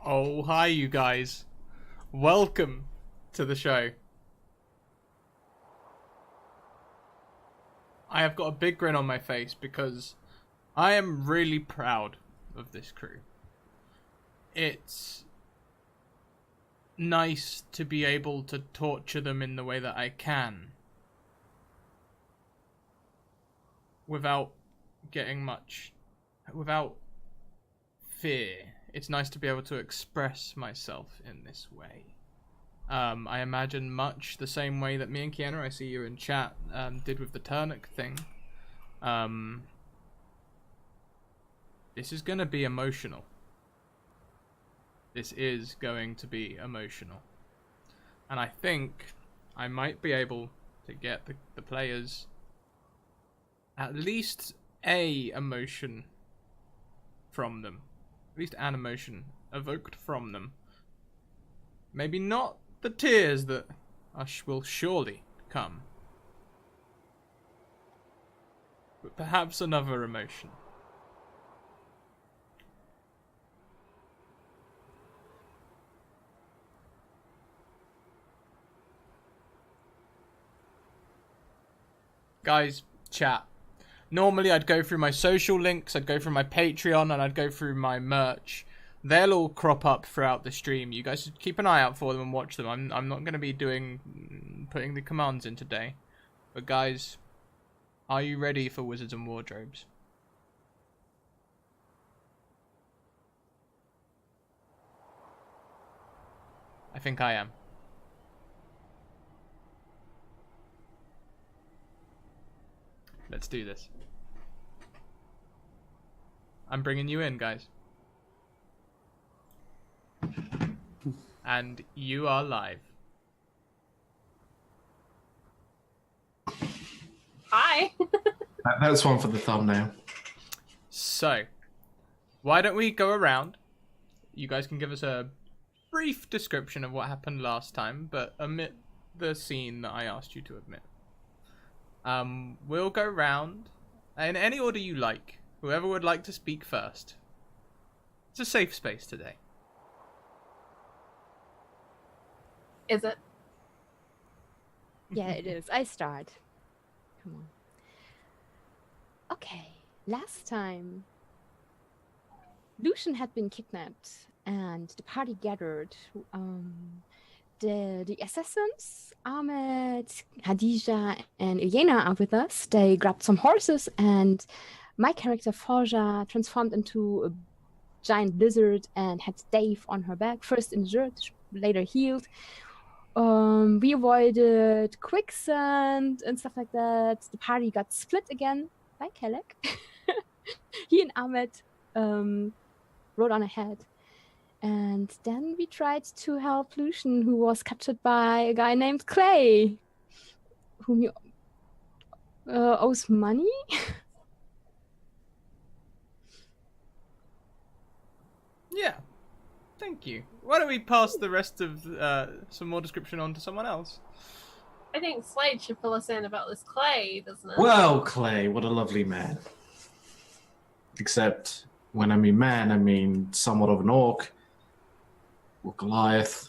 Oh, hi, you guys. Welcome to the show. I have got a big grin on my face because I am really proud of this crew. It's nice to be able to torture them in the way that I can without without fear. It's nice to be able to express myself in this way. I imagine much the same way that me and Kiana, I see you in chat, did with the Turnip thing. This is going to be emotional. This is going to be emotional. And I think I might be able to get the players at least a emotion from them. At least an emotion evoked from them. Maybe not the tears that will surely come, but perhaps another emotion. Guys, chat. Normally I'd go through my social links, I'd go through my Patreon, and I'd go through my merch. They'll all crop up throughout the stream. You guys should keep an eye out for them and watch them. I'm not going to be putting the commands in today. But guys, are you ready for Wizards and Wardrobes? I think I am. Let's do this. I'm bringing you in, guys. And you are live. Hi. That's one for the thumbnail. So, why don't we go around? You guys can give us a brief description of what happened last time, but omit the scene that I asked you to omit. We'll go round in any order you like. Whoever would like to speak first. It's a safe space today. Is it? Yeah, it is. I start. Come on. Okay, last time Lucian had been kidnapped and the party gathered. The assassins, Ahmed, Hadija, and Ilyena are with us. They grabbed some horses, and my character Forja transformed into a giant lizard and had Dave on her back, first injured, later healed. We avoided quicksand and stuff like that. The party got split again by Kelek. He and Ahmed rode on ahead. And then we tried to help Lucian, who was captured by a guy named Clay, whom he owes money. Yeah, thank you. Why don't we pass the rest of some more description on to someone else? I think Slade should fill us in about this Clay, doesn't it? Well, Clay, what a lovely man. Except when I mean man, I mean somewhat of an orc or Goliath,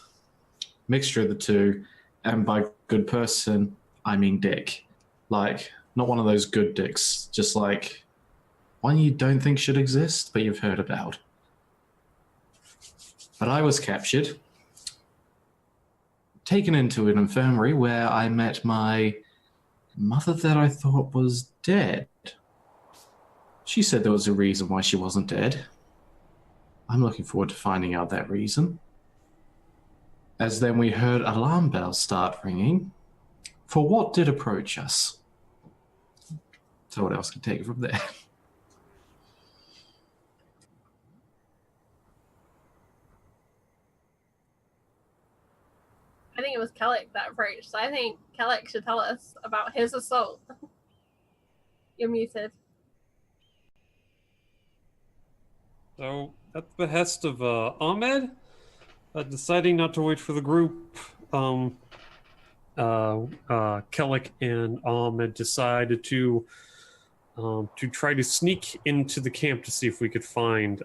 mixture of the two, and by good person, I mean dick. Like, not one of those good dicks, just like one you don't think should exist, but you've heard about. But I was captured, taken into an infirmary where I met my mother that I thought was dead. She said there was a reason why she wasn't dead. I'm looking forward to finding out that reason. As then we heard alarm bells start ringing for what did approach us. So what else can take it from there? I think it was Kellic that approached. So I think Kellic should tell us about his assault. You're muted. So, at the behest of Ahmed, deciding not to wait for the group, Kellic and Ahmed decided to try to sneak into the camp to see if we could find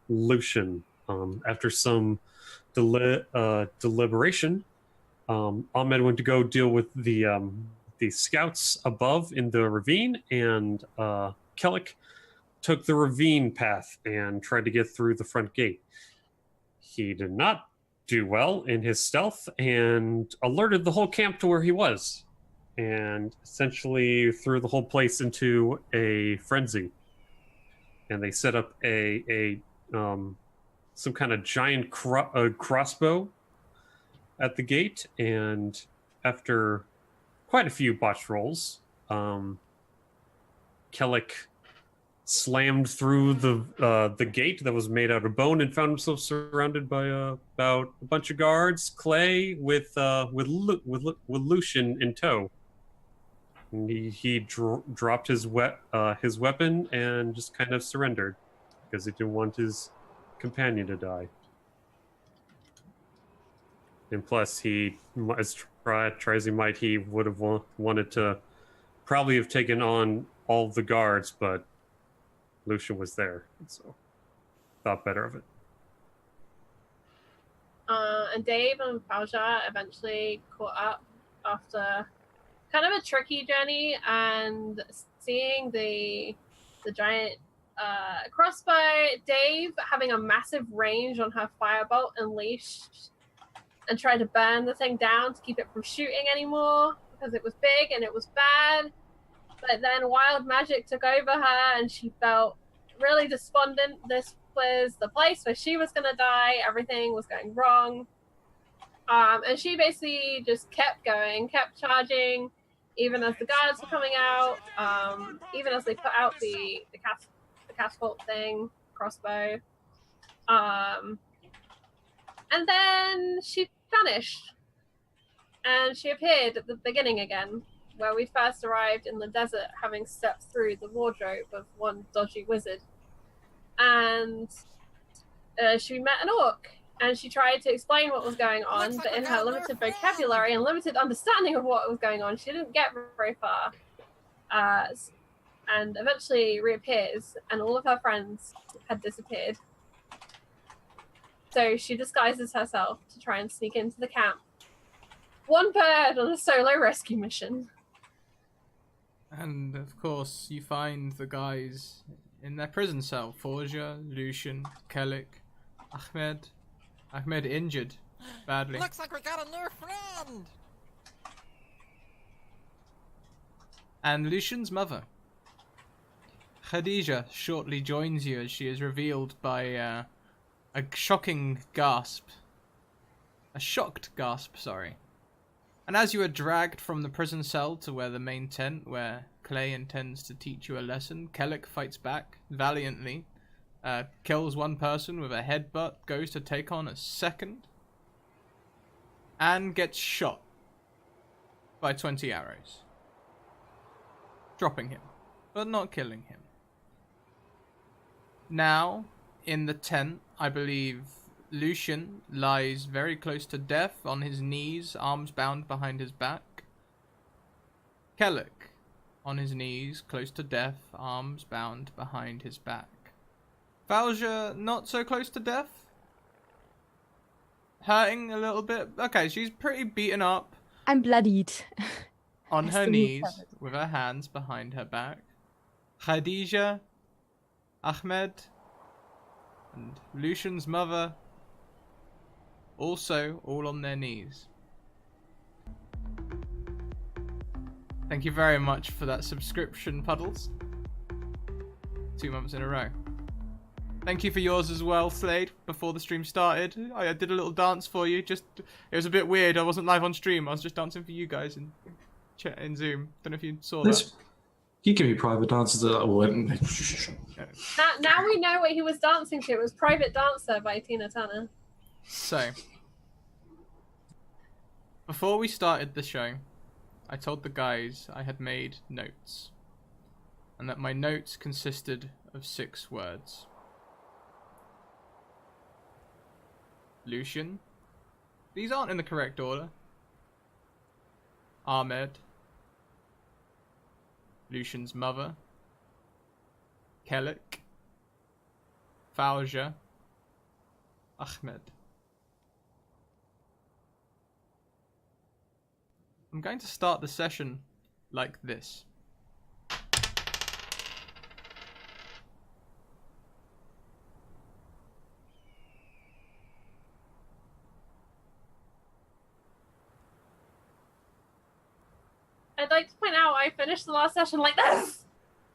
Lucian. After some deliberation, Ahmed went to go deal with the scouts above in the ravine, and Kellic took the ravine path and tried to get through the front gate. He did not do well in his stealth and alerted the whole camp to where he was, and essentially threw the whole place into a frenzy. And they set up a some kind of giant crossbow at the gate, and after quite a few botched rolls, Kellic slammed through the gate that was made out of bone and found himself surrounded by about a bunch of guards, Clay with Lucian in tow. And he dropped his weapon and just kind of surrendered because he didn't want his companion to die. And plus, he, as try as he might, he would have wanted to probably have taken on all the guards, but Lucian was there, so thought better of it. And Dave and Falja eventually caught up after kind of a tricky journey, and seeing the giant crossbow, Dave having a massive range on her firebolt unleashed and tried to burn the thing down to keep it from shooting anymore because it was big and it was bad. But then wild magic took over her and she felt really despondent. This was the place where she was going to die. Everything was going wrong. And she basically just kept going, kept charging, even as the guards were coming out, even as they put out the catapult thing, crossbow. And then she vanished. And she appeared at the beginning again, where we first arrived in the desert, having stepped through the wardrobe of one dodgy wizard. And she met an orc, and she tried to explain what was going on, but in her limited vocabulary and limited understanding of what was going on, she didn't get very far. And eventually reappears, and all of her friends had disappeared. So she disguises herself to try and sneak into the camp. One bird on a solo rescue mission. And of course, you find the guys in their prison cell. Forja, Lucian, Kellic, Ahmed. Ahmed injured badly. Looks like we got a new friend! And Lucian's mother. Khadija shortly joins you as she is revealed by a shocking gasp. A shocked gasp, sorry. And as you are dragged from the prison cell to where the main tent, where Clay intends to teach you a lesson, Kellic fights back valiantly, kills one person with a headbutt, goes to take on a second, and gets shot by 20 arrows. Dropping him, but not killing him. Now, in the tent, I believe Lucian lies very close to death on his knees, arms bound behind his back. Kellic on his knees, close to death, arms bound behind his back. Falja not so close to death. Hurting a little bit. Okay, she's pretty beaten up. I'm bloodied. On Has her to move knees, forward. with her hands behind her back. Khadija, Ahmed, and Lucian's mother, also all on their knees. Thank you very much for that subscription, Puddles. 2 months in a row. Thank you for yours as well, Slade, before the stream started. I did a little dance for you. It was a bit weird. I wasn't live on stream. I was just dancing for you guys in chat in Zoom. Don't know if you saw that. You give me private dances that I wouldn't. Now we know what he was dancing to. It was Private Dancer by Tina Turner. So, before we started the show, I told the guys I had made notes, and that my notes consisted of 6 words. Lucian. These aren't in the correct order. Ahmed. Lucian's mother. Kellic. Falja. Ahmed. I'm going to start the session like this. I'd like to point out I finished the last session like this.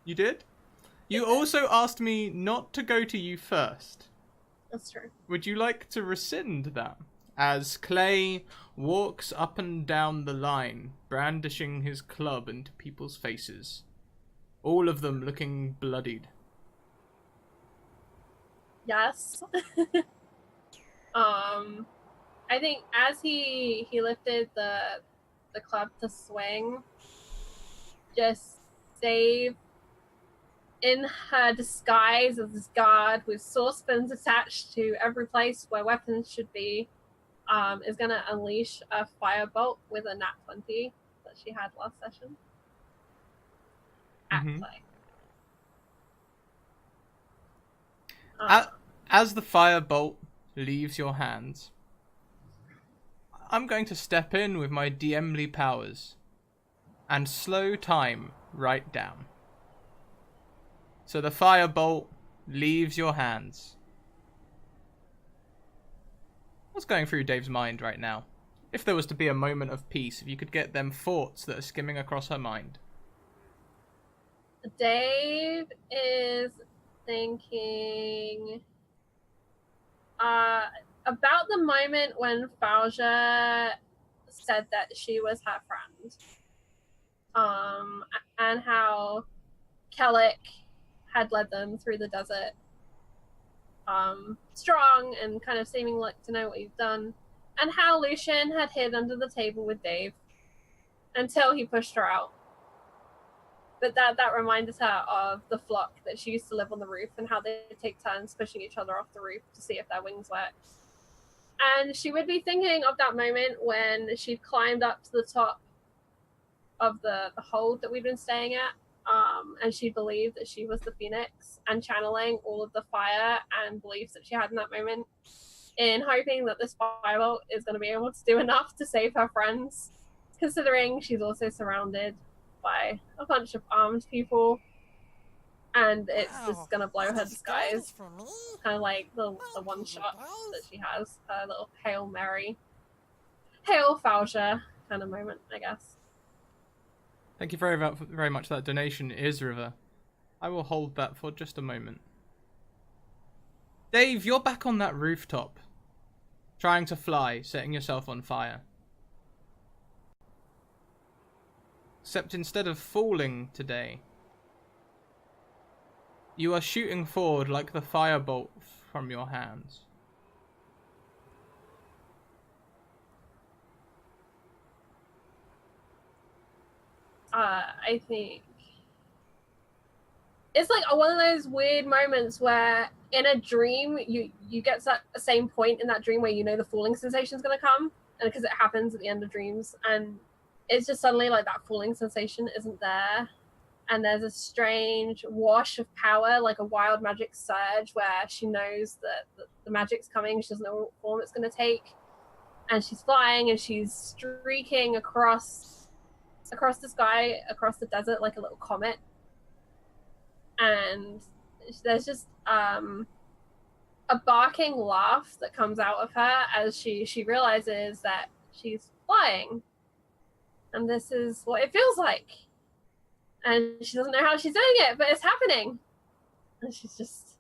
You did? You also asked me not to go to you first. That's true. Would you like to rescind that? As Clay walks up and down the line, brandishing his club into people's faces. All of them looking bloodied. Yes. I think as he lifted the club to swing, just Dave, in her disguise as this guard with saucepans attached to every place where weapons should be, is going to unleash a firebolt with a nat 20 that she had last session. At play. As the firebolt leaves your hands, I'm going to step in with my DMly powers and slow time right down. So the firebolt leaves your hands. What's going through Dave's mind right now? If there was to be a moment of peace, if you could get them thoughts that are skimming across her mind. Dave is thinking about the moment when Fauja said that she was her friend. And how Kellic had led them through the desert, strong and kind of seeming like to know what he's done, and how Lucian had hid under the table with Dave until he pushed her out. But that reminded her of the flock that she used to live on the roof and how they take turns pushing each other off the roof to see if their wings work. And she would be thinking of that moment when she'd climbed up to the top of the hold that we'd been staying at, and she believed that she was the Phoenix, and channeling all of the fire and beliefs that she had in that moment, in hoping that this firebolt is going to be able to do enough to save her friends, considering she's also surrounded by a bunch of armed people, and it's just going to blow her disguise. Kind of like the one shot that she has, her little Hail Mary, Hail Fauja kind of moment, I guess. Thank you very much for that donation, Isriver. I will hold that for just a moment. Dave, you're back on that rooftop, trying to fly, setting yourself on fire. Except instead of falling today, you are shooting forward like the firebolt from your hands. I think it's like one of those weird moments where in a dream you get to that same point in that dream where you know the falling sensation is going to come, and because it happens at the end of dreams, and it's just suddenly like that falling sensation isn't there, and there's a strange wash of power, like a wild magic surge where she knows that the magic's coming. She doesn't know what form it's going to take, and she's flying and she's streaking across the sky, across the desert like a little comet, and there's just a barking laugh that comes out of her as she realizes that she's flying, and this is what it feels like, and she doesn't know how she's doing it, but it's happening, and she's just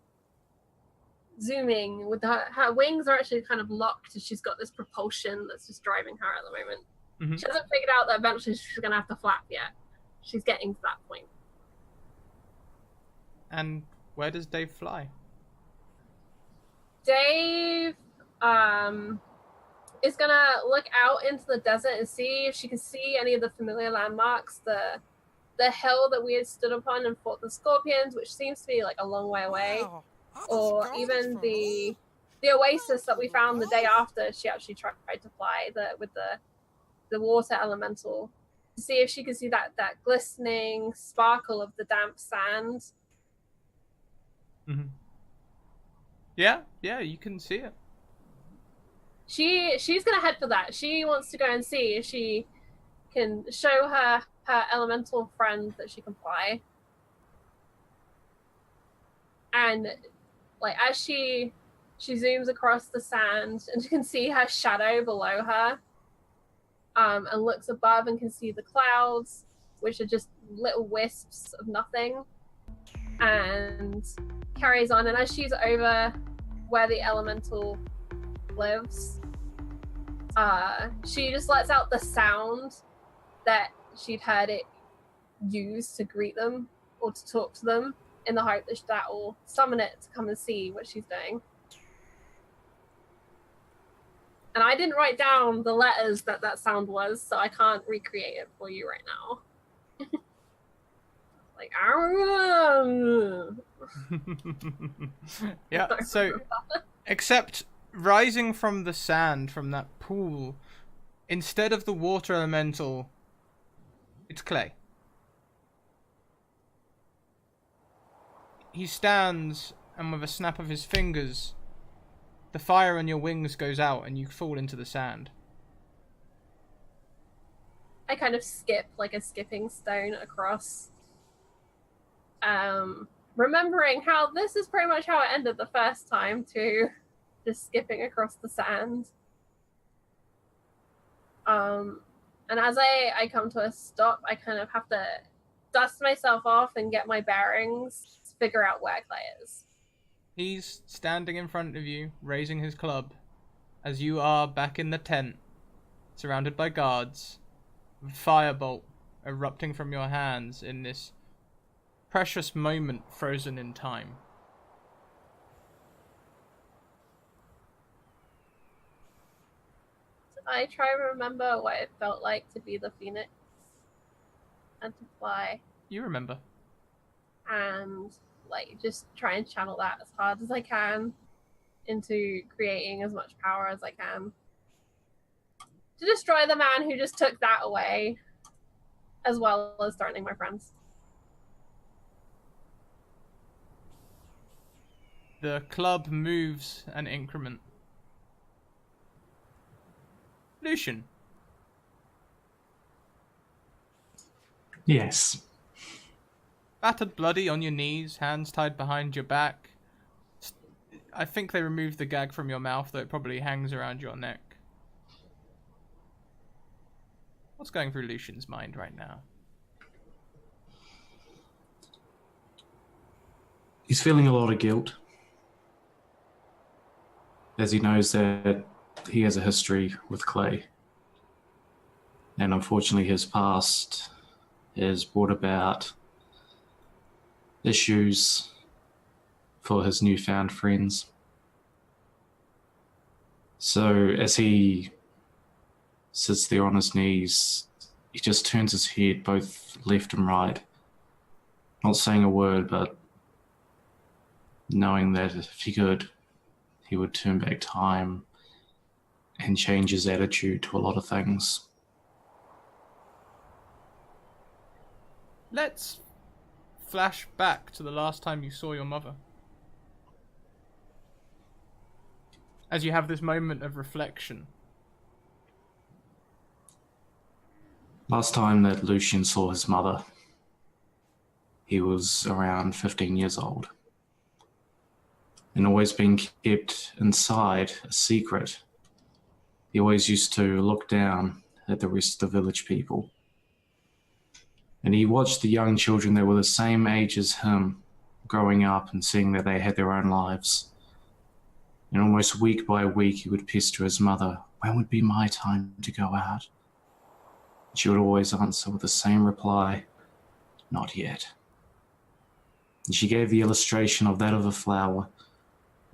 zooming with her wings are actually kind of locked, and she's got this propulsion that's just driving her at the moment. Mm-hmm. She hasn't figured out that eventually she's going to have to flap yet. She's getting to that point. And where does Dave fly? Dave is going to look out into the desert and see if she can see any of the familiar landmarks. The hill that we had stood upon and fought the scorpions, which seems to be like a long way away. Wow. Or even the oasis that we found the day after she actually tried to fly with the water elemental, to see if she could see that glistening sparkle of the damp sand. Mm-hmm. Yeah, you can see it. she's gonna head for that. She wants to go and see if she can show her elemental friend that she can fly. And like as she zooms across the sand and you can see her shadow below her, and looks above and can see the clouds, which are just little wisps of nothing, and carries on. And as she's over where the elemental lives, she just lets out the sound that she'd heard it use to greet them or to talk to them, in the hope that that will summon it to come and see what she's doing. And I didn't write down the letters that sound was, so I can't recreate it for you right now. Like, yeah, so except rising from the sand from that pool, instead of the water elemental, it's clay. He stands, and with a snap of his fingers, the fire on your wings goes out and you fall into the sand. I kind of skip like a skipping stone across. Remembering how this is pretty much how it ended the first time too. Just skipping across the sand. And as I come to a stop, I kind of have to dust myself off and get my bearings to figure out where Clay is. He's standing in front of you, raising his club, as you are back in the tent, surrounded by guards, with a firebolt erupting from your hands in this precious moment frozen in time. I try to remember what it felt like to be the Phoenix and to fly. You remember. And like just try and channel that as hard as I can into creating as much power as I can to destroy the man who just took that away, as well as threatening my friends. The club moves an increment. Lucian. Yes. Battered bloody on your knees, hands tied behind your back. I think they removed the gag from your mouth, though it probably hangs around your neck. What's going through Lucian's mind right now? He's feeling a lot of guilt, as he knows that he has a history with Clay. And unfortunately his past has brought about issues for his newfound friends. So as he sits there on his knees, he just turns his head both left and right, not saying a word, but knowing that if he could, he would turn back time and change his attitude to a lot of things. Let's flash back to the last time you saw your mother. As you have this moment of reflection. Last time that Lucian saw his mother, he was around 15 years old. And always being kept inside, a secret. He always used to look down at the rest of the village people. And he watched the young children that were the same age as him growing up and seeing that they had their own lives. And almost week by week he would pester his mother, when would be my time to go out? She would always answer with the same reply, not yet. And she gave the illustration of that of a flower,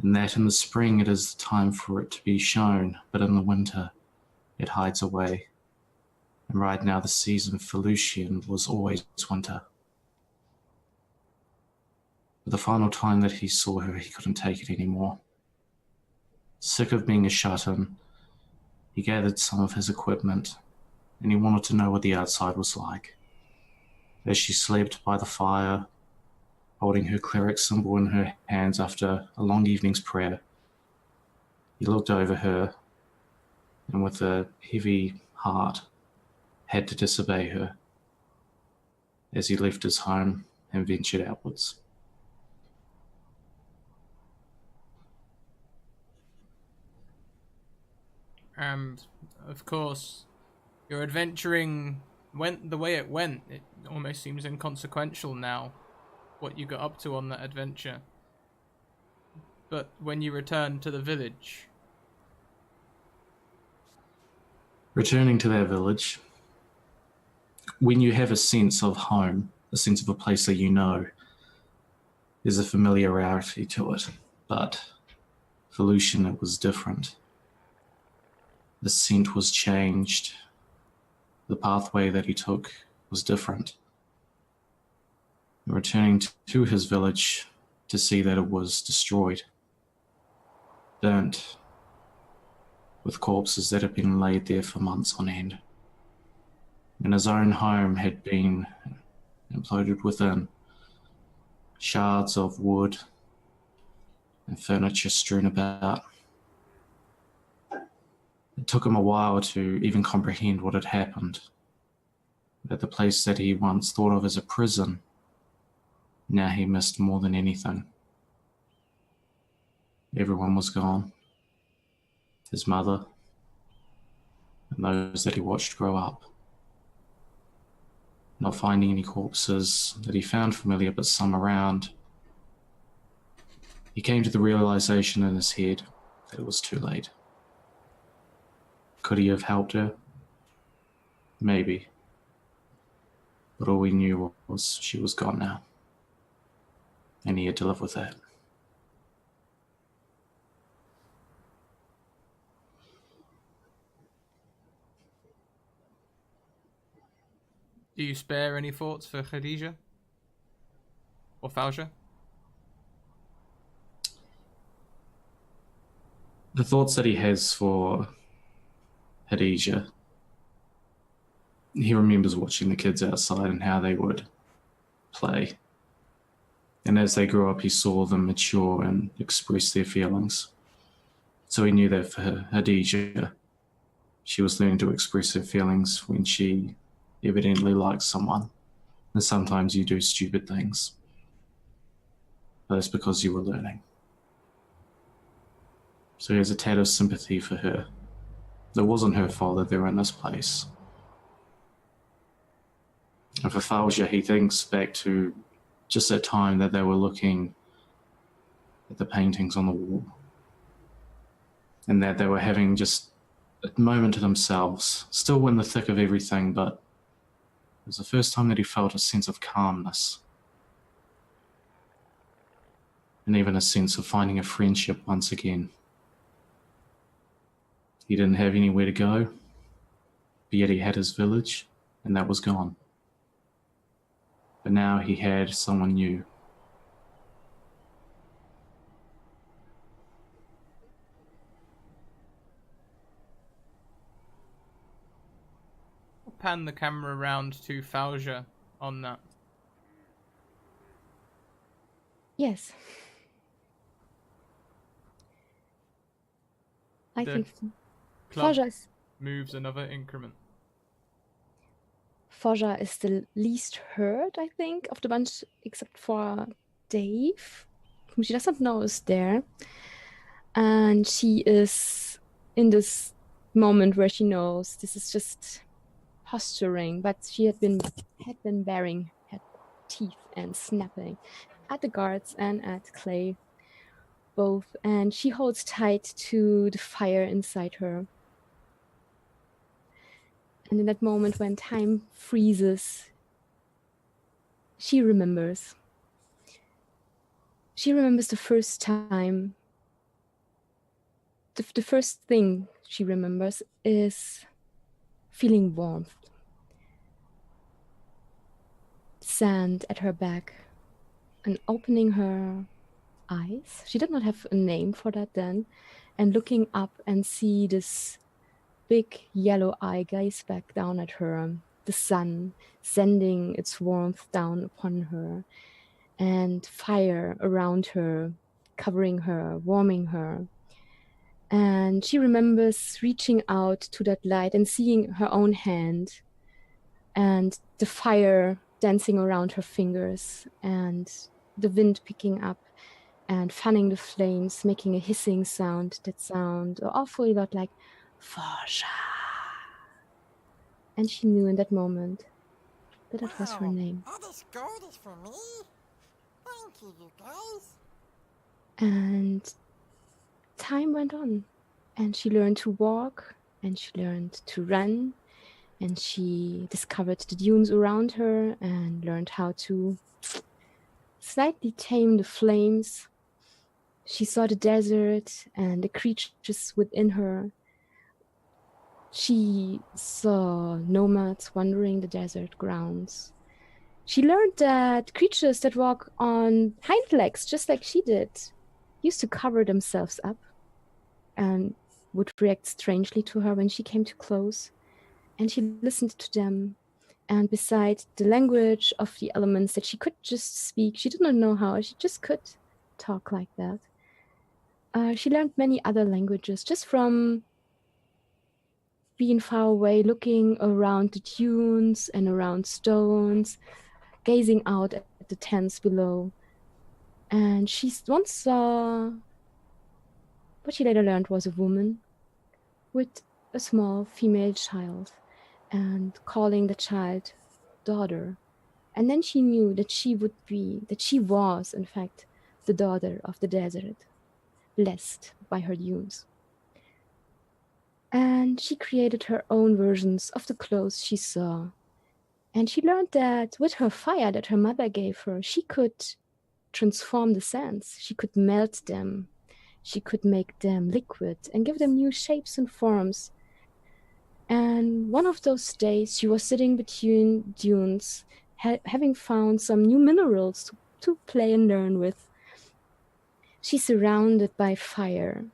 and that in the spring it is the time for it to be shown, but in the winter it hides away. And right now the season for Lucian was always winter. But the final time that he saw her, he couldn't take it anymore. Sick of being a shut-in, he gathered some of his equipment, and he wanted to know what the outside was like. As she slept by the fire, holding her cleric symbol in her hands after a long evening's prayer, he looked over her and with a heavy heart had to disobey her as he left his home and ventured outwards. And, of course, your adventuring went the way it went. It almost seems inconsequential now, what you got up to on that adventure. But when you returned to the village... Returning to that village, when you have a sense of home, a sense of a place that you know, there's a familiarity to it. But for Lucian, it was different. The scent was changed. The pathway that he took was different. Returning to his village to see that it was destroyed, burnt, with corpses that had been laid there for months on end. And his own home had been imploded within. Shards of wood and furniture strewn about. It took him a while to even comprehend what had happened. That the place that he once thought of as a prison, now he missed more than anything. Everyone was gone. His mother, and those that he watched grow up. Not finding any corpses that he found familiar, but some around, he came to the realization in his head that it was too late. Could he have helped her? Maybe. But all we knew was she was gone now. And he had to live with that. Do you spare any thoughts for Khadija? Or Fauja? The thoughts that he has for Khadija, he remembers watching the kids outside and how they would play. And as they grew up, he saw them mature and express their feelings. So he knew that for Khadija, she was learning to express her feelings when she evidently likes someone. And sometimes you do stupid things. But that's because you were learning. So he has a tad of sympathy for her. It wasn't her fault that they were in this place. And for Fauja, he thinks back to just that time that they were looking at the paintings on the wall. And that they were having just a moment to themselves, still in the thick of everything, but it was the first time that he felt a sense of calmness. And even a sense of finding a friendship once again. He didn't have anywhere to go, but yet he had his village, and that was gone. But now he had someone new. I'll pan the camera around to Fauja on that. Yes. I The think Club Fauja moves another increment. is the least hurt, I think, of the bunch, except for Dave, whom she doesn't know is there. And she is in this moment where she knows this is just posturing, but she had been baring her teeth and snapping at the guards and at Clay both, and she holds tight to the fire inside her. And in that moment when time freezes, she remembers. She remembers the first time. The first thing she remembers is feeling warmth. Sand at her back, and opening her eyes. She did not have a name for that then. And looking up and see this big yellow eye gaze back down at her, the sun sending its warmth down upon her, and fire around her, covering her, warming her. And she remembers reaching out to that light and seeing her own hand and the fire dancing around her fingers and the wind picking up and fanning the flames, making a hissing sound that sound awfully lot like Forja. And she knew in that moment that that was her Wow, name. all this gold is for me? Thank you, you guys. And time went on, and she learned to walk, and she learned to run, and she discovered the dunes around her and learned how to slightly tame the flames. She saw the desert and the creatures within her. She saw nomads wandering the desert grounds. She learned that creatures that walk on hind legs, just like she did, used to cover themselves up and would react strangely to her when she came too close. And she listened to them. And beside the language of the elements that she could just speak, she did not know how, she just could talk like that. She learned many other languages just from being far away, looking around the dunes and around stones, gazing out at the tents below. And she once saw what she later learned was a woman with a small female child and calling the child daughter. And then she knew that she was, in fact, the daughter of the desert, blessed by her dunes. And she created her own versions of the clothes she saw. And she learned that with her fire that her mother gave her, she could transform the sands. She could melt them. She could make them liquid and give them new shapes and forms. And one of those days, she was sitting between dunes, having found some new minerals to play and learn with. She's surrounded by fire.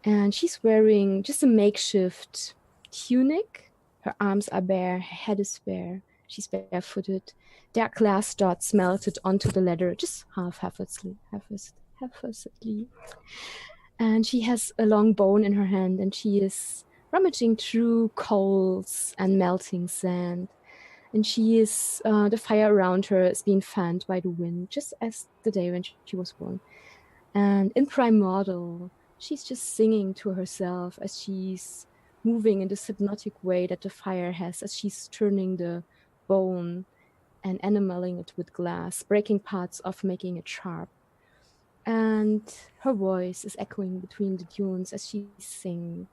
And she's wearing just a makeshift tunic. Her arms are bare, her head is bare. She's barefooted. There are glass dots melted onto the leather, just half-heartedly. And she has a long bone in her hand, and she is rummaging through coals and melting sand. And she is, the fire around her is being fanned by the wind, just as the day when she was born. And in Primordial, she's just singing to herself as she's moving in this hypnotic way that the fire has, as she's turning the bone and enameling it with glass, breaking parts off, making it sharp. And her voice is echoing between the dunes as she sings.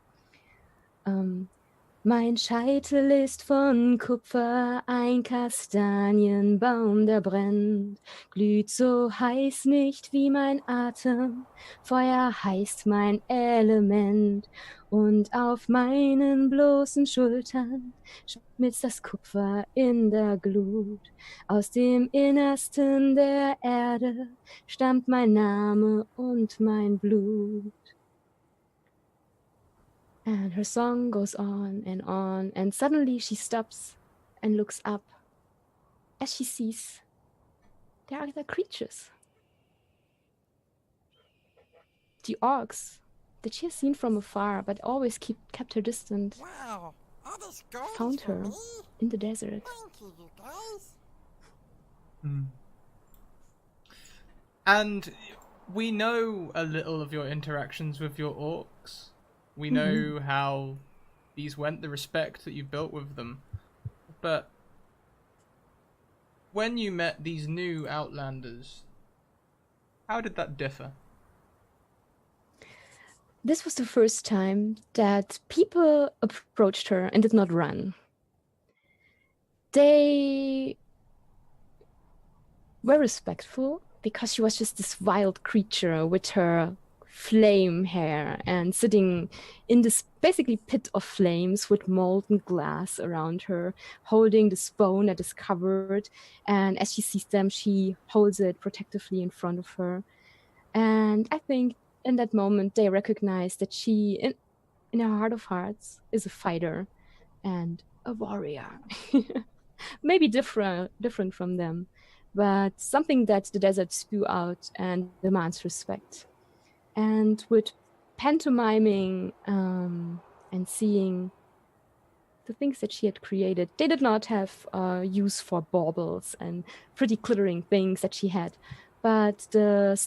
Mein Scheitel ist von Kupfer, ein Kastanienbaum, der brennt, glüht so heiß nicht wie mein Atem, Feuer heißt mein Element, und auf meinen bloßen Schultern schmilzt das Kupfer in der Glut. Aus dem Innersten der Erde stammt mein Name und mein Blut. And her song goes on, and suddenly she stops and looks up as she sees there are other creatures. The orcs that she has seen from afar but always kept her distant Wow, all this gold found is for her me? in the desert. Thank you, you guys. And we know a little of your interactions with your orcs. We know how these went, the respect that you built with them. But when you met these new Outlanders, how did that differ? This was the first time that people approached her and did not run. They were respectful because she was just this wild creature with her flame hair and sitting in this basically pit of flames with molten glass around her, holding this bone that is covered. And as she sees them, she holds it protectively in front of her. And I think in that moment, they recognize that she, in her heart of hearts, is a fighter and a warrior. Maybe different from them, but something that the desert spew out and demands respect. And with pantomiming and seeing the things that she had created. They did not have use for baubles and pretty glittering things that she had, but the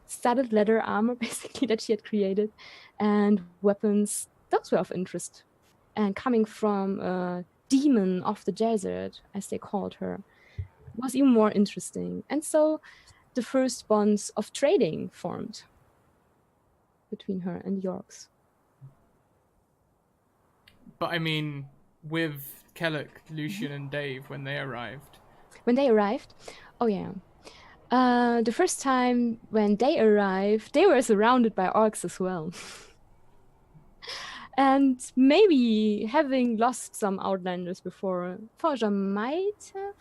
studded leather armor basically that she had created and weapons, those were of interest. And coming from a demon of the desert, as they called her, was even more interesting. And so the first bonds of trading formed between her and the orcs. But I mean, with Kellic, Lucian, and Dave when they arrived. When they arrived, oh yeah. The first time when they arrived, they were surrounded by orcs as well. And maybe having lost some Outlanders before, Forja might have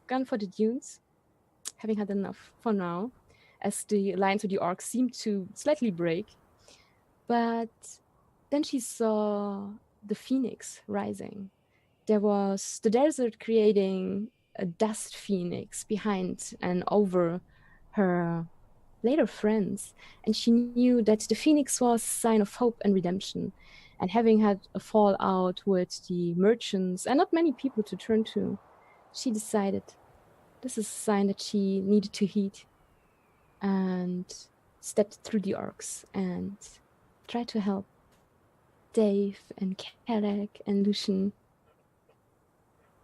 gone for the dunes, having had enough for now, as the alliance with the orcs seemed to slightly break. But then she saw the phoenix rising. There was the desert creating a dust phoenix behind and over her later friends, and she knew that the phoenix was a sign of hope and redemption. And having had a fallout with the merchants and not many people to turn to, she decided this is a sign that she needed to heed, and stepped through the orcs and tried to help Dave and Kellic and Lucian,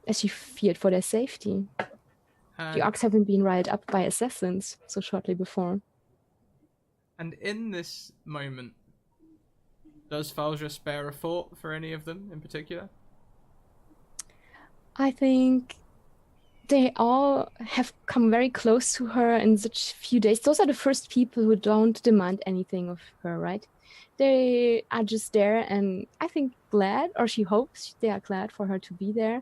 as she feared for their safety. The orcs haven't been riled up by assassins so shortly before. And in this moment, does Falja spare a thought for any of them in particular? I think they all have come very close to her in such few days. Those are the first people who don't demand anything of her, right? They are just there, and I think glad, or she hopes they are glad for her to be there,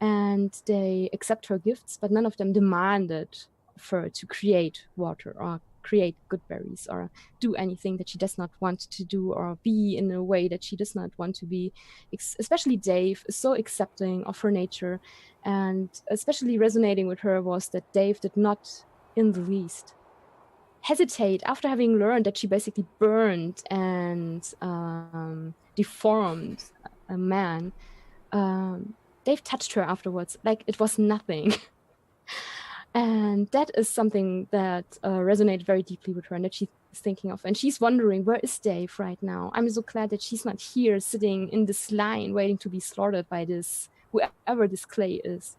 and they accept her gifts, but none of them demanded of her to create water or create good berries or do anything that she does not want to do or be in a way that she does not want to be. Especially Dave is so accepting of her nature, and especially resonating with her was that Dave did not in the least hesitate after having learned that she basically burned and deformed a man. Dave touched her afterwards like it was nothing. And that is something that resonated very deeply with her and that she's thinking of. And she's wondering, where is Dave right now? I'm so glad that she's not here sitting in this line waiting to be slaughtered by this, whoever this clay is.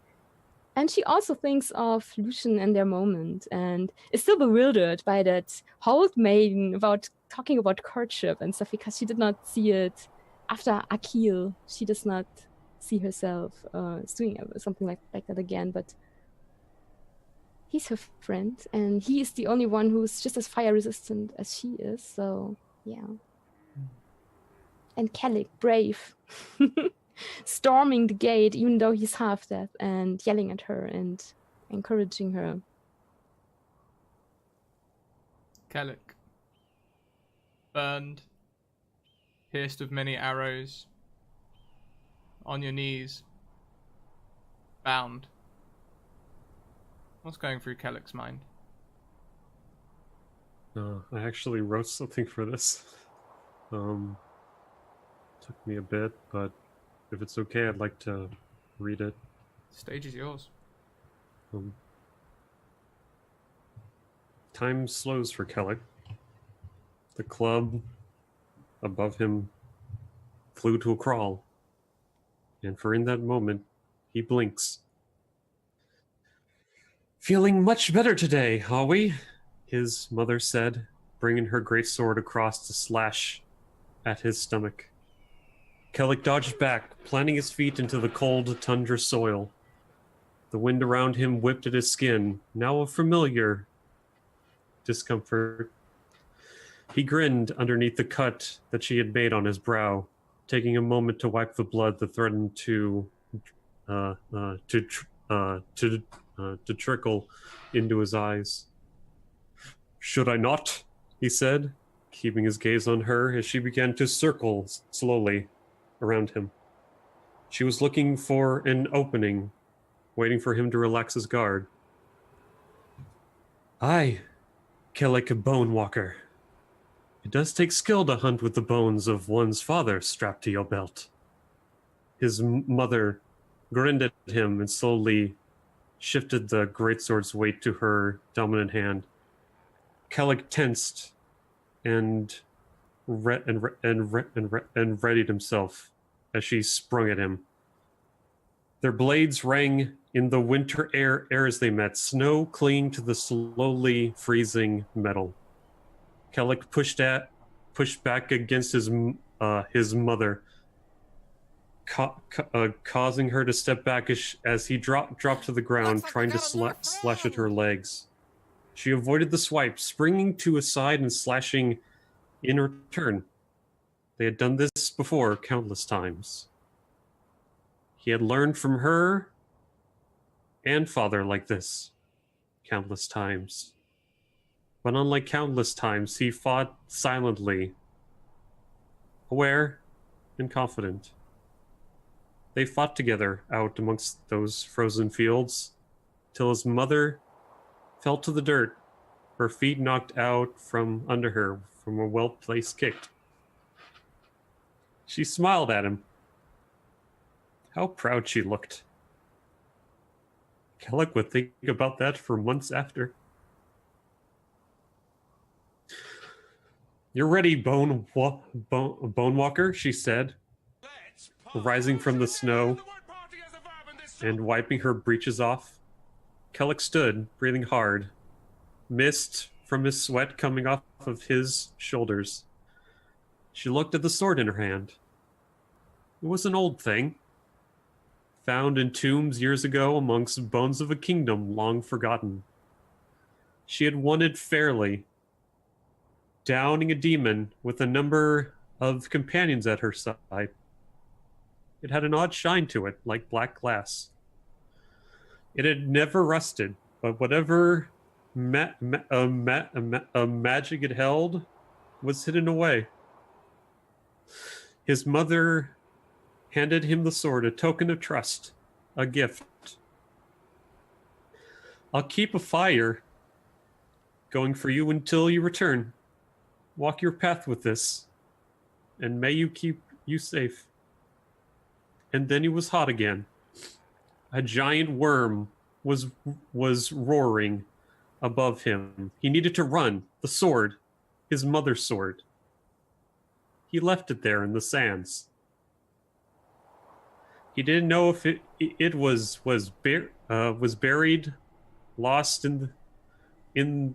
And she also thinks of Lucian and their moment and is still bewildered by that hold maiden about talking about courtship and stuff, because she did not see it after Akil. She does not see herself doing something like that again, but he's her friend, and he is the only one who's just as fire resistant as she is, so yeah. And Kellic, brave, storming the gate even though he's half dead and yelling at her and encouraging her. Kellic, burned, pierced with many arrows, on your knees, bound. What's going through Kellic's mind? I actually wrote something for this. Took me a bit, but if it's okay, I'd like to read it. The stage is yours. Time slows for Kellic. The club above him flew to a crawl, and for in that moment, he blinks. Feeling much better today, are we? His mother said, bringing her great sword across to slash at his stomach. Kellic dodged back, planting his feet into the cold tundra soil. The wind around him whipped at his skin, now a familiar discomfort. He grinned underneath the cut that she had made on his brow, taking a moment to wipe the blood that threatened to trickle into his eyes. Should I not? He said, keeping his gaze on her as she began to circle slowly around him. She was looking for an opening, waiting for him to relax his guard. Aye, Kellic Bonewalker. It does take skill to hunt with the bones of one's father strapped to your belt. His mother grinned at him and slowly shifted the greatsword's weight to her dominant hand. Kellic tensed and readied himself as she sprung at him. Their blades rang in the winter air as they met, snow clinging to the slowly freezing metal. Kellic pushed back against his mother, causing her to step back as he dropped to the ground, trying to slash at her legs. She avoided the swipe, springing to his side and slashing in return. They had done this before countless times. He had learned from her and father like this countless times. But unlike countless times, he fought silently, aware and confident. They fought together out amongst those frozen fields till his mother fell to the dirt, her feet knocked out from under her from a well-placed kick. She smiled at him. How proud she looked. Kellic would think about that for months after. You're ready, Bone Walker, she said, rising from the snow and wiping her breeches off. Kellic stood, breathing hard, mist from his sweat coming off of his shoulders. She looked at the sword in her hand. It was an old thing, found in tombs years ago amongst bones of a kingdom long forgotten. She had won it fairly, downing a demon with a number of companions at her side. It had an odd shine to it, like black glass. It had never rusted, but whatever magic it held was hidden away. His mother handed him the sword, a token of trust, a gift. I'll keep a fire going for you until you return. Walk your path with this, and may you keep you safe. And then he was hot again. A giant worm was roaring above him. He needed to run. The sword, his mother's sword. He left it there in the sands. He didn't know if it was buried, lost in the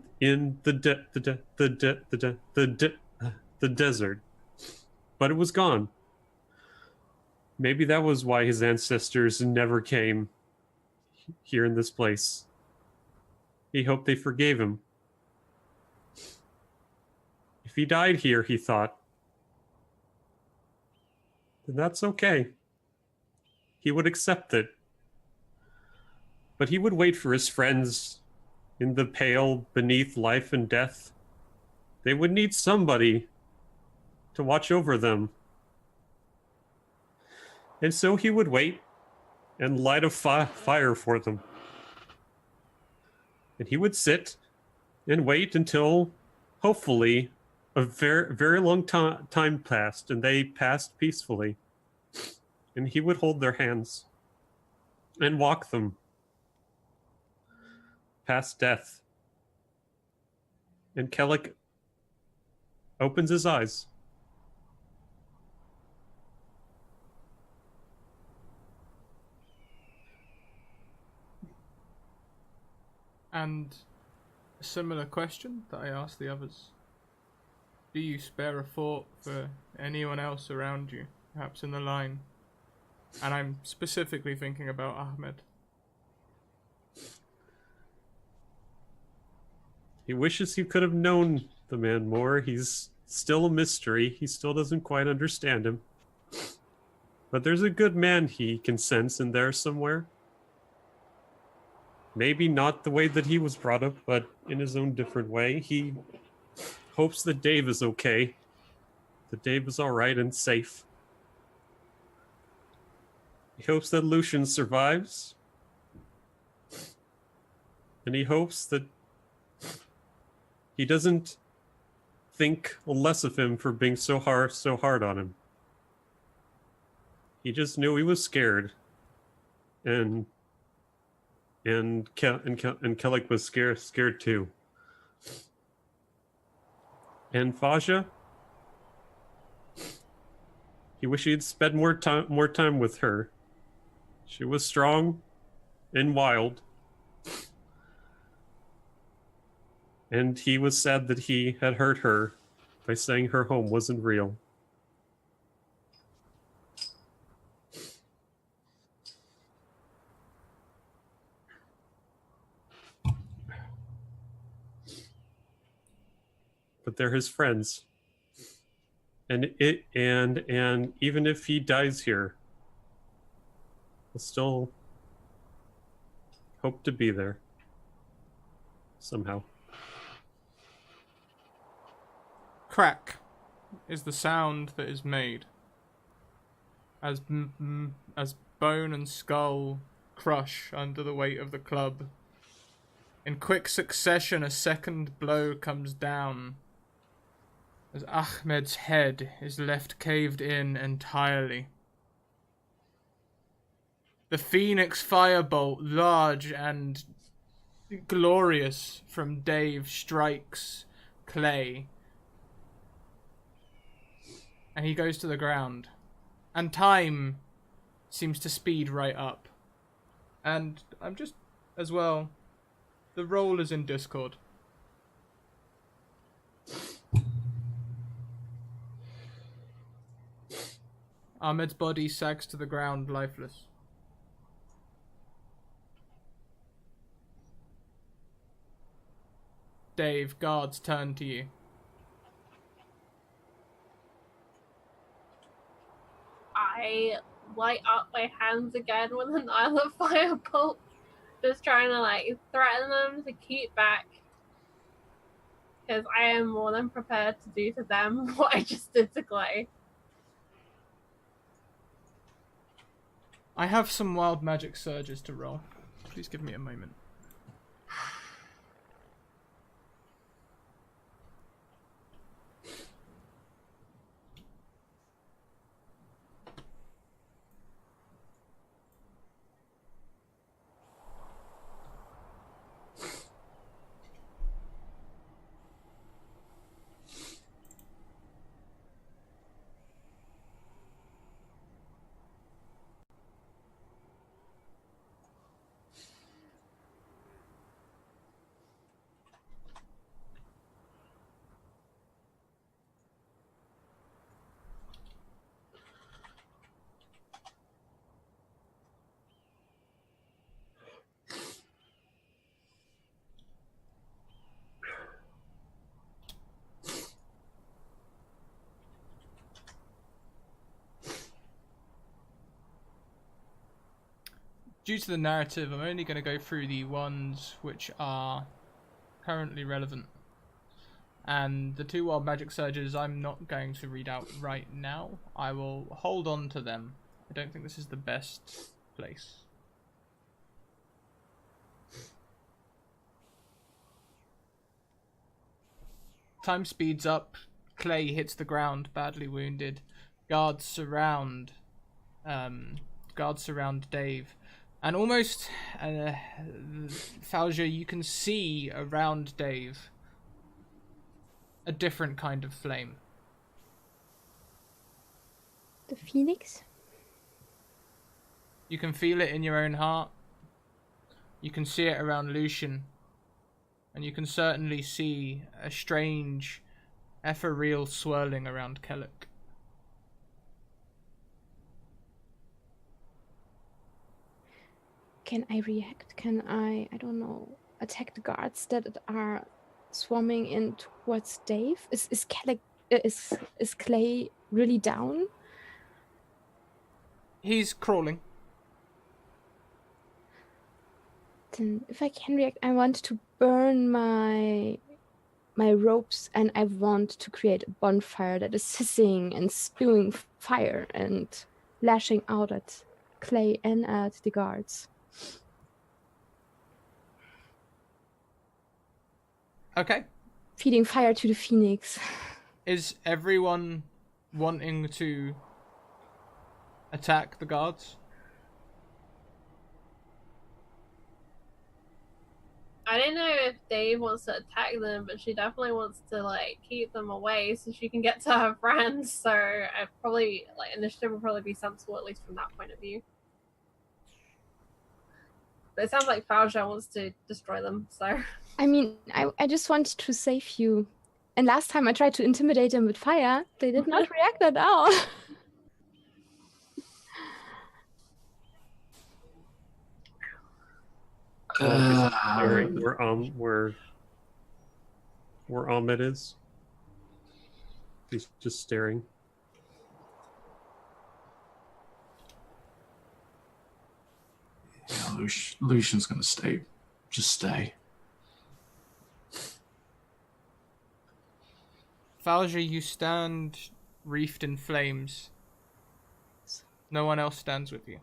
desert, but it was gone. Maybe that was why his ancestors never came here in this place. He hoped they forgave him. If he died here, he thought, then that's okay. He would accept it. But he would wait for his friends in the pale beneath life and death. They would need somebody to watch over them. And so he would wait and light a fire for them. And he would sit and wait until, hopefully, a very, very long time passed, and they passed peacefully. And he would hold their hands and walk them past death. And Kellic opens his eyes. And a similar question that I asked the others. Do you spare a thought for anyone else around you, perhaps in the line? And I'm specifically thinking about Ahmed. He wishes he could have known the man more. He's still a mystery. He still doesn't quite understand him. But there's a good man he can sense in there somewhere. Maybe not the way that he was brought up, but in his own different way. He hopes that Dave is okay. That Dave is all right and safe. He hopes that Lucian survives. And he hopes that he doesn't think less of him for being so hard on him. He just knew he was scared, and Kellic was scared too. And Faja, he wished he'd spent more time with her. She was strong and wild, and he was sad that he had hurt her by saying her home wasn't real. But they're his friends. And even if he dies here, he'll still hope to be there somehow. Crack is the sound that is made as bone and skull crush under the weight of the club. In quick succession, a second blow comes down as Ahmed's head is left caved in entirely. The Phoenix Firebolt, large and glorious from Dave, strikes Clay. And he goes to the ground. And time seems to speed right up. And I'm just, as well, the roll is in Discord. Ahmed's body sags to the ground, lifeless. Dave, guards turn to you. I light up my hands again with another firebolt, just trying to like threaten them to keep back, because I am more than prepared to do to them what I just did to Clay. I have some wild magic surges to roll. Please give me a moment. Due to the narrative, I'm only going to go through the ones which are currently relevant. And the two wild magic surges I'm not going to read out right now. I will hold on to them. I don't think this is the best place. Time speeds up. Clay hits the ground, badly wounded. Guards surround Dave. And almost, Falja, you can see around Dave a different kind of flame. The phoenix? You can feel it in your own heart. You can see it around Lucian. And you can certainly see a strange, ethereal swirling around Kellic. Can I react? Can I don't know, attack the guards that are swarming in towards Dave? Is Clay really down? He's crawling. Then if I can react, I want to burn my ropes, and I want to create a bonfire that is hissing and spewing fire and lashing out at Clay and at the guards. Okay. feeding fire to the phoenix. Is everyone wanting to attack the guards? I don't know if Dave wants to attack them, but she definitely wants to like keep them away so she can get to her friends. So I probably like initiative will probably be sensible at least from that point of view. But it sounds like Falja wants to destroy them. So I mean, I just wanted to save you. And last time I tried to intimidate them with fire, they did not react at all. Where Ahmed is. He's just staring. Yeah, Lucian's gonna stay. Just stay. Falja, you stand reefed in flames. No one else stands with you.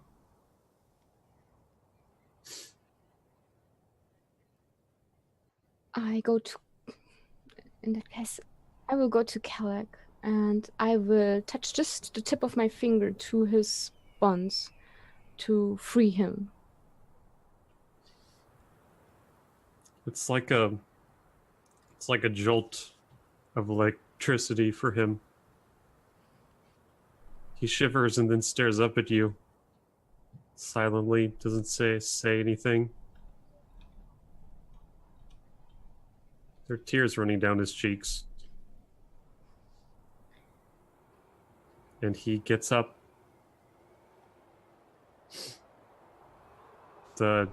I go to, in that case, I will go to Kelek and I will touch just the tip of my finger to his bonds to free him. It's like a jolt of electricity for him. He shivers and then stares up at you. Silently, doesn't say anything. There are tears running down his cheeks. And he gets up. The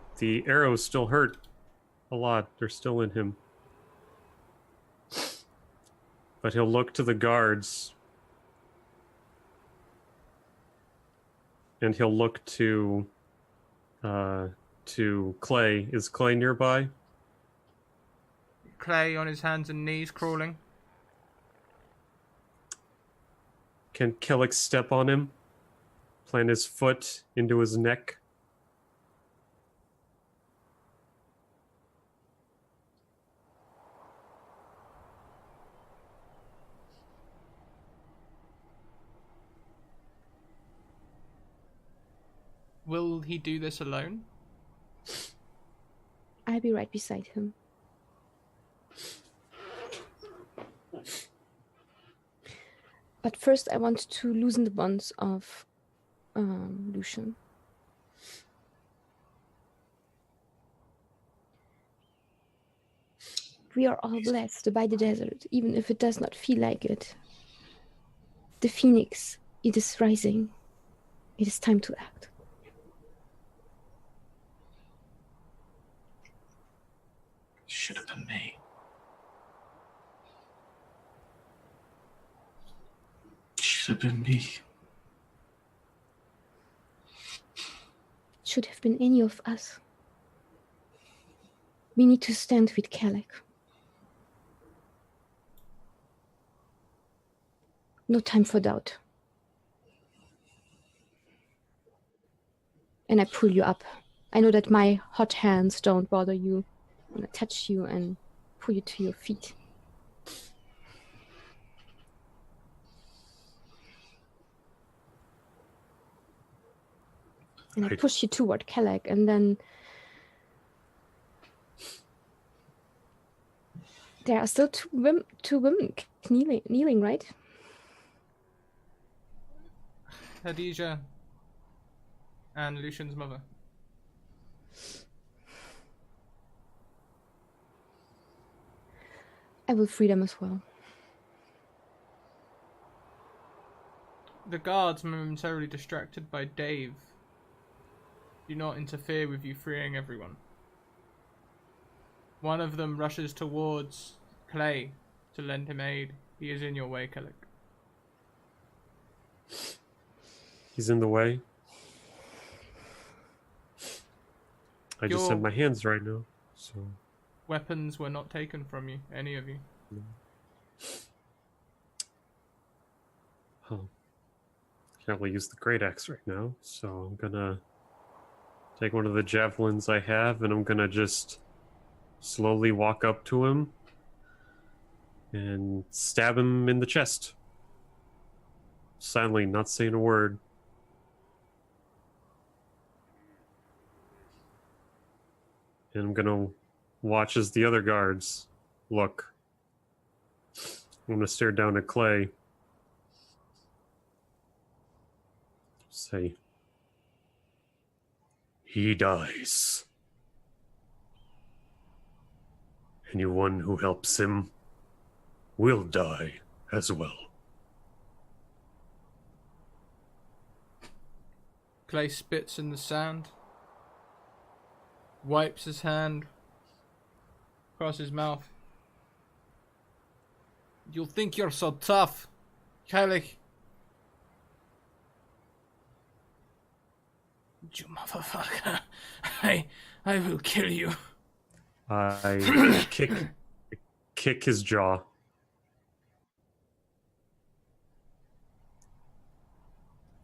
arrows still hurt a lot. They're still in him. But he'll look to the guards. And he'll look to Clay. Is Clay nearby? Clay on his hands and knees crawling. Can Kellic step on him? Plant his foot into his neck? Will he do this alone? I'll be right beside him. But first I want to loosen the bonds of Lucian. We are all blessed by the desert, even if it does not feel like it. The phoenix, it is rising. It is time to act. Should have been me. Should have been me. It should have been any of us. We need to stand with Kelek. No time for doubt. And I pull you up. I know that my hot hands don't bother you. And I touch you and pull you to your feet. And I push you toward Kelek, and then there are still two women kneeling, right? Khadija and Lucian's mother. I will free them as well. The guards, momentarily distracted by Dave, do not interfere with you freeing everyone. One of them rushes towards Clay to lend him aid. He is in your way, Kellic. He's in the way. I just have my hands right now, so... Weapons were not taken from you, any of you. No. Huh. Can't really use the great axe right now, so I'm gonna take one of the javelins I have, and I'm gonna just slowly walk up to him and stab him in the chest. Silently, not saying a word. And I'm gonna watch as the other guards look. I'm gonna stare down at Clay. Say, he dies. Anyone who helps him will die as well. Clay spits in the sand, wipes his hand across his mouth. You think you're so tough, Kelly? You motherfucker! I will kill you. I kick his jaw.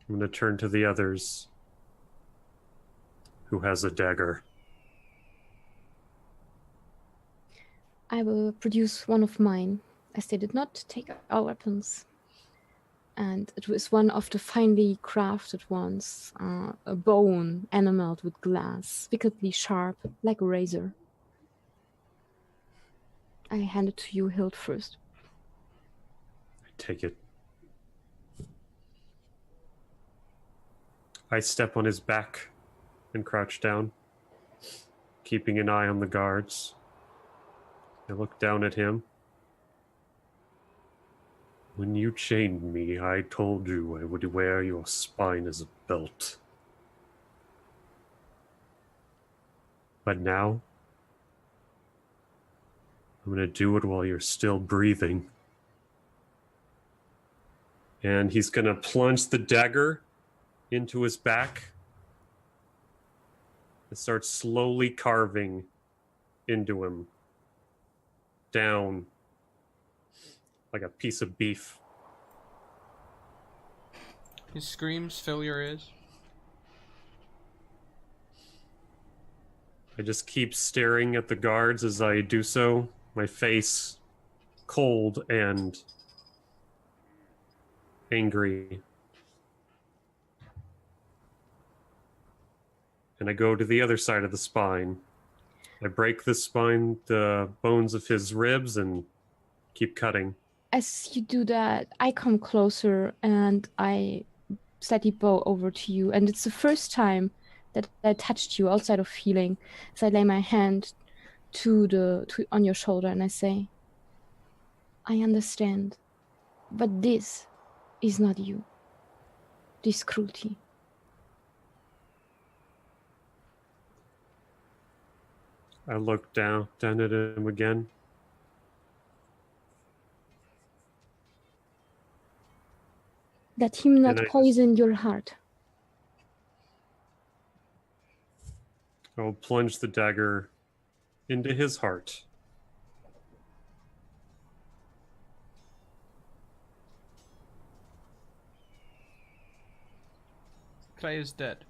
I'm gonna turn to the others. Who has a dagger? I will produce one of mine, as they did not take our weapons. And it was one of the finely crafted ones, a bone enameled with glass, wickedly sharp, like a razor. I hand it to you, hilt first. I take it. I step on his back and crouch down, keeping an eye on the guards. I look down at him. When you chained me, I told you I would wear your spine as a belt. But now, I'm gonna do it while you're still breathing. And he's gonna plunge the dagger into his back and start slowly carving into him. Down like a piece of beef. His screams fill your ears. I just keep staring at the guards as I do so, my face cold and angry. And I go to the other side of the spine. I break the spine, the bones of his ribs, and keep cutting. As you do that, I come closer and I steady bow over to you. And it's the first time that I touched you outside of feeling. So I lay my hand on your shoulder and I say, I understand, but this is not you. This cruelty. I look down at him again. Let him not And I poison your heart. I will plunge the dagger into his heart. Clay is dead.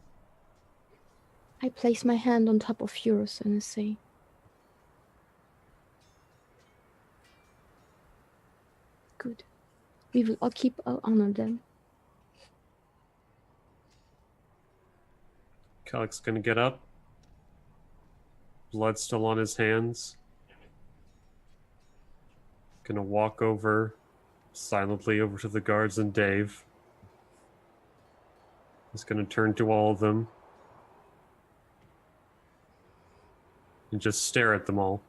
I place my hand on top of yours and I say, good. We will all keep our honor then. Kellick's gonna get up. Blood still on his hands. Gonna walk silently over to the guards and Dave. He's gonna turn to all of them and just stare at them all.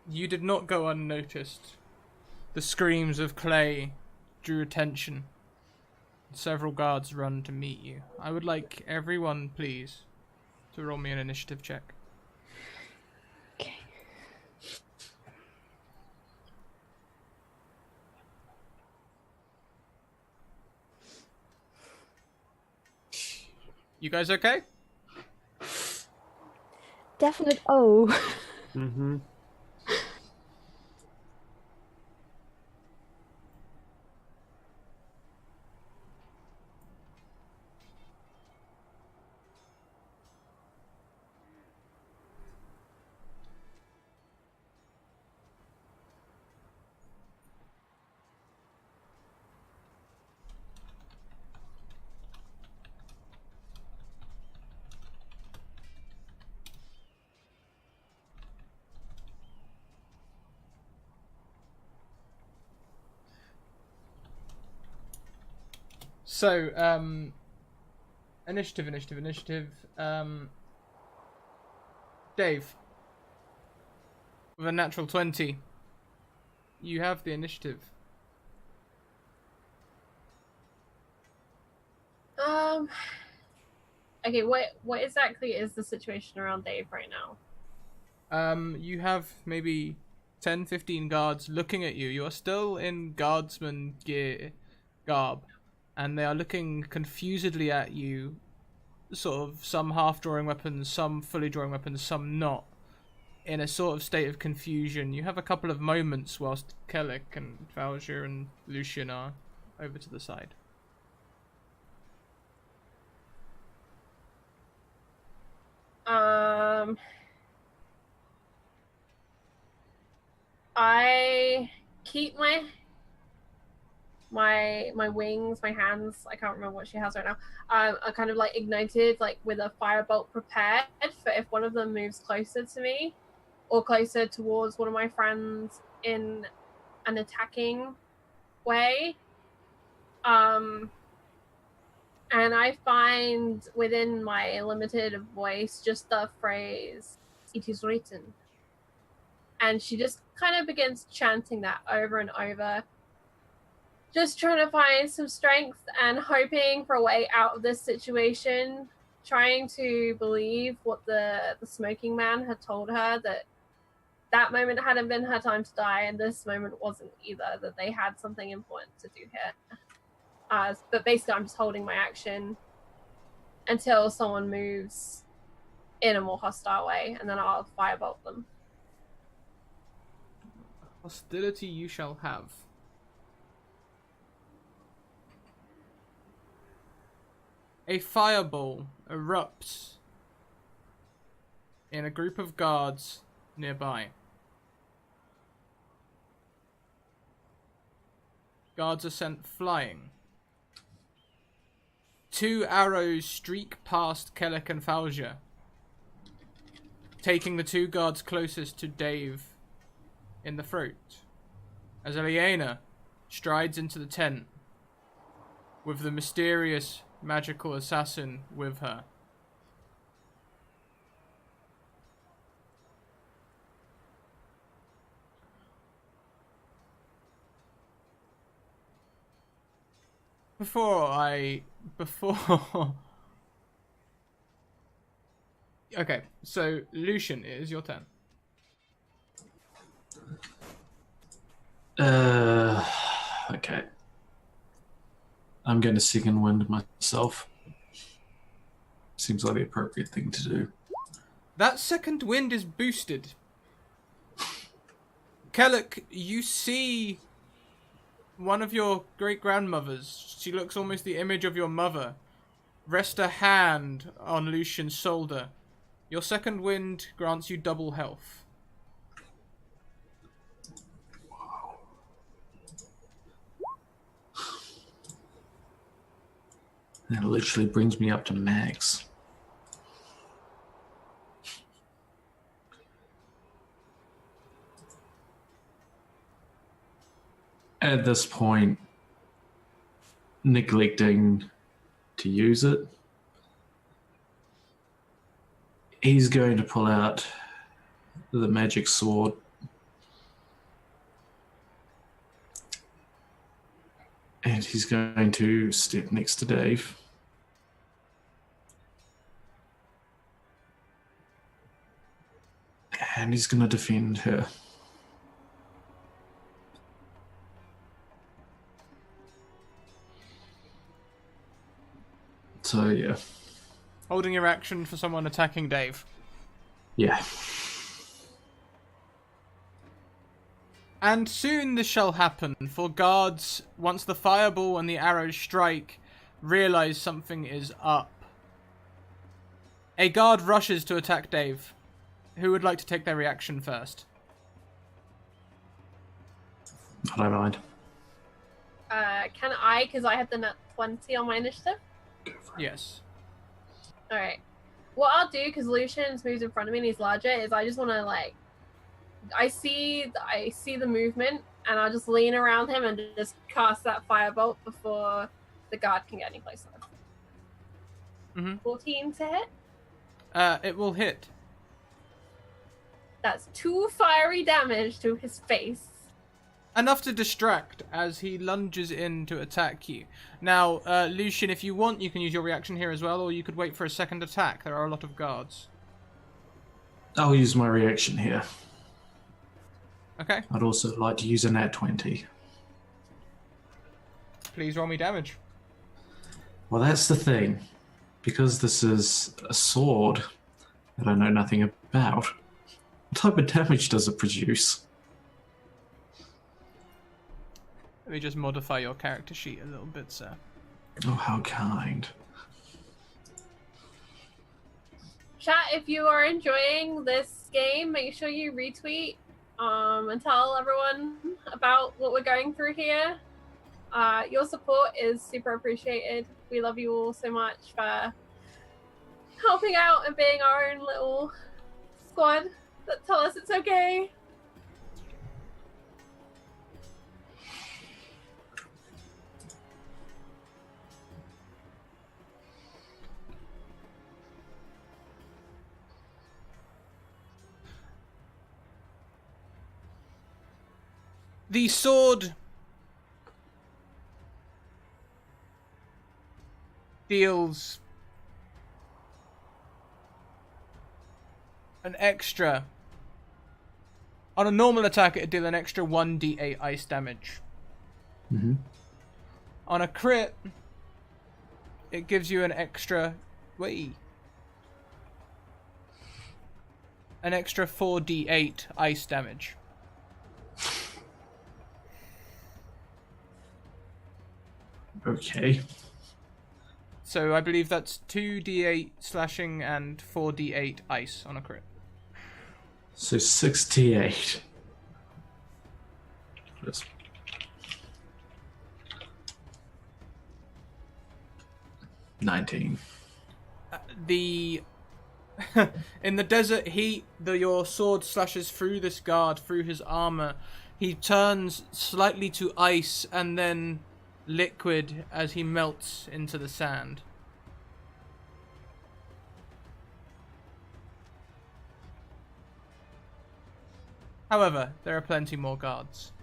You did not go unnoticed. The screams of Clay drew attention. Several guards run to meet you. I would like everyone, please, to roll me an initiative check. Okay. You guys okay? Definite O. Mm-hmm. So, initiative. Dave, with a natural 20, you have the initiative. Okay, what exactly is the situation around Dave right now? You have maybe 10, 15 guards looking at you. You are still in guardsman garb, and they are looking confusedly at you, sort of some half drawing weapons, some fully drawing weapons, some not, in a sort of state of confusion. You have a couple of moments whilst Kellic and Valja and Lucian are over to the side. I keep my wings, my hands, I can't remember what she has right now, are kind of like ignited, like with a firebolt prepared for if one of them moves closer to me or closer towards one of my friends in an attacking way. And I find within my limited voice just the phrase, "It is written." And she just kind of begins chanting that over and over, just trying to find some strength and hoping for a way out of this situation, trying to believe what the smoking man had told her, that moment hadn't been her time to die, and this moment wasn't either, that they had something important to do here. But basically, I'm just holding my action until someone moves in a more hostile way, and then I'll firebolt them. Hostility you shall have. A fireball erupts in a group of guards nearby. Guards are sent flying. 2 arrows streak past Kellic and Valja, taking the 2 guards closest to Dave in the throat, as Eliana strides into the tent with the mysterious magical assassin with her. Okay, so Lucian, it is your turn. Okay. I'm going to second wind myself. Seems like the appropriate thing to do. That second wind is boosted. Kellic, you see one of your great-grandmothers, she looks almost the image of your mother, rest a hand on Lucian's shoulder. Your second wind grants you double health. Wow. That literally brings me up to max. At this point, neglecting to use it, he's going to pull out the magic sword and he's going to step next to Dave. And he's going to defend her. So, yeah. Holding your action for someone attacking Dave. Yeah. And soon this shall happen, for guards, once the fireball and the arrows strike, realize something is up. A guard rushes to attack Dave. Who would like to take their reaction first? I don't mind. Can I, because I had the nat 20 on my initiative? Yes. Alright. What I'll do, because Lucian's moves in front of me and he's larger, is I just want to, like... I see the movement, and I'll just lean around him and just cast that firebolt before the guard can get any closer. Mhm. 14 to hit. It will hit. That's 2 fiery damage to his face. Enough to distract as he lunges in to attack you. Now, Lucian, if you want, you can use your reaction here as well, or you could wait for a second attack. There are a lot of guards. I'll use my reaction here. Okay, I'd also like to use a nat 20. please roll me damage. Well, that's the thing. Because this is a sword that I know nothing about, what type of damage does it produce? Let me just modify your character sheet a little bit, sir. Oh, how kind. Chat, if you are enjoying this game, make sure you retweet and tell everyone about what we're going through here. Your support is super appreciated. We love you all so much for helping out and being our own little squad that tell us it's okay. The sword deals an extra. On a normal attack, it'd deal an extra 1d8 ice damage. Mm-hmm. On a crit, it gives you an extra. An extra 4d8 ice damage. Okay. So I believe that's 2d8 slashing and 4d8 ice on a crit. So 68. Yes. $19. The in the desert heat, your sword slashes through this guard, through his armor. He turns slightly to ice and then liquid as he melts into the sand. However, there are plenty more guards.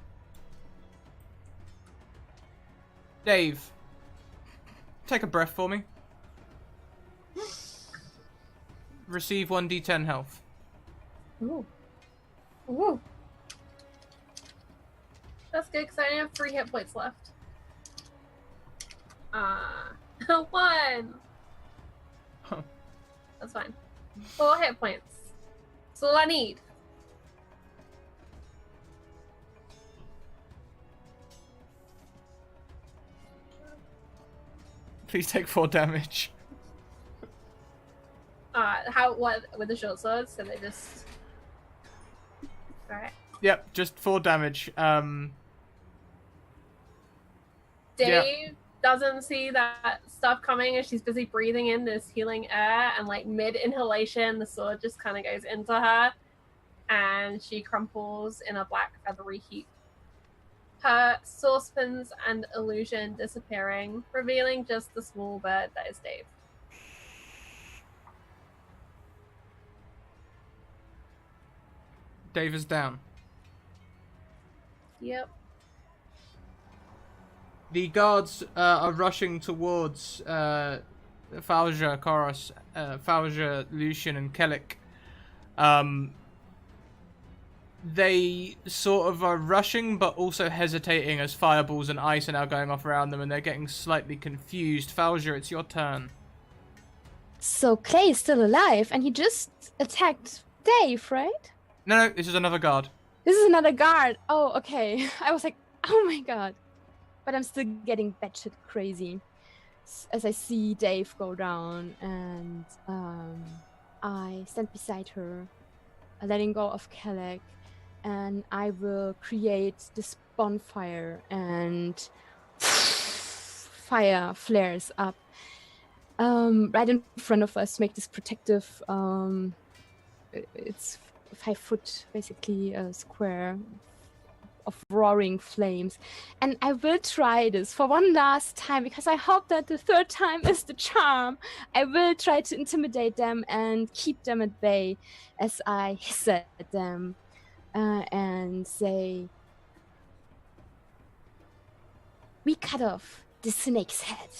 Dave, take a breath for me. Receive 1d10 health. Ooh. Ooh. That's good because I only have 3 hit points left. 1. Huh. That's fine. 4 hit points. That's all I need. Please take 4 damage. What with the short swords? So they just. Alright. Yep, just 4 damage. Dave doesn't see that stuff coming as she's busy breathing in this healing air, and like mid inhalation, the sword just kind of goes into her, and she crumples in a black feathery heap. Her saucepans and illusion disappearing, revealing just the small bird that is Dave. Dave is down. Yep. The guards are rushing towards Falja, Koros, Falja, Lucian, and Kellic. They sort of are rushing, but also hesitating as fireballs and ice are now going off around them, and they're getting slightly confused. Falja, it's your turn. So Clay is still alive, and he just attacked Dave, right? No, this is another guard. This is another guard. Oh, okay. I was like, oh my god. But I'm still getting batshit crazy as I see Dave go down, and I stand beside her, letting go of Kellic, and I will create this bonfire, and fire flares up right in front of us to make this protective. It's 5 foot, basically, square of roaring flames. And I will try this for one last time because I hope that the third time is the charm. I will try to intimidate them and keep them at bay as I hiss at them and say, "We cut off the snake's head.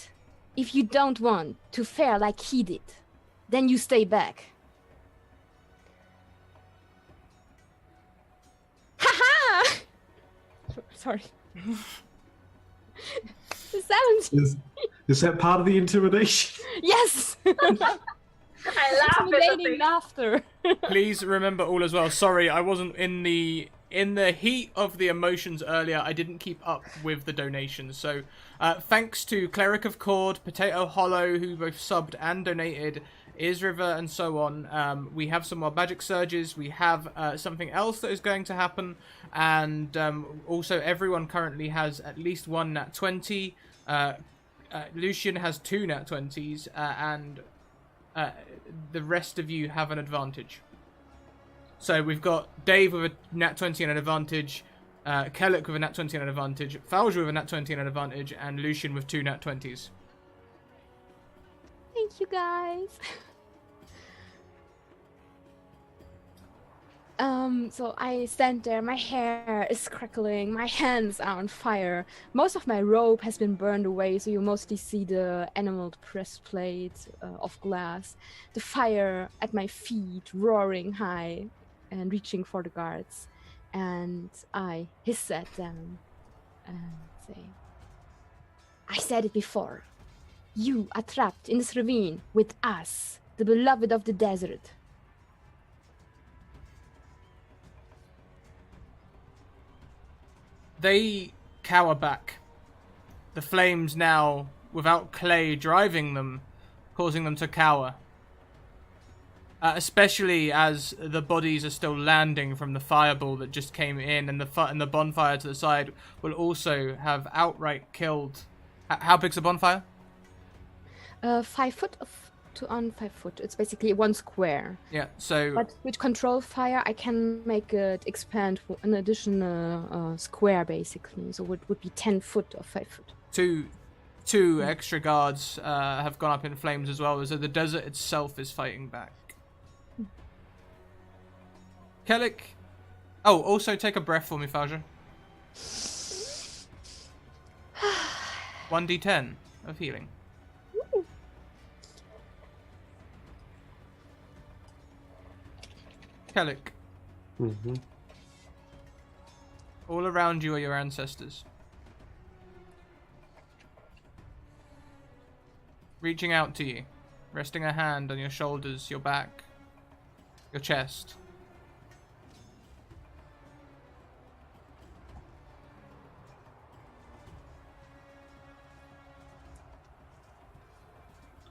If you don't want to fare like he did, then you stay back." Ha! Sorry. The 17. Is that part of the intimidation? Yes! I laugh at the Intimidating thing. laughter. Please remember all as well. Sorry, I wasn't in the heat of the emotions earlier. I didn't keep up with the donations. So, thanks to Cleric of Cord, Potato Hollow, who both subbed and donated, Isriver, and so on. We have some more magic surges. We have something else that is going to happen, and also everyone currently has at least one nat 20. Lucian has 2 nat 20s, and the rest of you have an advantage. So we've got Dave with a nat 20 and an advantage, Kellic with a nat 20 and an advantage, Falja with a nat 20 and an advantage, and Lucian with 2 nat 20s. Thank you, guys. So I stand there, my hair is crackling, my hands are on fire. Most of my robe has been burned away, so you mostly see the enameled breastplate of glass. The fire at my feet roaring high and reaching for the guards. And I hiss at them and say, "I said it before. You are trapped in this ravine with us, the beloved of the desert." They cower back. The flames now, without Clay driving them, causing them to cower. Especially as the bodies are still landing from the fireball that just came in, and the bonfire to the side will also have outright killed. How big's the bonfire? 5 foot on 5 foot. It's basically 1 square. Yeah, so... But with control fire, I can make it expand for an additional square, basically. So it would be 10 foot or 5 foot. Two extra guards have gone up in flames as well, so the desert itself is fighting back. Kellic. Oh, also take a breath for me, Falja. 1d10 of healing. Kellic. Mm-hmm. All around you are your ancestors. Reaching out to you, resting a hand on your shoulders, your back, your chest.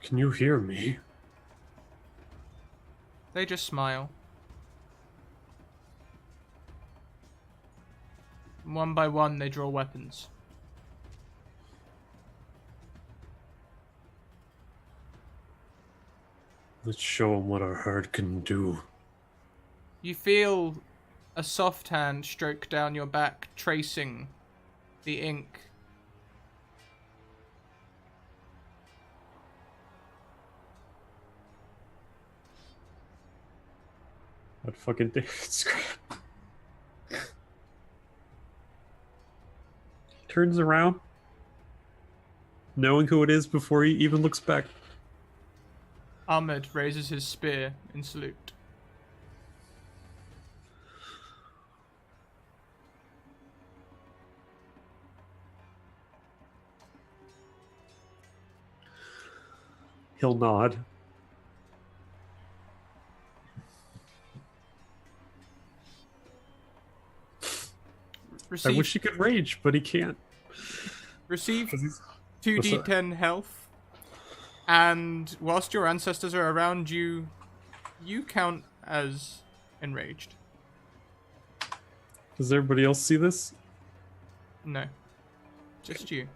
Can you hear me? They just smile. One by one, they draw weapons. Let's show them what our herd can do. You feel a soft hand stroke down your back, tracing the ink. What fucking David Scrap? Turns around, knowing who it is before he even looks back. Ahmed raises his spear in salute. He'll nod. I wish he could rage, but he can't. Receive 'Cause 2d10 health, and whilst your ancestors are around you, you count as enraged. Does everybody else see this? No. Just you.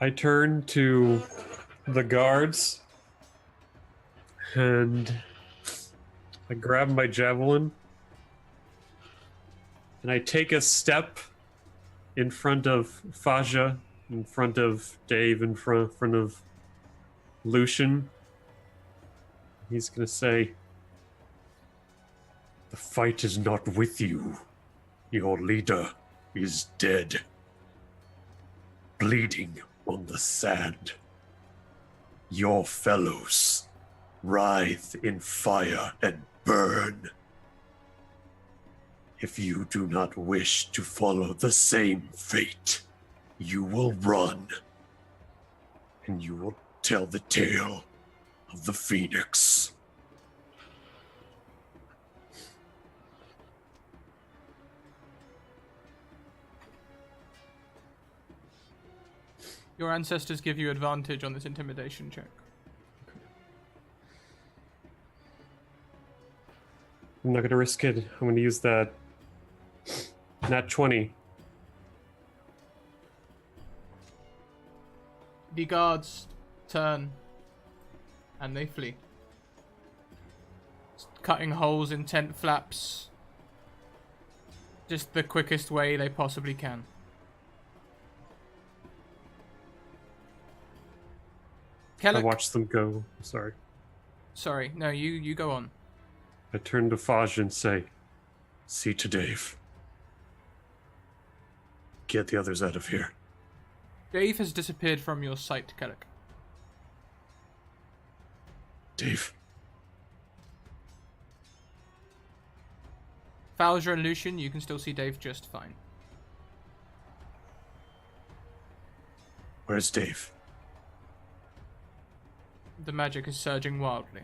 I turn to the guards and I grab my javelin and I take a step in front of Faja, in front of Dave, in front of Lucian. He's gonna say, "The fight is not with you. Your leader is dead, bleeding on the sand. Your fellows writhe in fire and burn. If you do not wish to follow the same fate, you will run, and you will tell the tale of the Phoenix." Your ancestors give you advantage on this intimidation check. I'm not going to risk it. I'm going to use that nat 20. The guards turn and they flee, cutting holes in tent flaps just the quickest way they possibly can. I Kellic, watch them go. Sorry. sorry, no, you go on. I turn to Faj and say, "See to Dave. Get the others out of here." Dave has disappeared from your sight, Kellic. Dave. Falja and Lucian, you can still see Dave just fine. Where's Dave? The magic is surging wildly.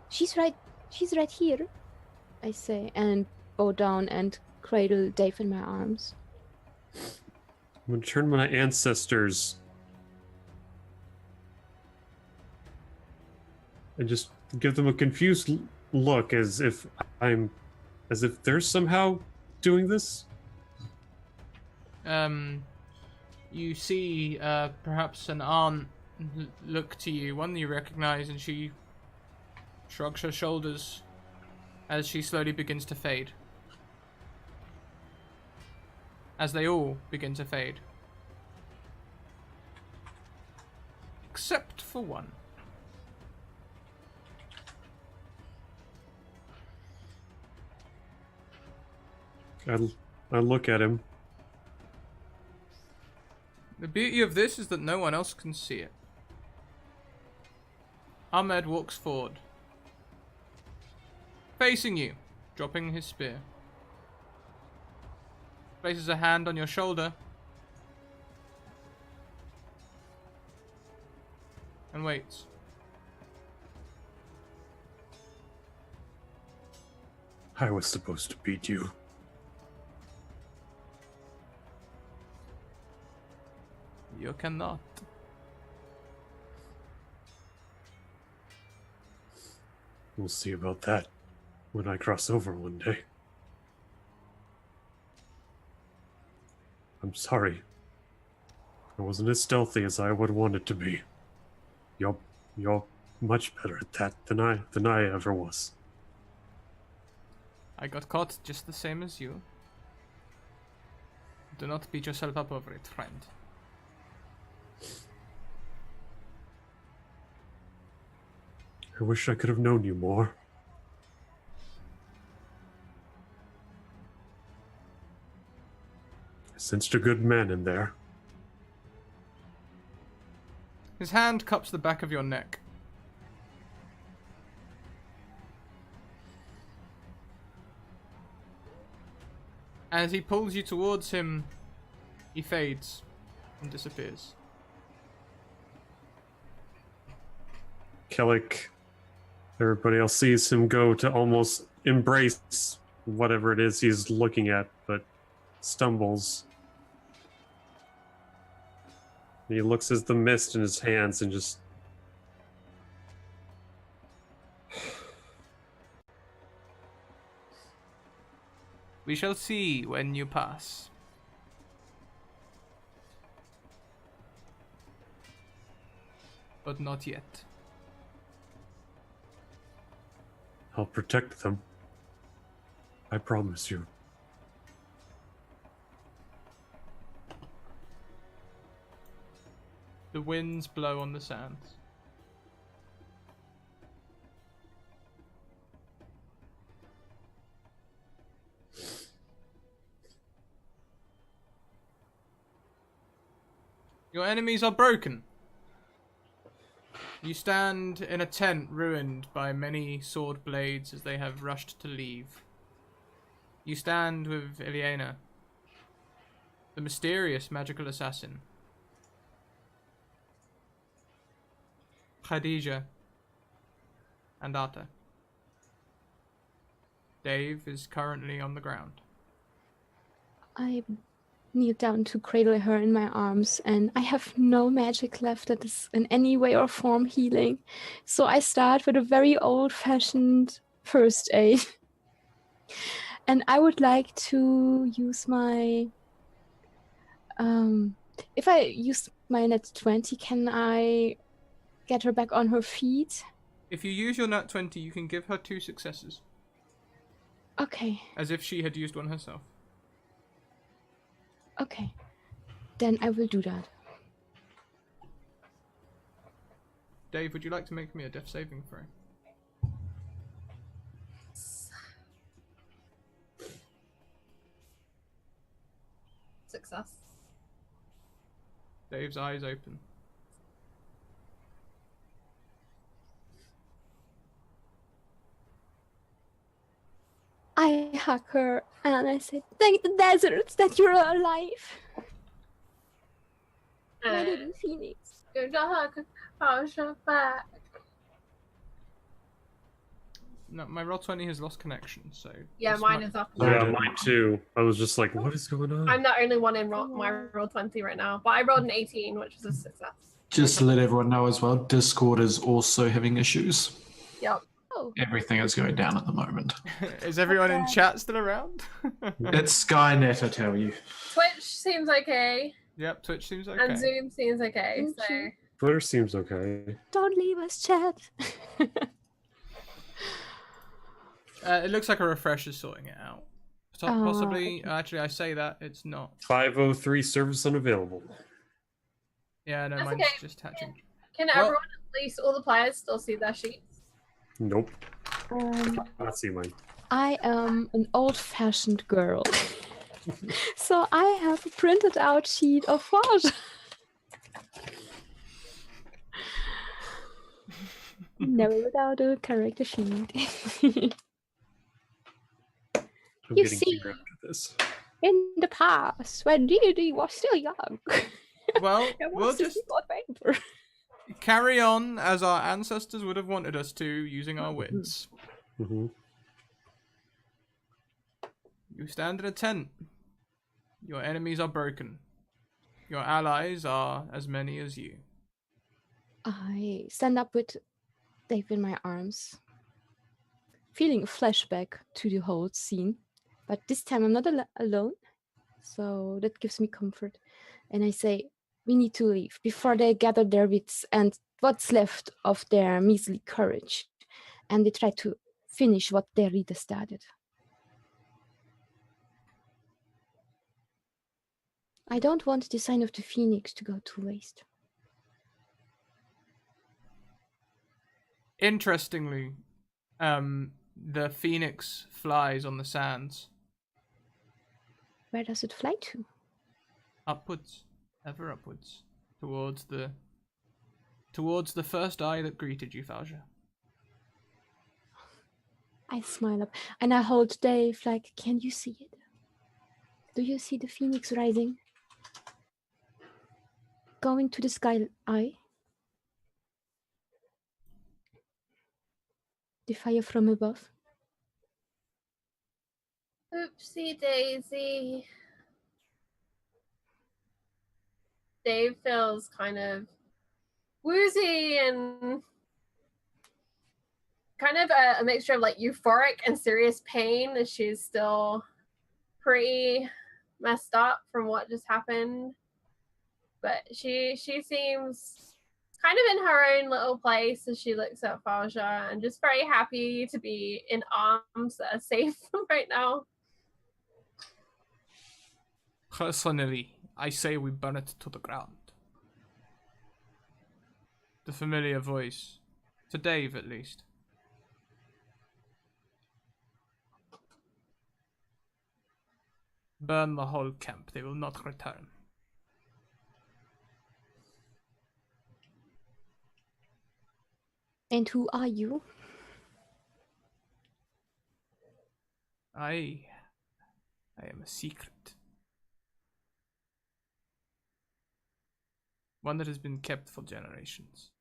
She's right here, I say, and bow down and cradle Dave in my arms. I'm going to turn to my ancestors and just give them a confused look as if they're somehow doing this. You see perhaps an aunt look to you, one you recognize, and she shrugs her shoulders as she slowly begins to fade. As they all begin to fade. Except for one. I look at him. The beauty of this is that no one else can see it. Ahmed walks forward, facing you, dropping his spear. Places a hand on your shoulder and waits. I was supposed to beat you. You cannot. We'll see about that when I cross over one day. I'm sorry. I wasn't as stealthy as I would want it to be. You're much better at that than I ever was. I got caught just the same as you. Do not beat yourself up over it, friend. I wish I could have known you more. I sensed a good man in there. His hand cups the back of your neck. As he pulls you towards him, he fades and disappears. Kellic, everybody else sees him go to almost embrace whatever it is he's looking at, but stumbles. He looks at the mist in his hands and just... We shall see when you pass. But not yet. I'll protect them. I promise you. The winds blow on the sands. Your enemies are broken. You stand in a tent ruined by many sword blades as they have rushed to leave. You stand with Ilyena, the mysterious magical assassin. Khadija and Arta. Dave is currently on the ground. I kneel down to cradle her in my arms, and I have no magic left that is in any way or form healing. So I start with a very old-fashioned first aid. And I would like to use my... if I use my net 20, can I get her back on her feet? If you use your nat 20, you can give her 2 successes. Okay, As if she had used one herself. okay. Then I will do that. Dave, would you like to make me a death saving throw? Success. Dave's eyes open. I hug her and I say, thank the deserts that you're alive. My little phoenix. Good dog. Pasha back. No, my roll 20 has lost connection, so... Yeah, this mine might- is up. Yeah, mine too. I was just like, what is going on? I'm the only one in my roll 20 right now, but I rolled an 18, which is a success. Just to let everyone know as well, Discord is also having issues. Yep. Oh, Everything is going down at the moment. Is everyone in Okay. chat still around? It's Skynet, I tell you. Twitch seems okay, Yep, Twitch seems okay. and Zoom seems okay. Thank So you. Twitter seems okay. don't leave us, chat. It looks like a refresh is sorting it out. Possibly, actually, I say that, it's not. 503 service unavailable. Yeah, no, That's mine's okay. just hatching. can Well- everyone, at least all the players, still see their sheets? Nope. Um, Not see mine. I am an old-fashioned girl. So I have a printed out sheet of Forge. Never without a character sheet. I'm You getting see- eager after this. In the past, when D&D was still young, Well, there we'll was this just on paper. carry on as our ancestors would have wanted us to, using our wits. Hmm. You stand in a tent. Your enemies are broken. Your allies are as many as you. I stand up with Dave in my arms, feeling a flashback to the whole scene. But this time I'm not alone, so that gives me comfort. And I say, we need to leave before they gather their wits and what's left of their measly courage. And they try to finish what their leader started. I don't want the sign of the phoenix to go to waste. Interestingly, the phoenix flies on the sands, Where does it fly to? upwards, ever upwards, towards the first eye that greeted you, Falja. I smile up and I hold Dave like, can you see it? Do you see the phoenix rising? Going to the sky eye? The fire from above? Oopsie daisy. Dave feels kind of woozy and kind of a mixture of like euphoric and serious pain, as she's still pretty messed up from what just happened. But she seems kind of in her own little place as she looks at Falja and just very happy to be in arms that are safe right now. Personally, I say we burn it to the ground. The familiar voice. To Dave, at least. Burn the whole camp. They will not return. And who are you? I am a secret. One that has been kept for generations.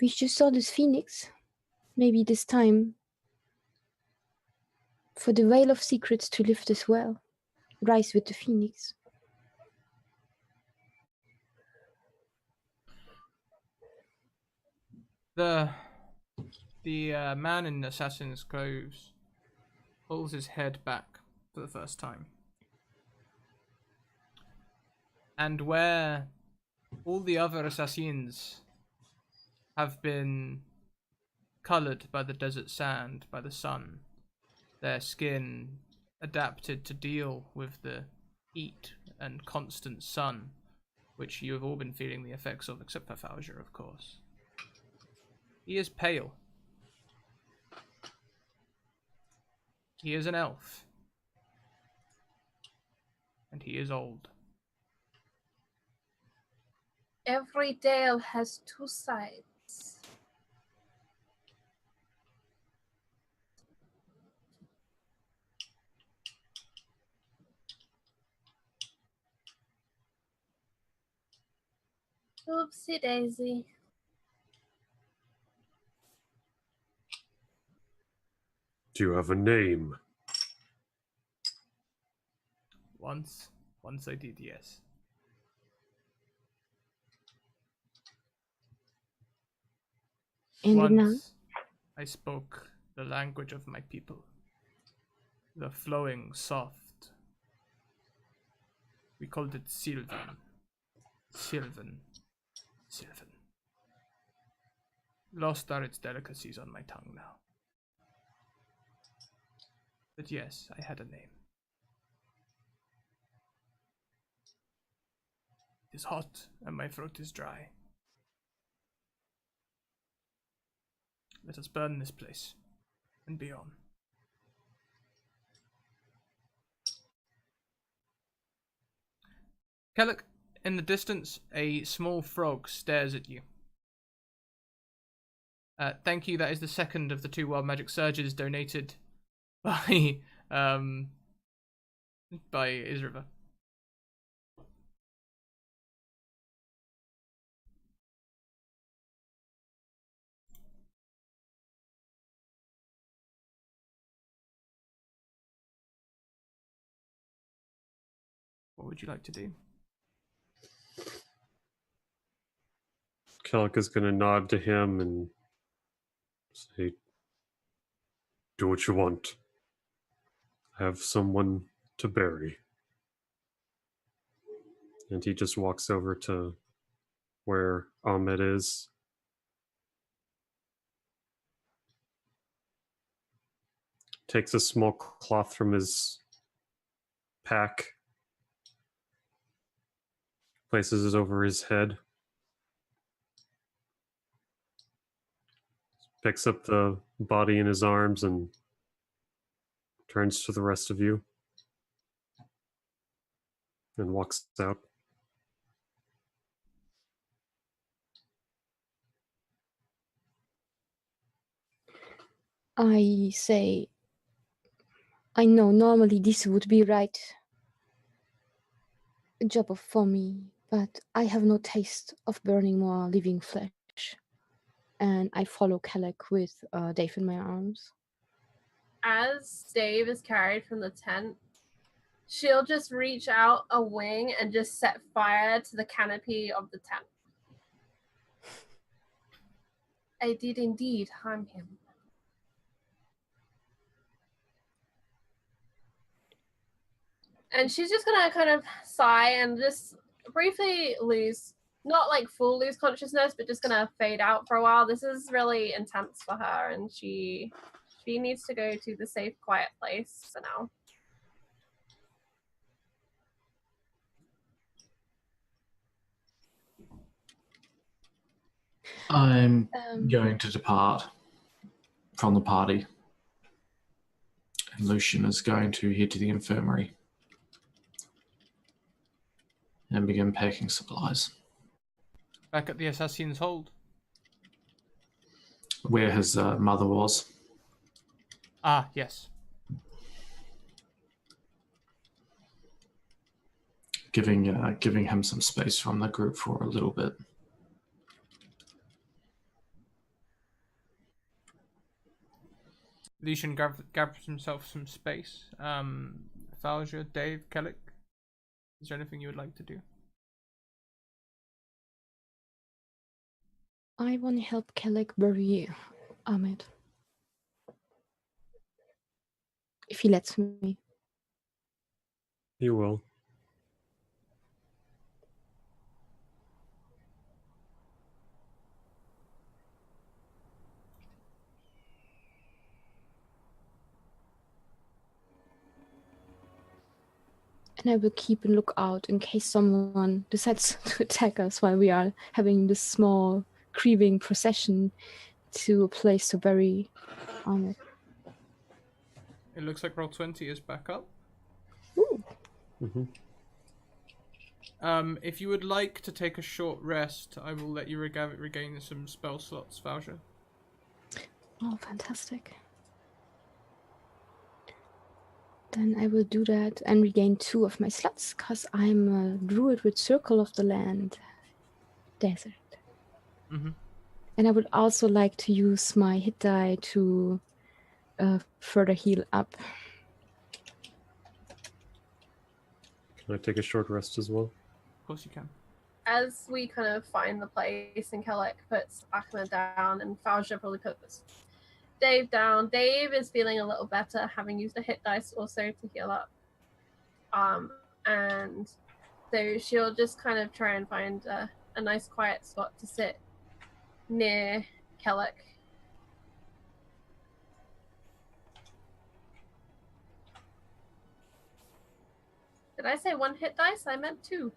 We just saw this phoenix. Maybe this time for the Veil of Secrets to lift as well. Rise with the phoenix. The man in Assassin's Clothes pulls his head back for the first time. And where all the other assassins have been colored by the desert sand, by the sun, their skin adapted to deal with the heat and constant sun, which you have all been feeling the effects of, except for Falja, of course. He is pale. He is an elf. And he is old. Every tale has two sides. Oopsie daisy. Do you have a name? Once I did, yes. And now? Once I spoke the language of my people. The flowing, soft. We called it Sylvan. Sylvan. Lost are its delicacies on my tongue now. But yes, I had a name. It is hot and my throat is dry. Let us burn this place and be on. Kellic, in the distance, a small frog stares at you. Thank you, that is the second of the 2 wild magic surges donated by Isriva. What would you like to do? Kellic is going to nod to him and say, do what you want. I have someone to bury. And he just walks over to where Ahmed is. Takes a small cloth from his pack. Places it over his head. Picks up the body in his arms and turns to the rest of you. And walks out. I say, I know normally this would be right job for me, but I have no taste of burning more living flesh. And I follow Kellic with Dave in my arms. As Dave is carried from the tent, she'll just reach out a wing and just set fire to the canopy of the tent. I did indeed harm him. And she's just gonna kind of sigh and just briefly lose, not like full lose consciousness, but just gonna fade out for a while. This is really intense for her, and she needs to go to the safe, quiet place for now. I'm going to depart from the party. And Lucian is going to head to the infirmary and begin packing supplies. Back at the Assassin's Hold. Where his mother was. Ah, yes. Giving him some space from the group for a little bit. Lucian gathers himself some space. Falja, Dave, Kellic, is there anything you would like to do? I want to help Kellic bury Ahmed. If he lets me. You will. And I will keep a lookout in case someone decides to attack us while we are having this small grieving procession to a place to bury Ahmed. It looks like Roll20 is back up. Ooh. Mm-hmm. If you would like to take a short rest, I will let you regain some spell slots, Falja. Oh, fantastic. Then I will do that and regain 2 of my slots, because I'm a druid with Circle of the Land Desert. Mm-hmm. And I would also like to use my hit die to further heal up. Can I take a short rest as well? Of course you can. As we kind of find the place, and Kellic puts Ahmed down, and Falja probably puts Dave down. Dave is feeling a little better, having used a hit dice also to heal up. And so she'll just kind of try and find a nice quiet spot to sit near Kellic. Did I say 1 hit dice? I meant 2.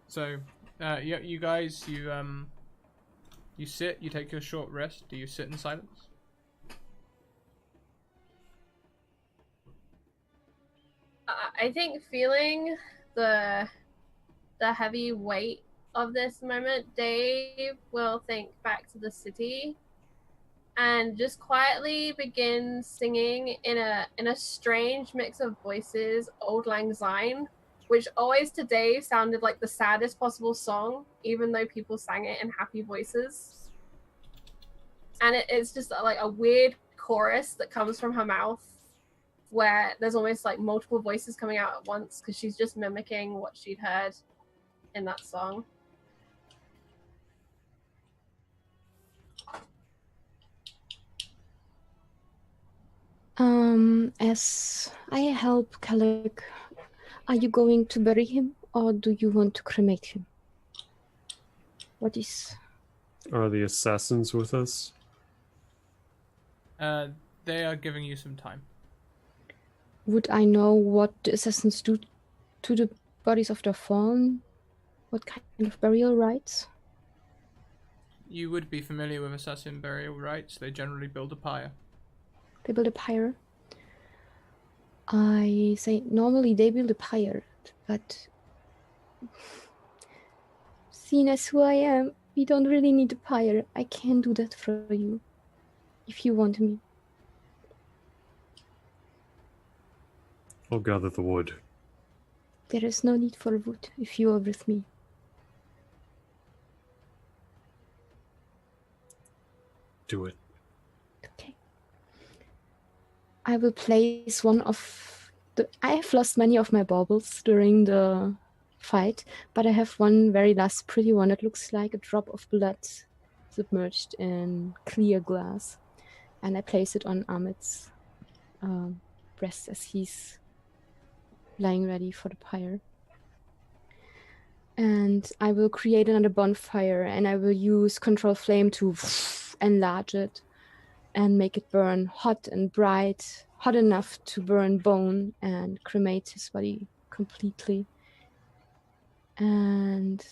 So, you guys, you sit, you take your short rest. Do you sit in silence? I think feeling the heavy weight of this moment, Dave will think back to the city and just quietly begin singing in a strange mix of voices, Auld Lang Syne, which always to Dave sounded like the saddest possible song, even though people sang it in happy voices. And it's just like a weird chorus that comes from her mouth, where there's almost like multiple voices coming out at once, because she's just mimicking what she'd heard in that song. As I help Kellic, are you going to bury him, or do you want to cremate him? What is... Are the assassins with us? They are giving you some time. Would I know what the assassins do to the bodies of their fallen? What kind of burial rites? You would be familiar with assassin burial rites. They generally build a pyre. They build a pyre. I say normally they build a pyre, but seeing as who I am, we don't really need a pyre. I can do that for you, if you want me. I'll gather the wood. There is no need for wood if you are with me. Do it. Okay. I will place one of the... I have lost many of my baubles during the fight, but I have one very last pretty one. It looks like a drop of blood submerged in clear glass. And I place it on Ahmed's breast as he's lying ready for the pyre. And I will create another bonfire, and I will use Control Flame to enlarge it and make it burn hot and bright, hot enough to burn bone and cremate his body completely. And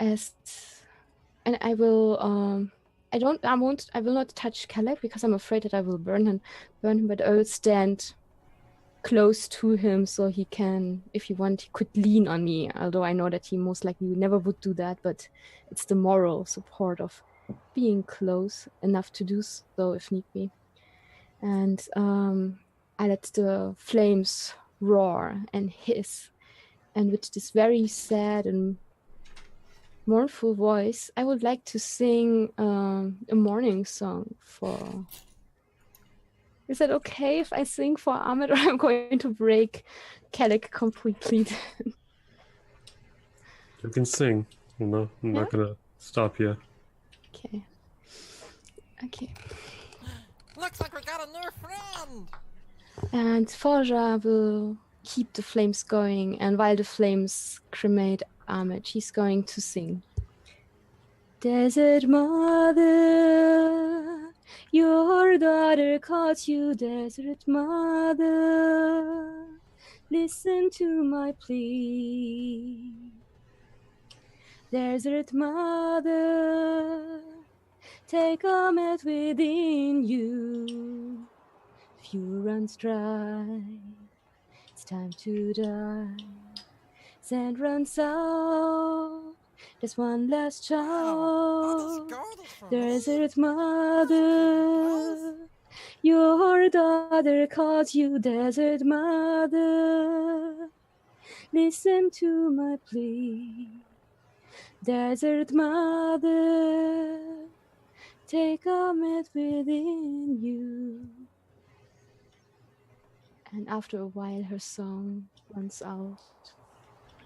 I will I will not touch Kelek because I'm afraid that I will burn him, but I will stand close to him so he can, if he could lean on me, although I know that he most likely never would do that, but it's the moral support of being close enough to do so if need be. And I let the flames roar and hiss, and with this very sad and mournful voice, I would like to sing a morning song for... Is that okay if I sing for Ahmed, or I'm going to break Kelek completely? You can sing. I'm not gonna stop you. Okay. Okay. Looks like we got a new friend. And Forja will keep the flames going, and while the flames cremate Ahmed, she's going to sing. Desert Mother, your daughter calls you, Desert Mother. Listen to my plea. Desert Mother, take Ahmed within you. Fuel runs dry, it's time to die. Sand runs out, there's one last child. Desert Mother, your daughter calls you, Desert Mother. Listen to my plea. Desert Mother, take Ahmed within you. And after a while, her song runs out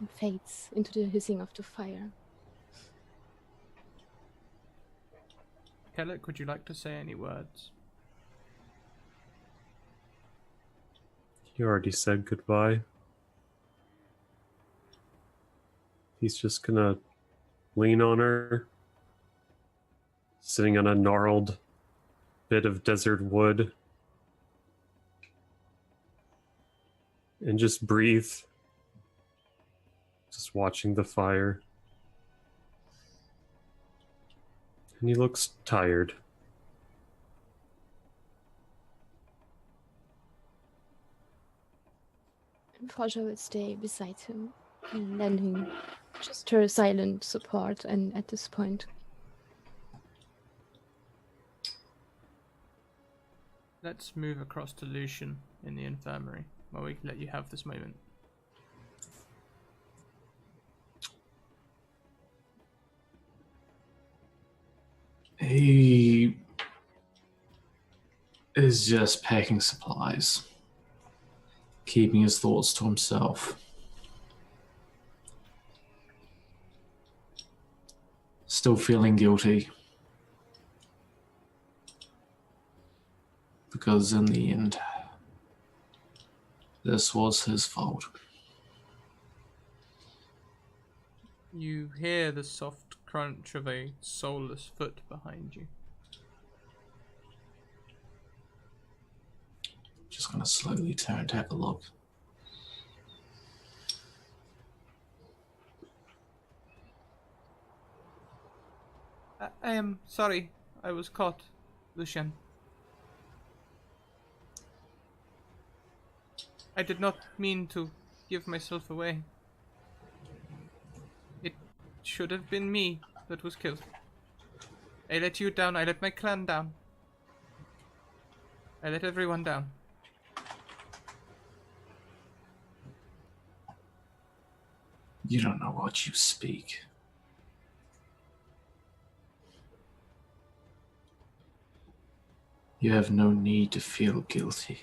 and fades into the hissing of the fire. Kelek, would you like to say any words? He already said goodbye. He's just gonna lean on her, sitting on a gnarled bit of desert wood, and just breathe, just watching the fire. And he looks tired. And Forja will stay beside him, lending just her silent support. And at this point, Let's move across to Lucian in the infirmary, where we can let you have this moment. He is just packing supplies, keeping his thoughts to himself. Still feeling guilty. Because in the end, this was his fault. You hear the soft crunch of a soulless foot behind you. Just gonna slowly turn to have a look. I am sorry, I was caught, Lucian. I did not mean to give myself away. It should have been me that was killed. I let you down, I let my clan down. I let everyone down. You don't know what you speak. You have no need to feel guilty.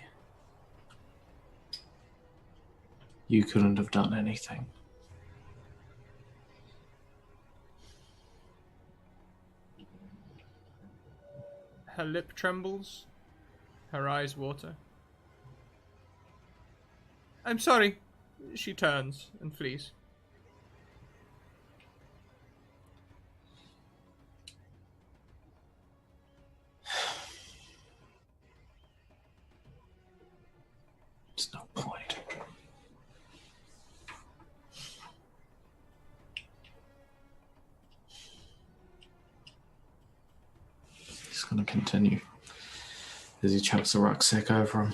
You couldn't have done anything. Her lip trembles, Her eyes water. I'm sorry. She turns and flees. There's no point. He's going to continue as he chucks the rucksack over him.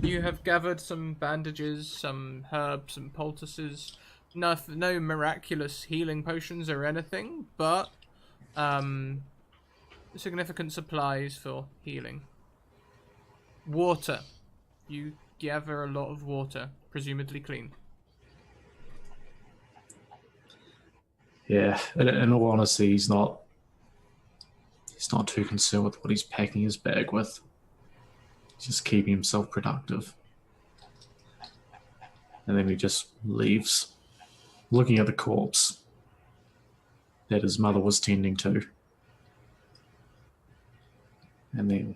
You have gathered some bandages, some herbs, some poultices. No miraculous healing potions or anything, but significant supplies for healing. Water. You gather a lot of water, presumably clean. Yeah, in all honesty, he's not too concerned with what he's packing his bag with. He's just keeping himself productive. And then he just leaves, looking at the corpse that his mother was tending to. And then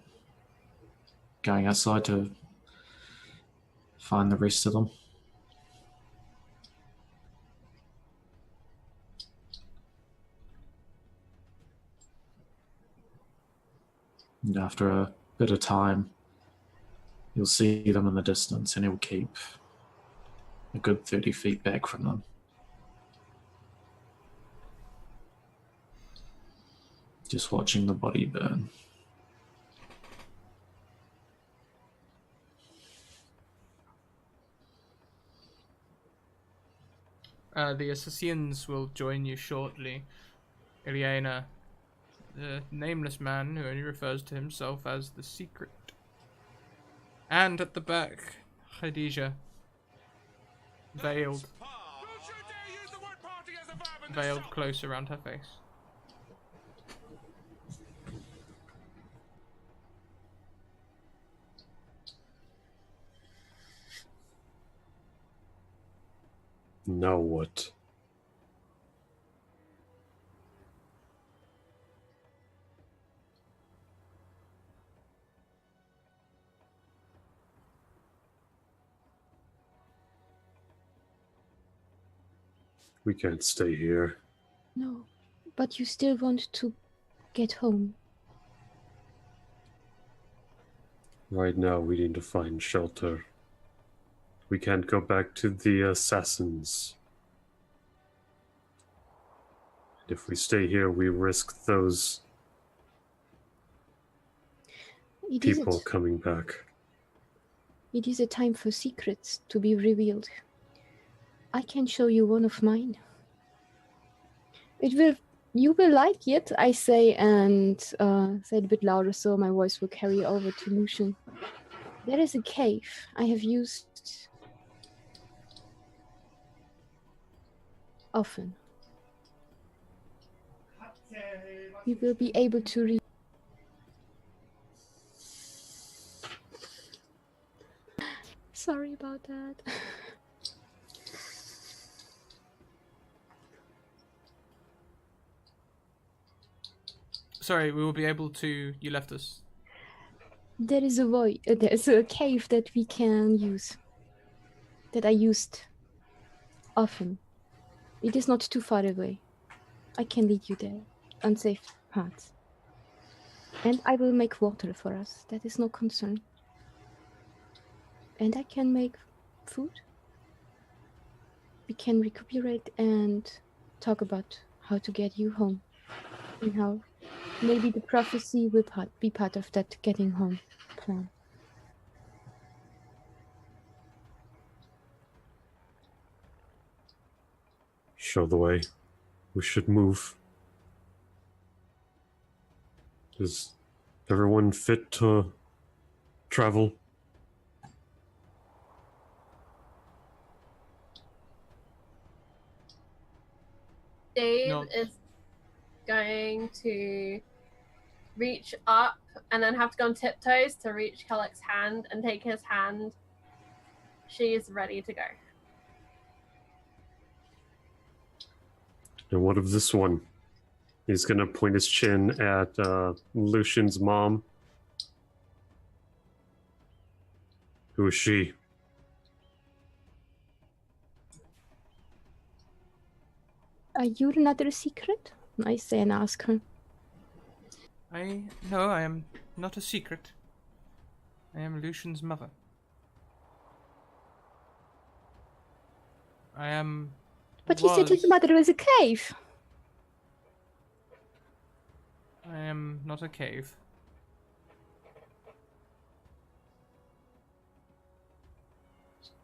going outside to find the rest of them. And after a bit of time, you'll see them in the distance, and he'll keep a good 30 feet back from them. Just watching the body burn. The Assassins will join you shortly. Ilyena, the nameless man who only refers to himself as the Secret. And at the back, Khadija, veiled close around her face. Now what? We can't stay here. No, but you still want to get home. Right now, we need to find shelter. We can't go back to the assassins. And if we stay here, we risk those people coming back. It is a time for secrets to be revealed. I can show you one of mine. You will like it, I say, and say it a bit louder so my voice will carry over to Lucian. There is a cave I have used often. You will be able to read. Sorry about that. Sorry, we will be able to... You left us. There is a cave that we can use. That I used often. It is not too far away. I can lead you there. Unsafe paths. And I will make water for us. That is no concern. And I can make food. We can recuperate and talk about how to get you home. And how maybe the prophecy will be part of that getting home plan. Show the way. We should move. Is everyone fit to travel? Dave No. is going to reach up and then have to go on tiptoes to reach Kellick's hand and take his hand. She is ready to go. And what of this one? He's gonna point his chin at Lucian's mom. Who is she? Are you another secret? I say and ask her. No, I am not a secret. I am Lucian's mother. I am. But you said his mother was a cave. I am not a cave.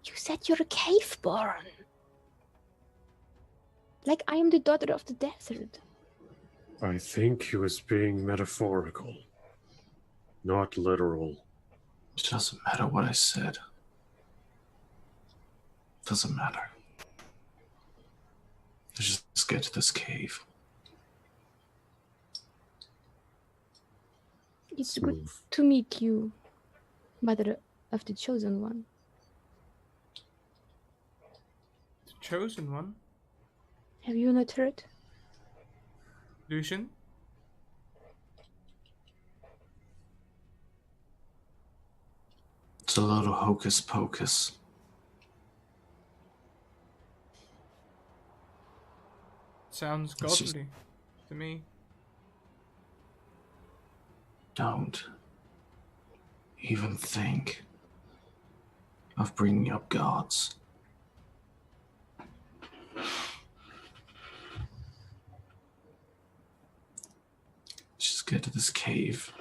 You said you're a cave born. Like I am the daughter of the desert. I think he was being metaphorical, not literal. It doesn't matter what I said. Doesn't matter. Let's just get to this cave. It's good Move. to meet you, mother of the chosen one. The chosen one? Have you not heard? Lucian? It's a load of hocus pocus. Sounds It's just- godly to me. Don't even think of bringing up gods. Let's just get to this cave.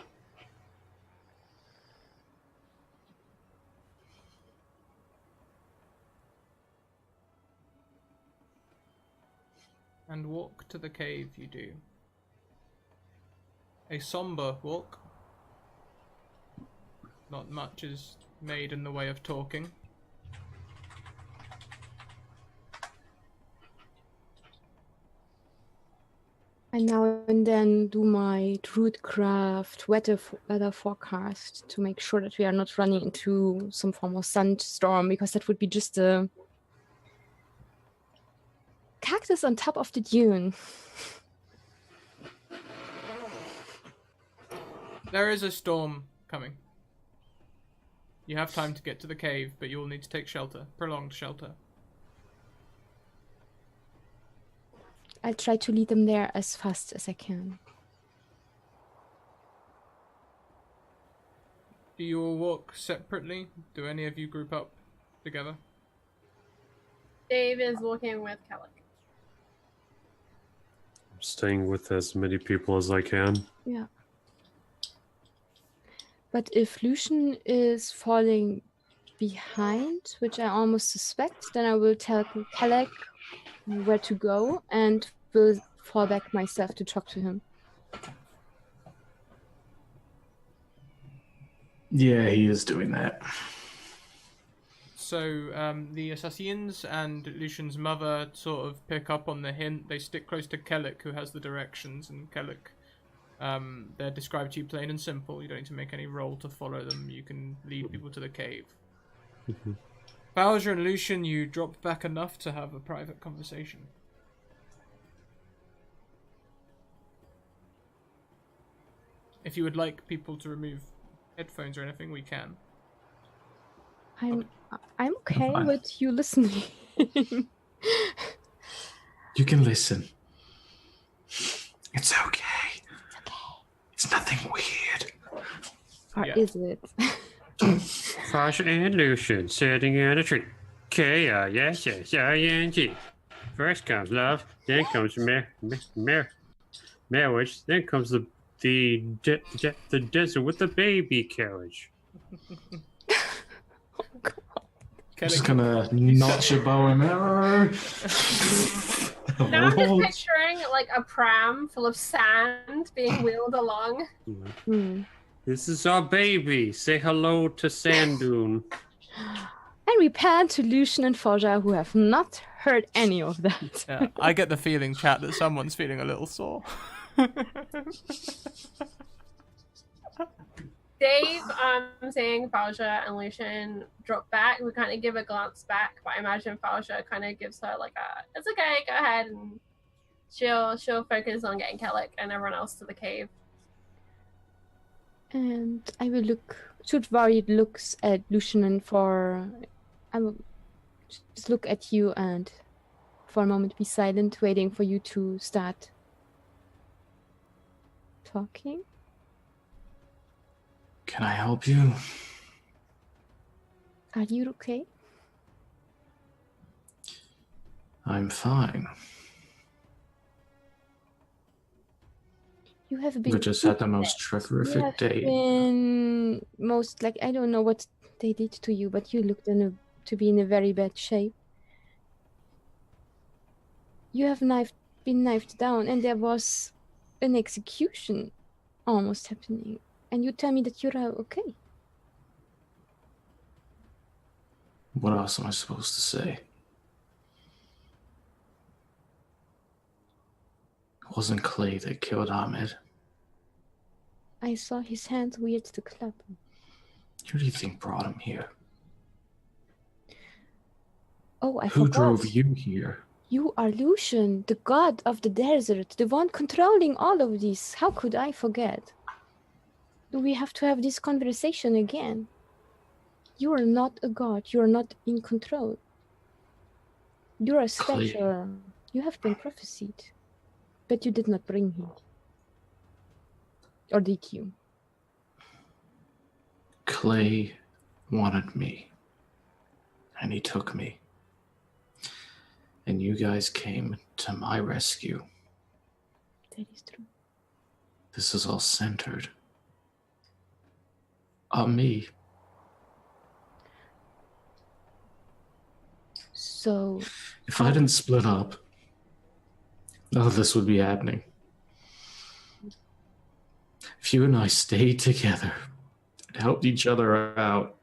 And walk to the cave you do. A somber walk. Not much is made in the way of talking. I now and then do my Druidcraft weather forecast to make sure that we are not running into some form of sandstorm, because that would be just a cactus on top of the dune. There is a storm coming. You have time to get to the cave, but you will need to take shelter. Prolonged shelter. I'll try to lead them there as fast as I can. Do you all walk separately? Do any of you group up together? Dave is walking with Kellic. I'm staying with as many people as I can. Yeah. But if Lucian is falling behind, which I almost suspect, then I will tell Kelek where to go and will fall back myself to talk to him. Yeah, he is doing that. So the assassins and Lucian's mother sort of pick up on the hint. They stick close to Kellic, who has the directions, and Kellic, they're described to you plain and simple. You don't need to make any roll to follow them. You can lead people to the cave. Bowser and Lucian, you drop back enough to have a private conversation. If you would like people to remove headphones or anything, we can. I'm okay fine. with you listening. You can listen. It's okay. It's nothing weird. Or Yeah. is it? Fasha and Lucian sitting in a tree. K-I-S-S-I-N-G. First comes love, then comes marriage, then comes the desert with the baby carriage. Just Kellic, gonna notch your bow and arrow. Now I'm just Roll. picturing like a pram full of sand being wheeled along. Hmm. This is our baby. Say hello to Sandune. And we pan to Lucian and Forja, who have not heard any of that. yeah, I get the feeling, chat, that someone's feeling a little sore. Dave, saying Falja and Lucian drop back. We kind of give a glance back, but I imagine Falja kind of gives her like a, "It's okay, go ahead," and she'll focus on getting Kellic and everyone else to the cave. And I will look, shoot worried looks at Lucian I will just look at you and for a moment be silent, waiting for you to start talking. Can I help you? Are you okay? I'm fine. You have been. We just had the most You terrific have day. been most like I don't know what they did to you, but you looked to be in a very bad shape. You have been knifed down, and there was an execution almost happening, and you tell me that you're okay. What else am I supposed to say? It wasn't Clay that killed Ahmed. I saw his hands weird to clap. Who do you think brought him here? Oh, I Who forgot. drove you here? You are Lucian, the god of the desert, the one controlling all of this. How could I forget? Do we have to have this conversation again? You are not a god. You are not in control. You are special. You have been prophesied. But you did not bring him. Or did you? Clay wanted me. And he took me. And you guys came to my rescue. That is true. This is all centered on me. So, If I didn't split up, none of this would be happening. If you and I stayed together and helped each other out,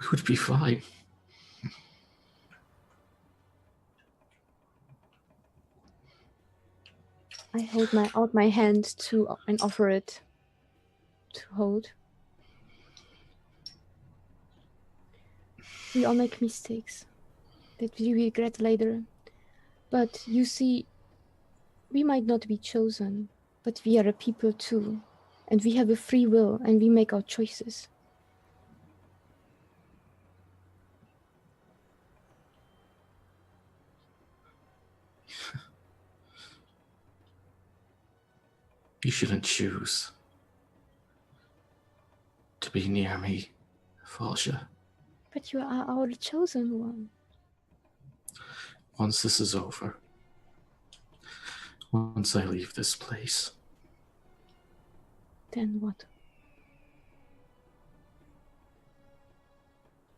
we would be fine. I hold out my hand and offer it to hold. We all make mistakes that we regret later. But you see, we might not be chosen, but we are a people too. And we have a free will and we make our choices. You shouldn't choose to be near me, Falsha. But you are our chosen one. Once this is over, once I leave this place, Then what?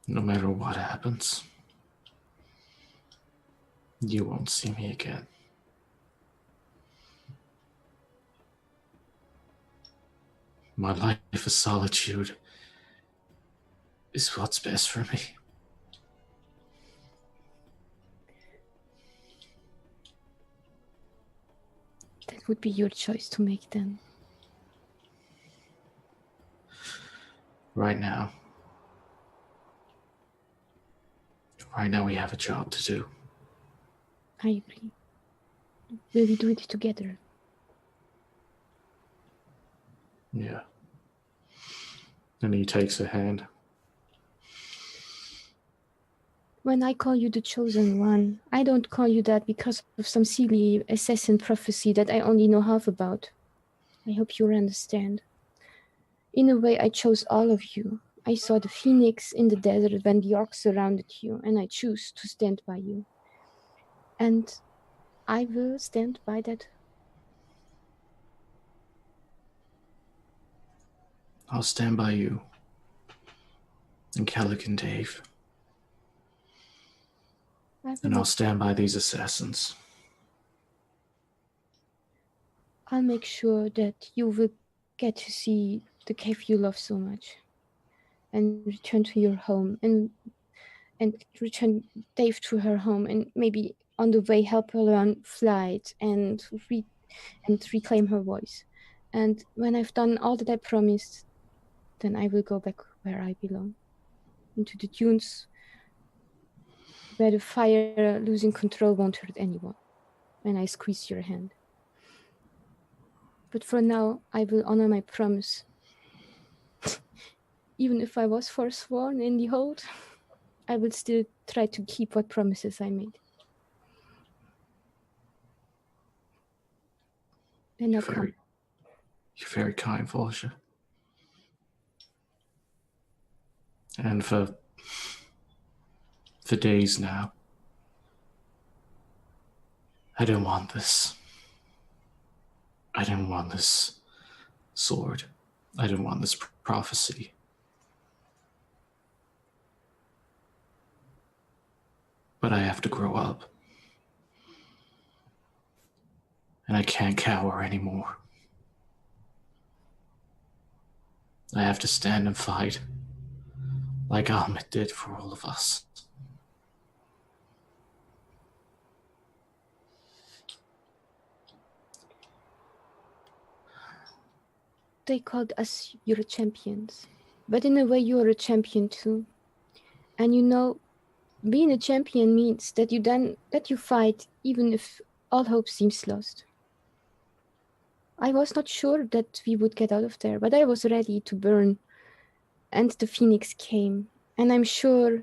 no matter what happens, you won't see me again. My life of solitude is what's best for me. That would be your choice to make then. Right now we have a job to do. I agree. Will we do it together? Yeah. And he takes her hand. When I call you the chosen one, I don't call you that because of some silly assassin prophecy that I only know half about. I hope you understand. In a way, I chose all of you. I saw the phoenix in the desert when the orcs surrounded you, and I choose to stand by you. And I will stand by that. I'll stand by you. And Kellic and Dave. And I'll stand by these assassins. I'll make sure that you will get to see the cave you love so much and return to your home and return Dave to her home and maybe on the way help her learn flight and reclaim her voice. And when I've done all that I promised, then I will go back where I belong, into the dunes where the fire losing control won't hurt anyone. And I squeeze your hand. But for now, I will honor my promise. Even if I was forsworn in the hold, I will still try to keep what promises I made. And now come. You're very kind, Volsha. And for days now, I don't want this. I don't want this sword. I don't want this prophecy. But I have to grow up. And I can't cower anymore. I have to stand and fight, like Ahmed did for all of us. They called us your champions. But in a way, you are a champion too. And you know, being a champion means that you fight even if all hope seems lost. I was not sure that we would get out of there, but I was ready to burn. And the Phoenix came. And I'm sure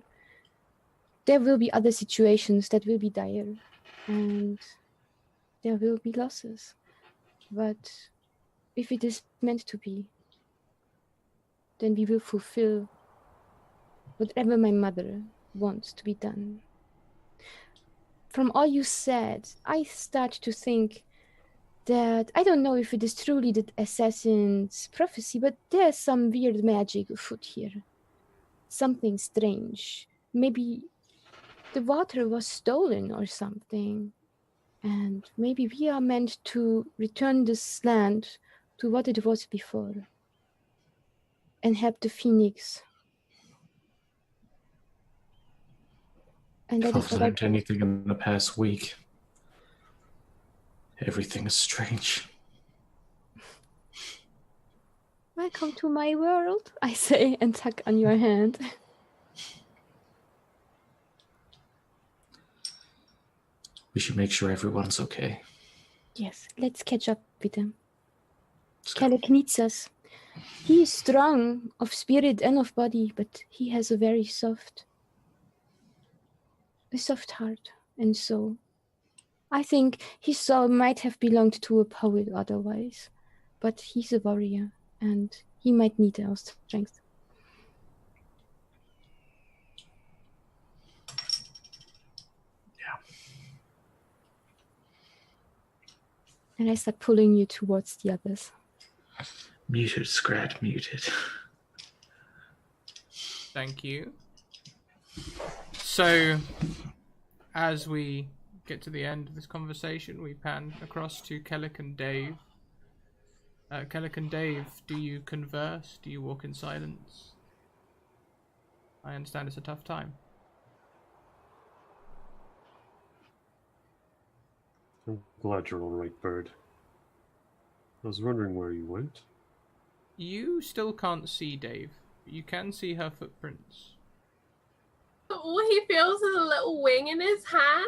there will be other situations that will be dire. And there will be losses. But if it is meant to be, then we will fulfill whatever my mother wants to be done. From all you said, I start to think that I don't know if it is truly the assassin's prophecy, but there's some weird magic afoot here. Something strange. Maybe the water was stolen or something. And maybe we are meant to return this land to what it was before and help the Phoenix. And that If is I've what I learned anything in the past week, everything is strange. Welcome to my world, I say, and tug on your hand. We should make sure everyone's okay. Yes, let's catch up with him. Let's go. Kelek needs us. He is strong of spirit and of body, but he has a very soft heart and soul. I think his soul might have belonged to a poet otherwise, but he's a warrior and he might need our strength. Yeah. And I start pulling you towards the others. Muted, Scrat, muted. Thank you. So, as we get to the end of this conversation, we pan across to Kellic and Dave. Kellic and Dave, do you converse? Do you walk in silence? I understand it's a tough time. I'm glad you're all right, Bird. I was wondering where you went. You still can't see Dave. You can see her footprints. All he feels is a little wing in his hand.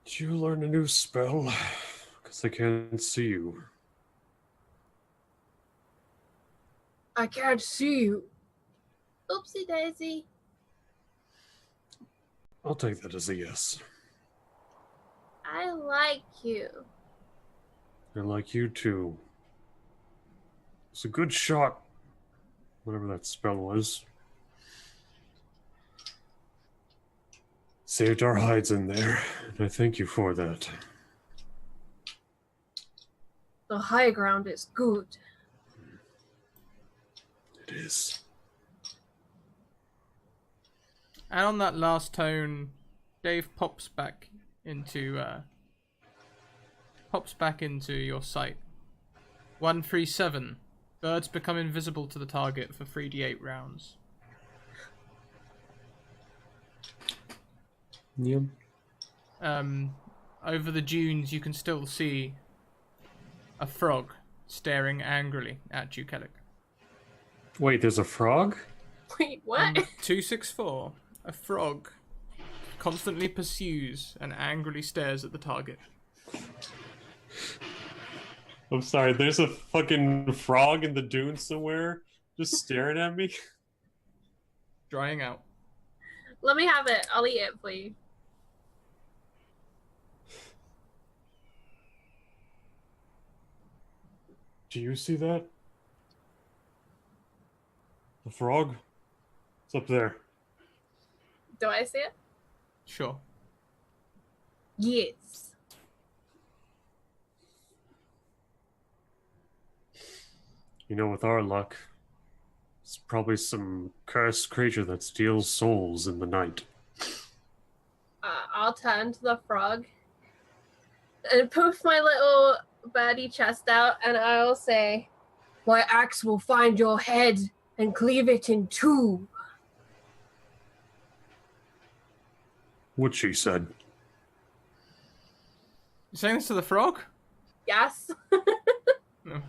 Did you learn a new spell? Because I can't see you. I can't see you. Oopsie daisy. I'll take that as a yes. I like you. I like you too. It's a good shot. Whatever that spell was. Saved our hides in there, and I thank you for that. The high ground is good. It is. And on that last tone, Dave pops back into your sight. 137. Birds become invisible to the target for 3d8 rounds. Yep. Over the dunes, you can still see a frog staring angrily at you, Kellic. Wait, there's a frog? Wait, what? 264. A frog constantly pursues and angrily stares at the target. I'm sorry, there's a fucking frog in the dune somewhere just staring at me. Drying out. Let me have it. I'll eat it for you. Do you see that? The frog? It's up there. Do I see it? Sure. Yes. You know, with our luck, it's probably some cursed creature that steals souls in the night. I'll turn to the frog and poof my little birdie chest out, and I'll say, "My axe will find your head and cleave it in two." What she said. You saying this to the frog? Yes. No.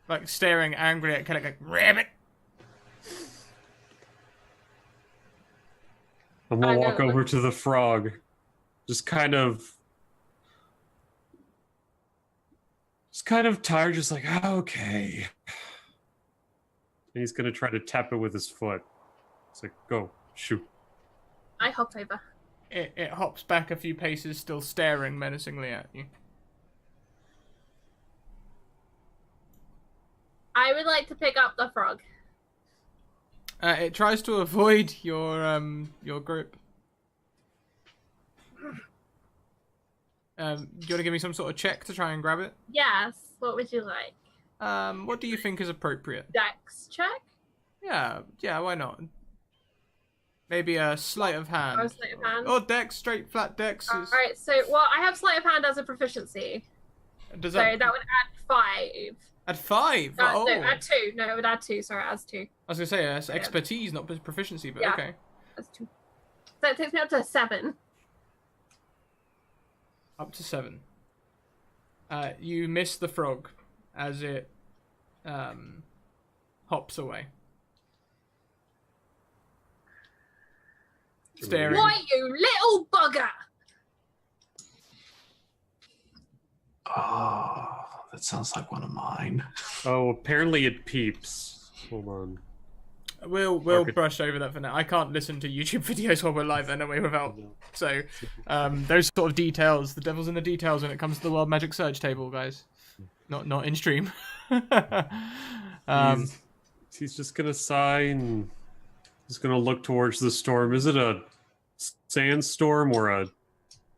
Like staring angrily at Kellic, like, rabbit. I'm gonna I walk know. over to the frog, just kind of tired, just like, okay. And he's gonna try to tap it with his foot. It's like, go, shoot. I hop over. It hops back a few paces, still staring menacingly at you. I would like to pick up the frog. It tries to avoid your grip. Do you want to give me some sort of check to try and grab it? Yes. What would you like? What do you think is appropriate? Dex check? Yeah, why not? Maybe a sleight of hand. Or a sleight of hand? Or dex, straight flat dex. Is... Alright, so, well, I have sleight of hand as a proficiency. Does So that would add 5. At 5? Oh. No, add 2. No, it would add 2. Sorry, it adds 2. I was going to say, that's expertise, not proficiency, but Yeah. okay. That's 2. So it takes me up to 7. Up to 7. You miss the frog as it hops away. Staring. Why, you little bugger! Oh, that sounds like one of mine. Oh, apparently it peeps. Hold on. We'll Market. brush over that for now. I can't listen to YouTube videos while we're live anyway without. So, those sort of details, the devil's in the details when it comes to the World Magic Surge table, guys. Not in stream. He's just gonna sigh and he's gonna look towards the storm. Is it a sandstorm or a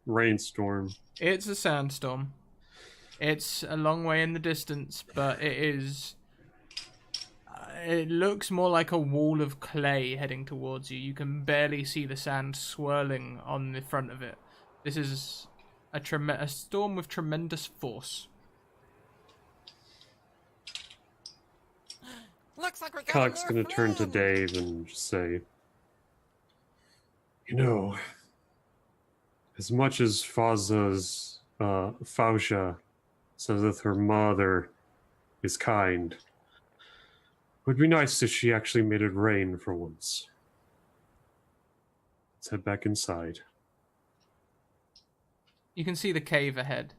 rainstorm? It's a sandstorm. It's a long way in the distance, but it is. It looks more like a wall of clay heading towards you. You can barely see the sand swirling on the front of it. This is a storm with tremendous force. Looks like we got Cock's a gonna new turn to friend. Dave and just say, you know, as much as Fauja says that her mother is kind, it would be nice if she actually made it rain for once. Let's head back inside. You can see the cave ahead.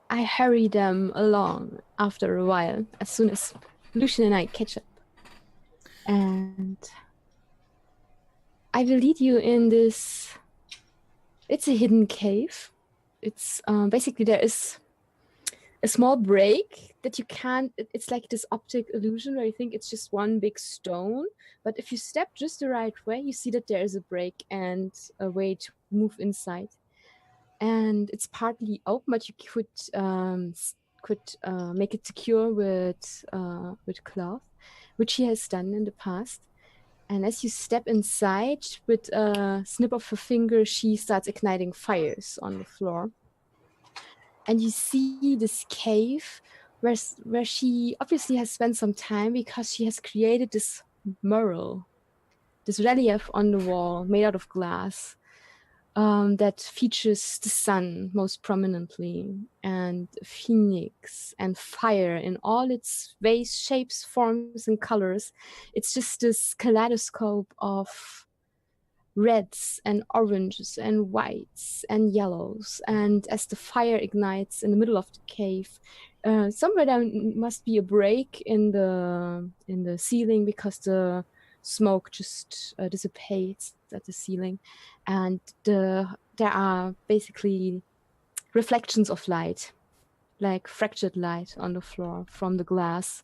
I hurry them along after a while, as soon as Lucian and I catch up. And I will lead you in this. It's a hidden cave. It's basically there is a small break that you can't. It's like this optic illusion where you think it's just one big stone, but if you step just the right way, you see that there is a break and a way to move inside. And it's partly open, but you could make it secure with cloth, which he has done in the past. And as you step inside, with a snip of her finger, she starts igniting fires on the floor. And you see this cave where she obviously has spent some time because she has created this mural, this relief on the wall made out of glass. That features the sun most prominently, and a phoenix and fire in all its ways, shapes, forms, and colors. It's just this kaleidoscope of reds and oranges and whites and yellows. And as the fire ignites in the middle of the cave, somewhere there must be a break in the ceiling, because the smoke just dissipates at the ceiling, and there are basically reflections of light, like fractured light on the floor from the glass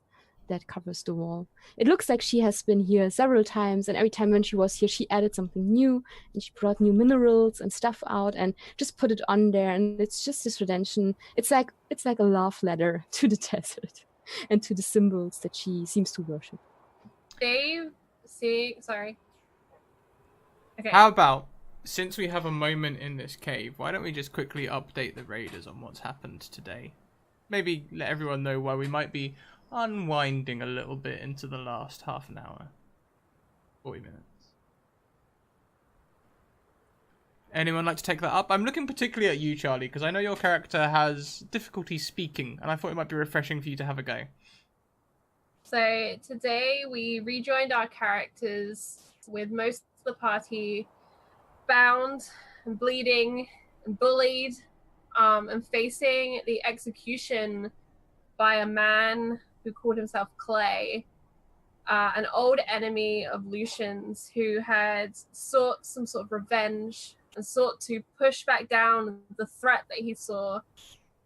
that covers the wall. It looks like she has been here several times, and every time when she was here, she added something new, and she brought new minerals and stuff out and just put it on there. And it's just this redemption. It's like a love letter to the desert and to the symbols that she seems to worship. Dave, sorry. Okay. How about, since we have a moment in this cave, why don't we just quickly update the raiders on what's happened today? Maybe let everyone know why we might be unwinding a little bit into the last half an hour. 40 minutes. Anyone like to take that up? I'm looking particularly at you, Charlie, because I know your character has difficulty speaking, and I thought it might be refreshing for you to have a go. So today we rejoined our characters with most of the party bound and bleeding and bullied, and facing the execution by a man who called himself Clay, an old enemy of Lucian's who had sought some sort of revenge and sought to push back down the threat that he saw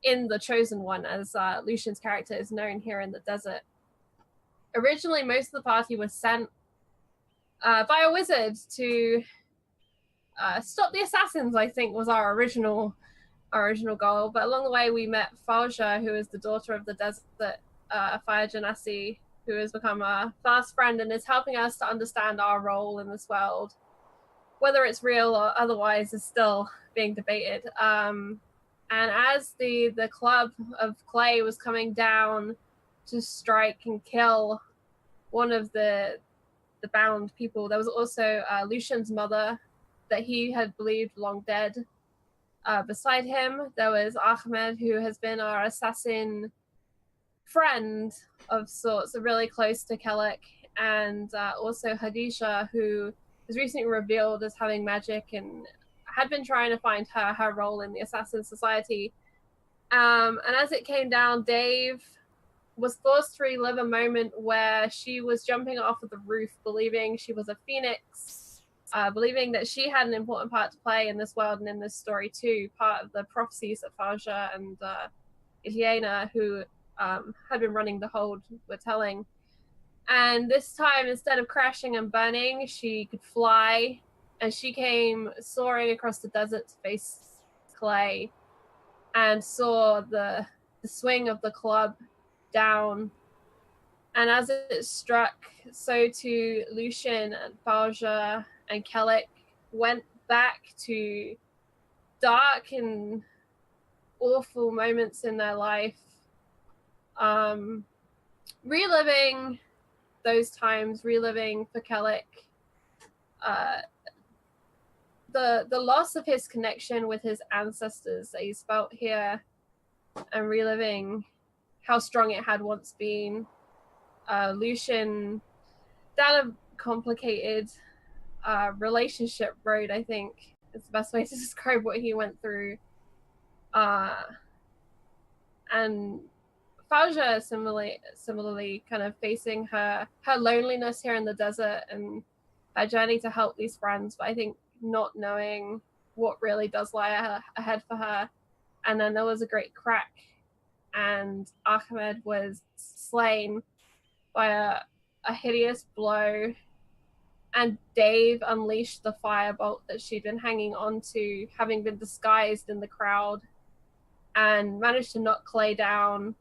in the Chosen One, as Lucian's character is known here in the desert. Originally, most of the party was sent by a wizard to stop the assassins, I think was our original goal. But along the way, we met Falja, who is the daughter of the desert Fire Genasi, who has become a fast friend and is helping us to understand our role in this world. Whether it's real or otherwise is still being debated. And as the club of Clay was coming down to strike and kill one of the bound people, there was also Lucian's mother that he had believed long dead. Beside him, there was Ahmed, who has been our assassin friend of sorts, really close to Kellic, and also Hadisha, who was recently revealed as having magic and had been trying to find her role in the Assassin Society. And as it came down, Dave was forced to relive a moment where she was jumping off of the roof, believing she was a phoenix, believing that she had an important part to play in this world and in this story too, part of the prophecies that Falja and Ileana, who had been running the hold, were telling. And this time, instead of crashing and burning, she could fly, and she came soaring across the desert to face Clay and saw the swing of the club down. And as it struck, so too Lucian and Falja and Kellic went back to dark and awful moments in their life, reliving those times, reliving for Kellic the loss of his connection with his ancestors that he's felt here, and reliving how strong it had once been. Lucian down a complicated relationship road, I think is the best way to describe what he went through. And Falja similarly kind of facing her loneliness here in the desert and her journey to help these friends, but I think not knowing what really does lie ahead for her. And then there was a great crack, and Ahmed was slain by a hideous blow, and Dave unleashed the firebolt that she'd been hanging on to, having been disguised in the crowd, and managed to knock Clay down.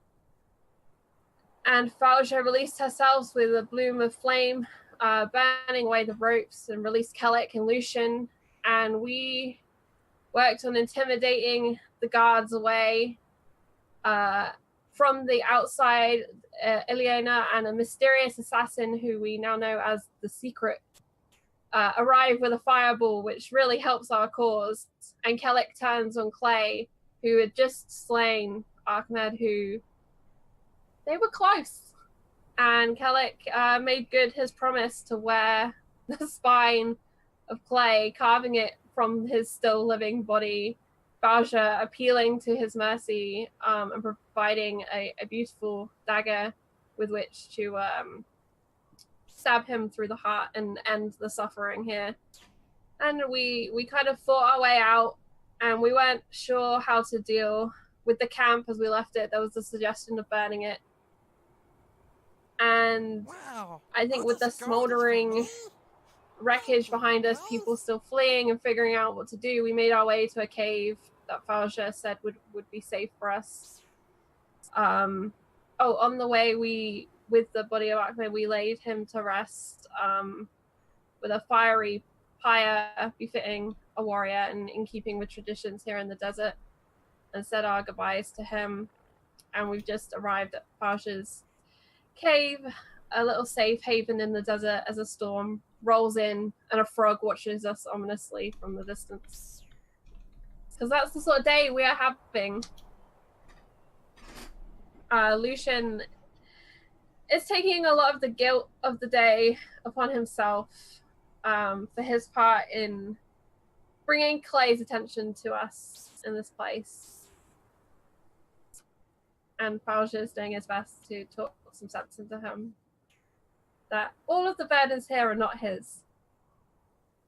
And Falja released herself with a bloom of flame, burning away the ropes, and released Kellic and Lucian. And we worked on intimidating the guards away. From the outside, Ileana and a mysterious assassin who we now know as the Secret arrive with a fireball, which really helps our cause. And Kellic turns on Clay, who had just slain Ahmed, who they were close. And Kellic made good his promise to wear the spine of clay, carving it from his still living body. Valja appealing to his mercy and providing a beautiful dagger with which to stab him through the heart and end the suffering here. And we kind of fought our way out, and we weren't sure how to deal with the camp as we left it. There was a suggestion of burning it. And Wow. I think all with the this gold for smoldering me? wreckage behind us, people still fleeing and figuring out what to do, we made our way to a cave that Valja said would be safe for us. On the way, with the body of Ahmed, we laid him to rest with a fiery pyre befitting a warrior and in keeping with traditions here in the desert, and said our goodbyes to him. And we've just arrived at Valja's cave, a little safe haven in the desert, as a storm rolls in and a frog watches us ominously from the distance. Because that's the sort of day we are having. Lucian is taking a lot of the guilt of the day upon himself for his part in bringing Clay's attention to us in this place. And Valja is doing his best to talk some sense into him. That all of the burdens here are not his.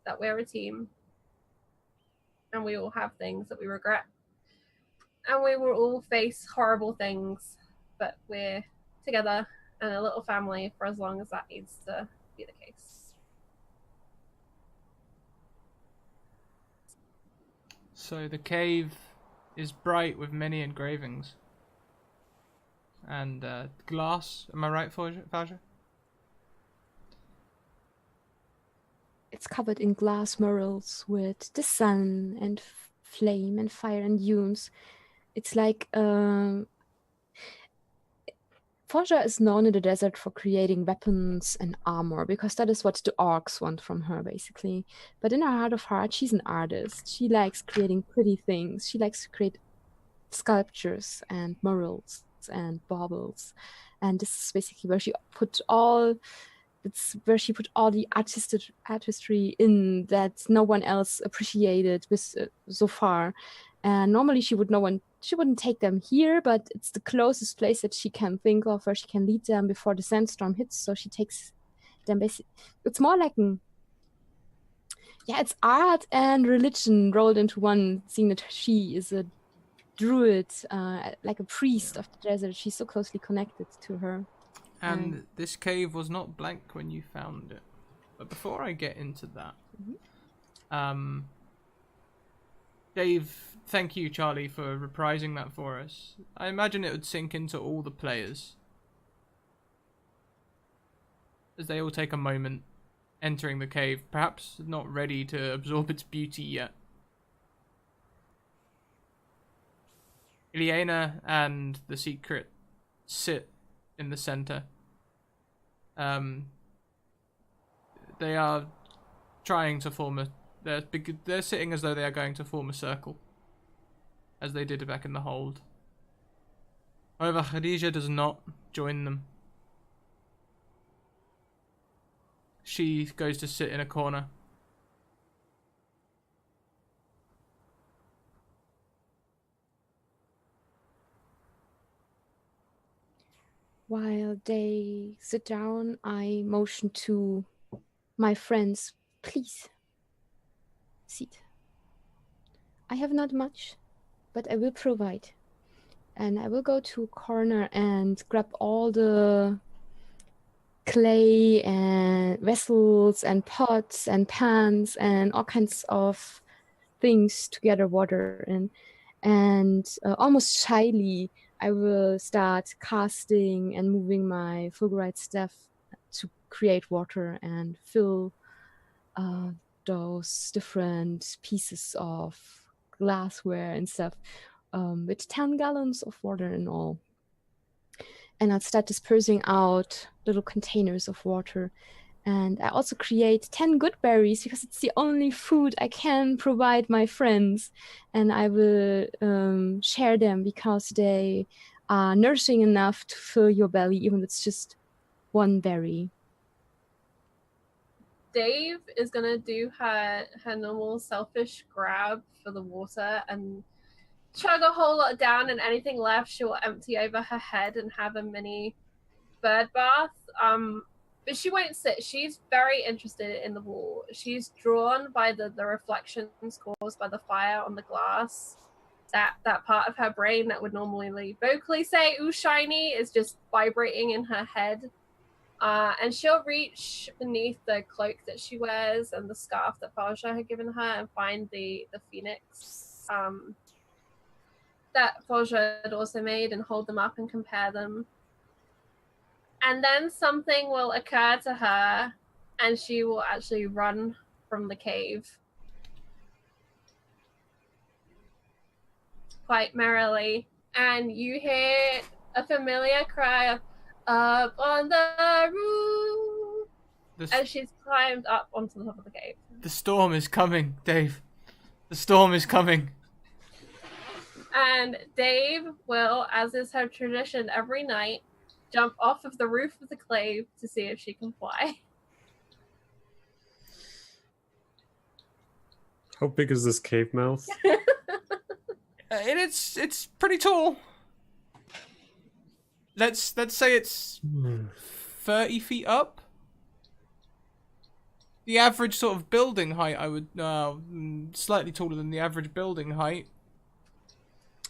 That we're a team. And we all have things that we regret. And we will all face horrible things. But we're together and a little family for as long as that needs to be the case. So the cave is bright with many engravings. And glass, am I right, Valja? It's covered in glass murals with the sun and flame and fire and dunes. It's like Forja is known in the desert for creating weapons and armor, because that is what the orcs want from her, basically. But in her heart of heart, she's an artist. She likes creating pretty things. She likes to create sculptures and murals and baubles. And this is basically where she put all the artistry in that no one else appreciated so far. And normally she wouldn't take them here, but it's the closest place that she can think of where she can lead them before the sandstorm hits. So she takes them basically. It's more like it's art and religion rolled into one, seeing that she is a druid, like a priest of the desert. She's so closely connected to her. And this cave was not blank when you found it. But before I get into that, Dave, thank you, Charlie, for reprising that for us. I imagine it would sink into all the players as they all take a moment entering the cave, perhaps not ready to absorb its beauty yet. Ilyena and the Secret sit in the center. They are trying to form they're sitting as though they are going to form a circle, as they did back in the hold. However, Khadija does not join them. She goes to sit in a corner. While they sit down, I motion to my friends, please, sit. I have not much, but I will provide. And I will go to a corner and grab all the clay and vessels and pots and pans and all kinds of things to gather water in. And almost shyly, I will start casting and moving my fulgurite staff to create water and fill those different pieces of glassware and stuff with 10 gallons of water in all. And I'll start dispersing out little containers of water. And I also create 10 good berries because it's the only food I can provide my friends. And I will share them because they are nourishing enough to fill your belly, even if it's just one berry. Dave is gonna do her normal selfish grab for the water and chug a whole lot down, and anything left she'll empty over her head and have a mini bird bath. But she won't sit. She's very interested in the wall. She's drawn by the reflections caused by the fire on the glass. That part of her brain that would normally vocally say "ooh, shiny" is just vibrating in her head. And she'll reach beneath the cloak that she wears and the scarf that Faja had given her and find the phoenix that Faja had also made and hold them up and compare them. And then something will occur to her and she will actually run from the cave. Quite merrily. And you hear a familiar cry of, "Up on the roof," as she's climbed up onto the top of the cave. The storm is coming, Dave. The storm is coming. And Dave will, as is her tradition every night, jump off of the roof of the cave to see if she can fly. How big is this cave mouth? It's pretty tall. Let's say it's 30 feet up. The average sort of building height, I would slightly taller than the average building height.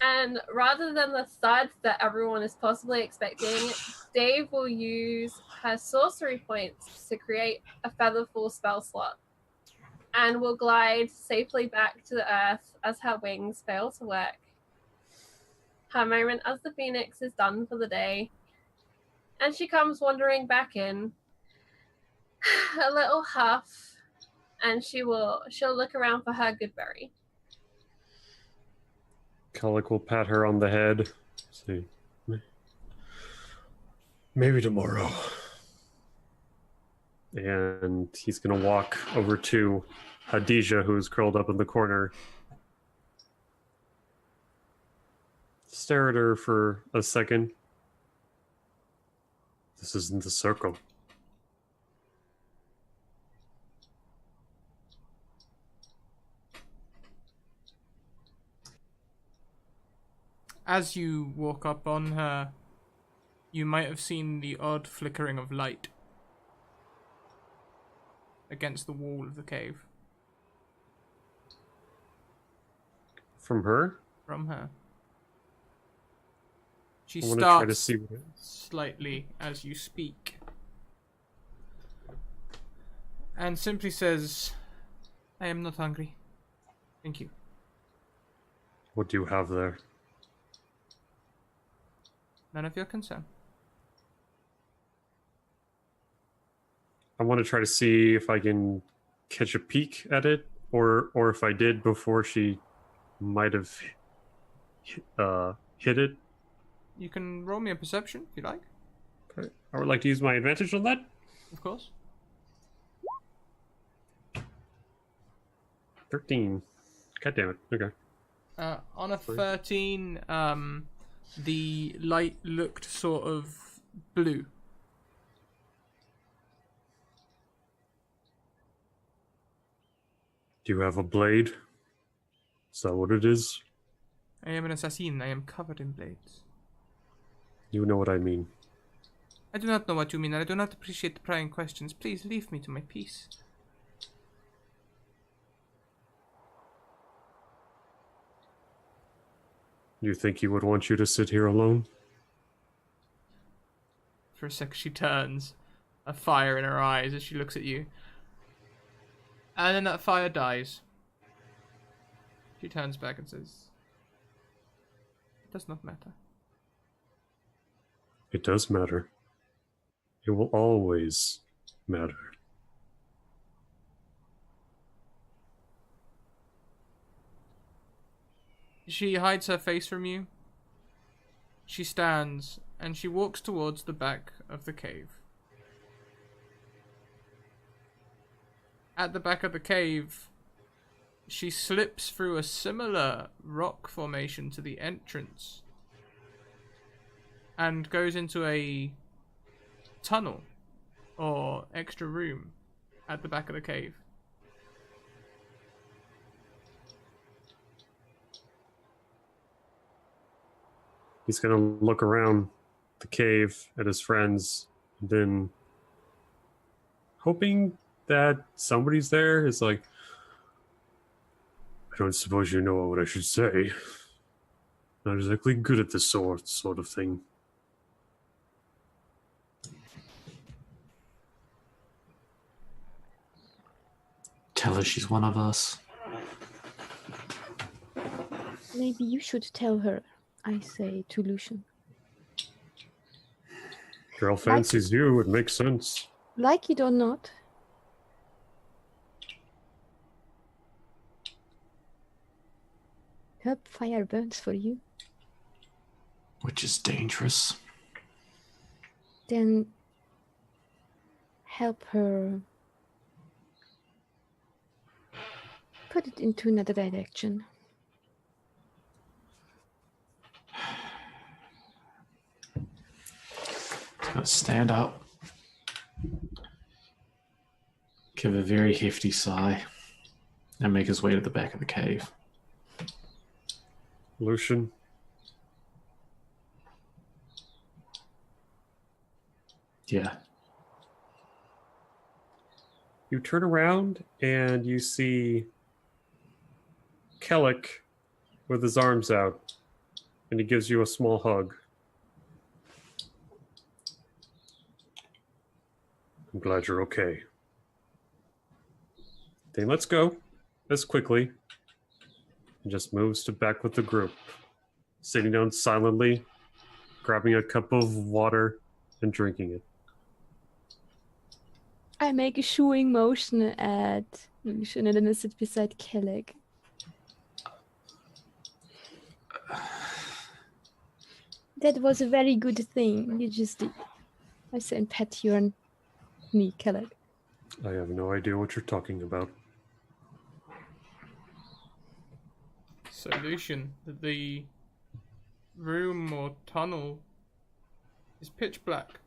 And rather than the thud that everyone is possibly expecting, Dave will use her sorcery points to create a featherfall spell slot and will glide safely back to the earth as her wings fail to work. Her moment as the phoenix is done for the day, and she comes wandering back in, a little huff, and she'll look around for her good berry. Kellic will pat her on the head. See, maybe tomorrow. And he's gonna walk over to Hadija, who's curled up in the corner. Stare at her for a second. This isn't the circle. As you walk up on her, you might have seen the odd flickering of light against the wall of the cave. From her? From her. She I want to try to starts see what it is. slightly as you speak and simply says, "I am not hungry. Thank you." What do you have there? None of your concern. I want to try to see if I can catch a peek at it, or if I did before she might have hit it. You can roll me a perception if you like. Okay. I would like to use my advantage on that. Of course. 13. God damn it. Okay. On a 13, the light looked sort of blue. Do you have a blade? Is that what it is? I am an assassin. I am covered in blades. You know what I mean. I do not know what you mean, and I do not appreciate the prying questions. Please leave me to my peace. You think he would want you to sit here alone? For a sec, she turns, a fire in her eyes as she looks at you. And then that fire dies. She turns back and says, "It does not matter." It does matter. It will always matter. She hides her face from you. She stands and she walks towards the back of the cave. At the back of the cave, she slips through a similar rock formation to the entrance and goes into a tunnel or extra room at the back of the cave. He's gonna look around the cave at his friends, and then hoping that somebody's there is like, I don't suppose you know what I should say. Not exactly good at this sort of thing. Tell her she's one of us. Maybe you should tell her, I say to Lucian. Girl fancies you, it makes sense. Like it or not, her fire burns for you. Which is dangerous. Then help her put it into another direction. He's gonna stand up, give a very hefty sigh, and make his way to the back of the cave. Lucian, Yeah. you turn around and you see Kellic with his arms out, and he gives you a small hug. I'm glad you're okay. Then let's go as quickly, and just moves to back with the group, sitting down silently, grabbing a cup of water and drinking it. I make a shooing motion at Lucian and then I sit beside Kelleg. That was a very good thing you just did. I say and pat your knee, Kelleg. I have no idea what you're talking about. So, Lucian, the room or tunnel is pitch black.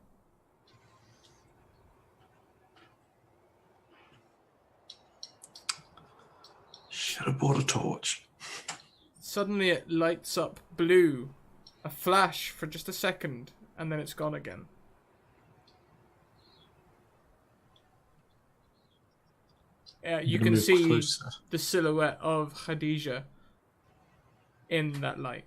Should have bought a torch. Suddenly it lights up blue, a flash for just a second, and then it's gone again. You can Move see closer. the silhouette of Khadija in that light.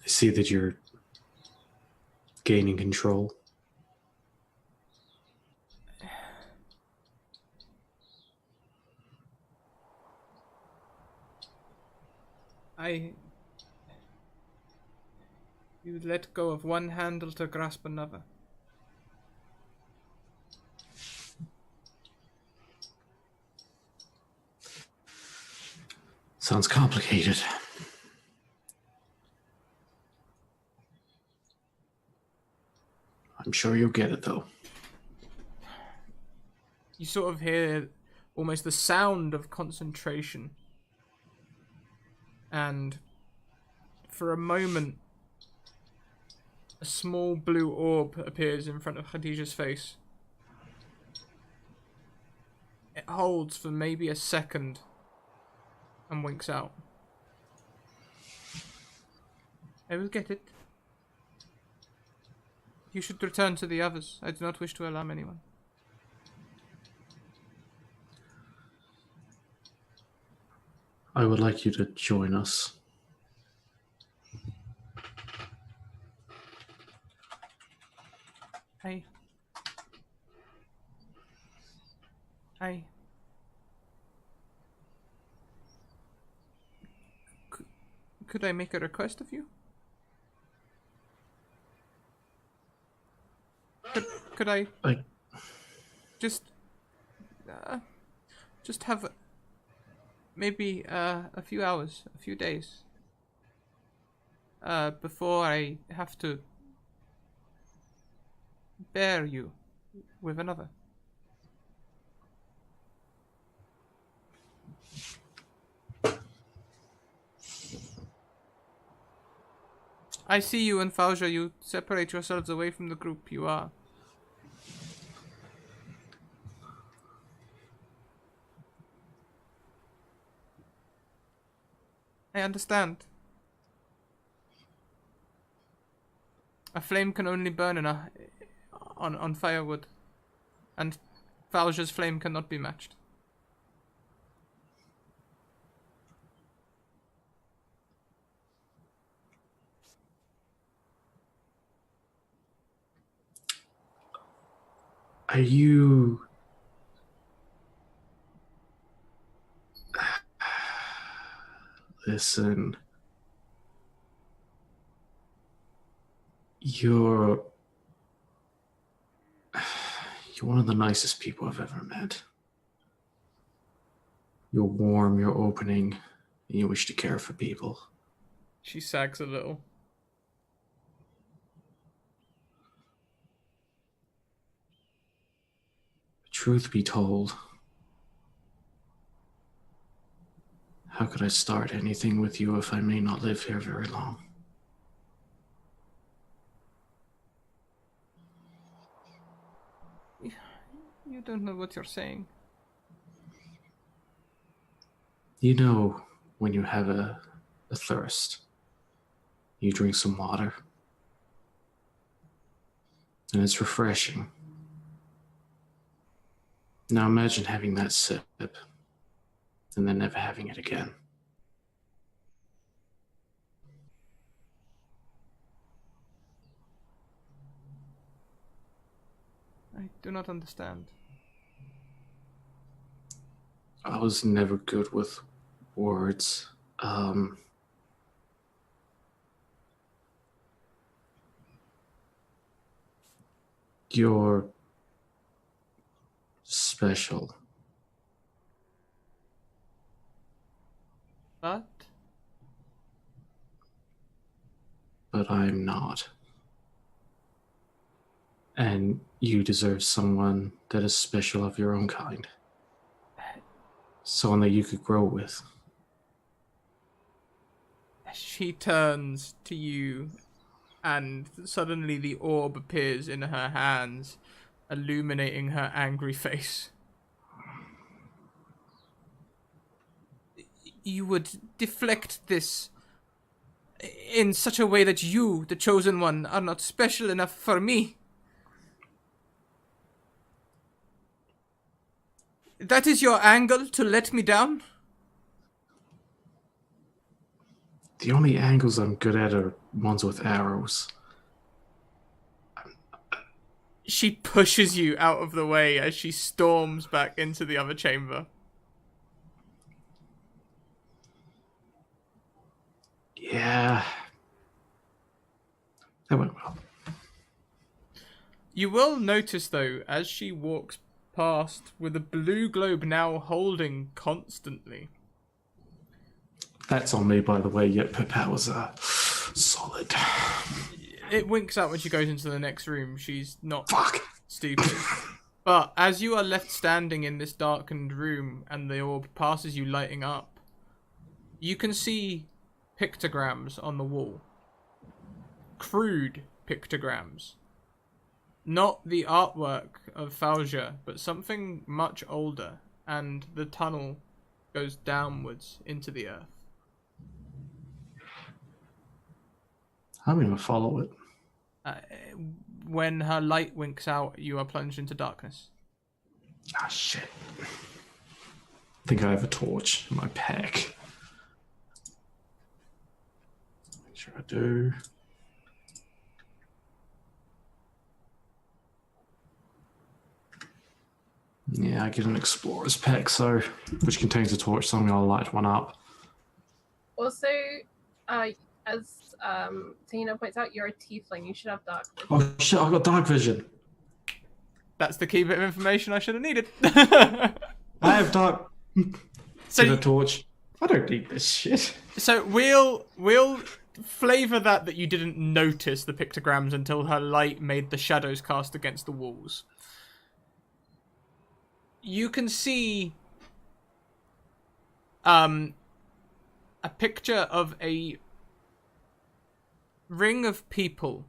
I see that you're gaining control. You let go of one handle to grasp another. Sounds complicated. I'm sure you'll get it, though. You sort of hear almost the sound of concentration. And for a moment, a small blue orb appears in front of Khadija's face. It holds for maybe a second and winks out. I will get it. You should return to the others. I do not wish to alarm anyone. I would like you to join us. I... Could I make a request of you? Could I just have maybe a few hours, a few days before I have to bear you with another? I see you and Fauja. You separate yourselves away from the group. You are. I understand. A flame can only burn on firewood, and Fauja's flame cannot be matched. Are you... Listen. You're one of the nicest people I've ever met. You're warm, you're opening, and you wish to care for people. She sags a little. Truth be told, how could I start anything with you if I may not live here very long? You don't know what you're saying. You know, when you have a thirst, you drink some water, and it's refreshing. Now imagine having that sip, and then never having it again. I do not understand. I was never good with words. You're special. But I'm not. And you deserve someone that is special of your own kind. Someone that you could grow with. She turns to you, and suddenly the orb appears in her hands, illuminating her angry face. You would deflect this in such a way that you, the chosen one, are not special enough for me. That is your angle to let me down? The only angles I'm good at are ones with arrows. She pushes you out of the way as she storms back into the other chamber. Yeah. That went well. You will notice, though, as she walks past with a blue globe now holding constantly. That's on me, by the way. Yet Pip was solid. It winks out when she goes into the next room. She's not Fuck. stupid. But as you are left standing in this darkened room and the orb passes you lighting up, you can see pictograms on the wall. Crude pictograms. Not the artwork of Fauja, but something much older, and the tunnel goes downwards into the earth. I'm gonna follow it. When her light winks out, you are plunged into darkness. Ah, shit. I think I have a torch in my pack. Make sure I do. Yeah, I get an explorer's pack, so which contains a torch, so I'm gonna light one up. Also, as Tina points out, you're a tiefling. You should have dark vision. Oh shit, I've got dark vision. That's the key bit of information I should have needed. I have dark So with a torch. I don't need this shit. So we'll flavor that you didn't notice the pictograms until her light made the shadows cast against the walls. You can see a picture of a ring of people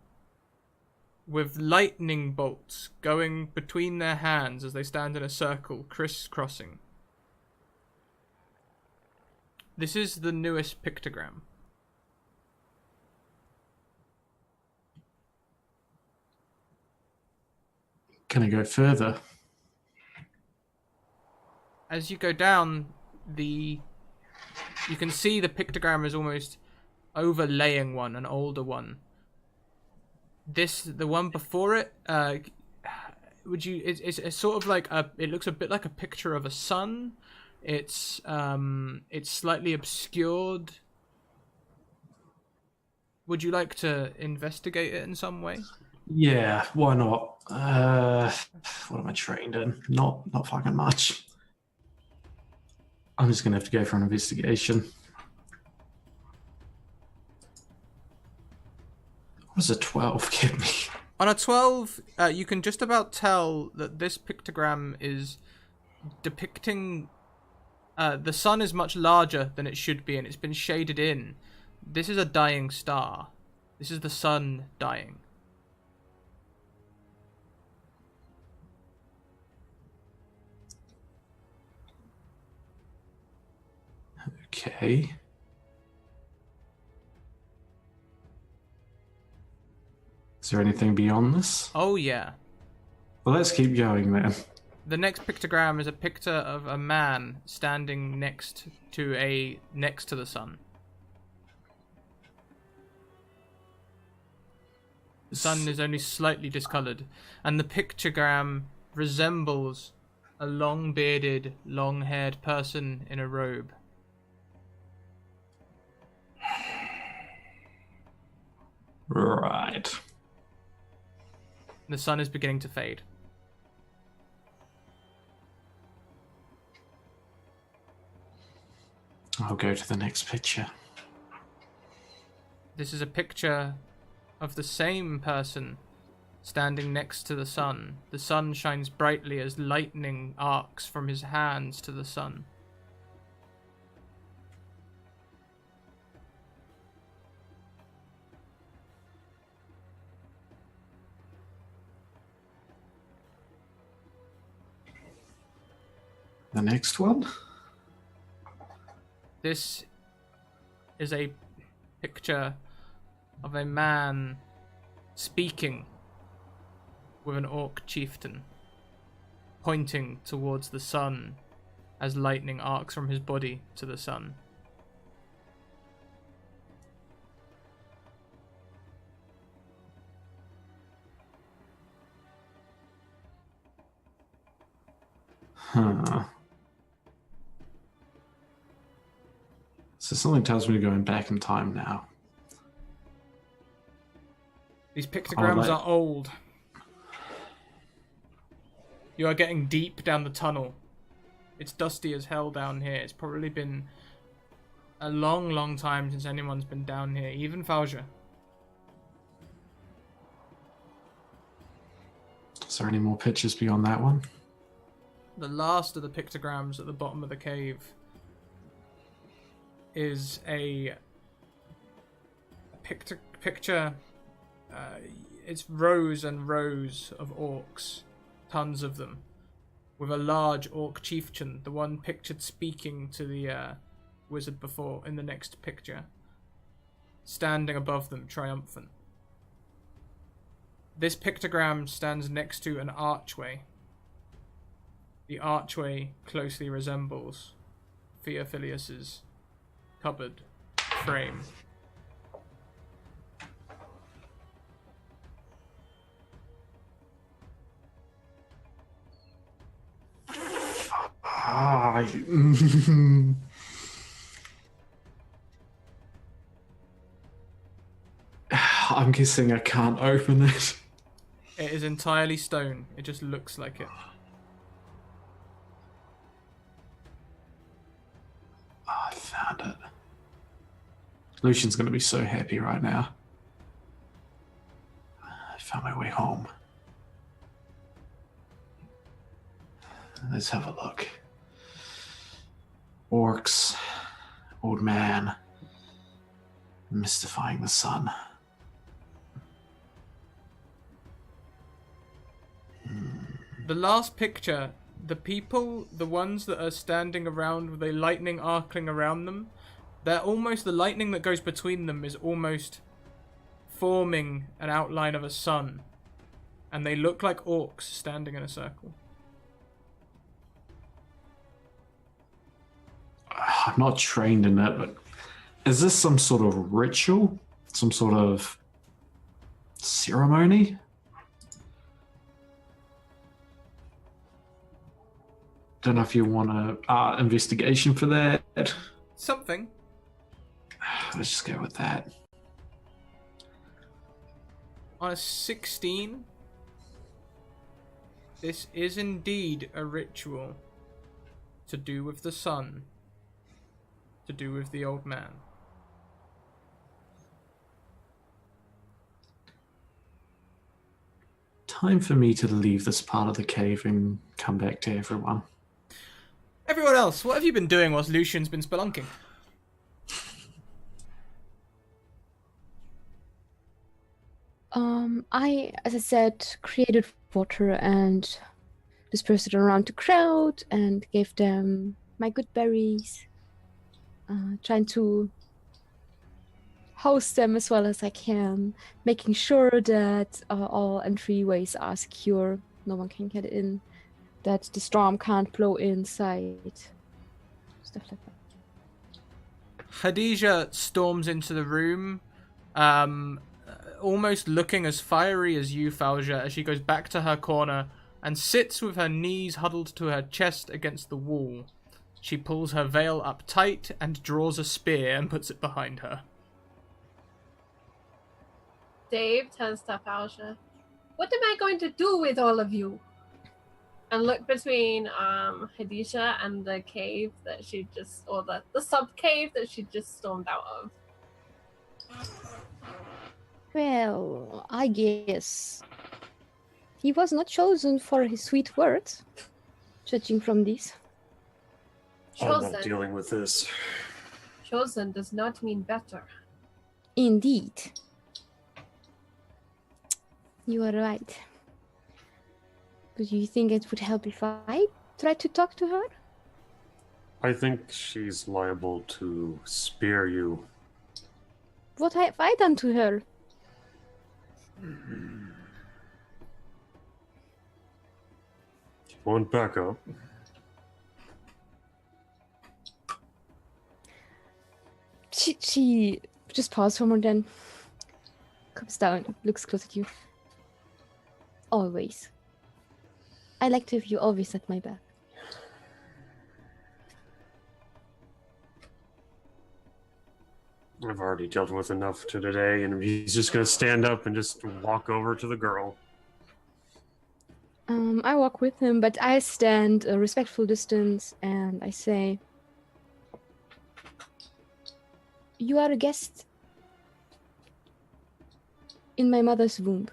with lightning bolts going between their hands as they stand in a circle, crisscrossing. This is the newest pictogram. Can I go further? As you go down, you can see the pictogram is almost overlaying an older one. The one before it, it's sort of like it looks a bit like a picture of a sun. It's slightly obscured. Would you like to investigate it in some way? Yeah, why not? What am I trained in? Not fucking much. I'm just gonna have to go for an investigation. What does a 12 give me? On a 12, you can just about tell that this pictogram is depicting... the sun is much larger than it should be, and it's been shaded in. This is a dying star. This is the sun dying. Okay. Is there anything beyond this? Oh, yeah. Well, let's keep going then. The next pictogram is a picture of a man standing next to the sun. The sun is only slightly discolored, and the pictogram resembles a long-bearded, long-haired person in a robe. Right. The sun is beginning to fade. I'll go to the next picture. This is a picture of the same person standing next to the sun. The sun shines brightly as lightning arcs from his hands to the sun. The next one? This is a picture of a man speaking with an orc chieftain, pointing towards the sun as lightning arcs from his body to the sun. Huh. So something tells me to go back in time now. These pictograms like- are old. You are getting deep down the tunnel. It's dusty as hell down here. It's probably been a long, long time since anyone's been down here, even Fauja. Is there any more pictures beyond that one? The last of the pictograms at the bottom of the cave is a picture. It's rows and rows of orcs, tons of them, with a large orc chieftain, the one pictured speaking to the wizard before in the next picture, standing above them, triumphant. This pictogram stands next to an archway. The archway closely resembles Theophilius's cupboard frame. I'm guessing I can't open it. It is entirely stone. It just looks like it. I found it. Lucian's going to be so happy right now. I found my way home. Let's have a look. Orcs, old man, mystifying the sun. The last picture, the people, the ones that are standing around with the lightning arcing around them, they're almost, the lightning that goes between them is almost forming an outline of a sun. And they look like orcs standing in a circle. I'm not trained in it, but is this some sort of ritual? Some sort of ceremony? Don't know if you want an investigation for that. Something. Let's just go with that. On a 16, this is indeed a ritual to do with the sun, to do with the old man. Time for me to leave this part of the cave and come back to everyone. Everyone else, what have you been doing whilst Lucian's been spelunking? I, as I said, created water and dispersed it around the crowd and gave them my good berries. Trying to host them as well as I can, making sure that all entryways are secure, no one can get in, that the storm can't blow inside, stuff like that. Khadija storms into the room, almost looking as fiery as you, Falja, as she goes back to her corner and sits with her knees huddled to her chest against the wall. She pulls her veil up tight and draws a spear and puts it behind her. Dave turns to Falja. What am I going to do with all of you? And look between Khadija and the cave that she just, or the sub cave that she just stormed out of. Well, I guess he was not chosen for his sweet words, judging from this. I'm not Chosen. dealing with this. Chosen does not mean better. Indeed. You are right. But do you think it would help if I try to talk to her? I think she's liable to spear you. What have I done to her? If you want backup, She just paused for a moment, then comes down, looks close at you. Always. I like to have you always at my back. I've already dealt with enough to today, and he's just gonna stand up and just walk over to the girl. I walk with him, but I stand a respectful distance and I say, you are a guest in my mother's womb,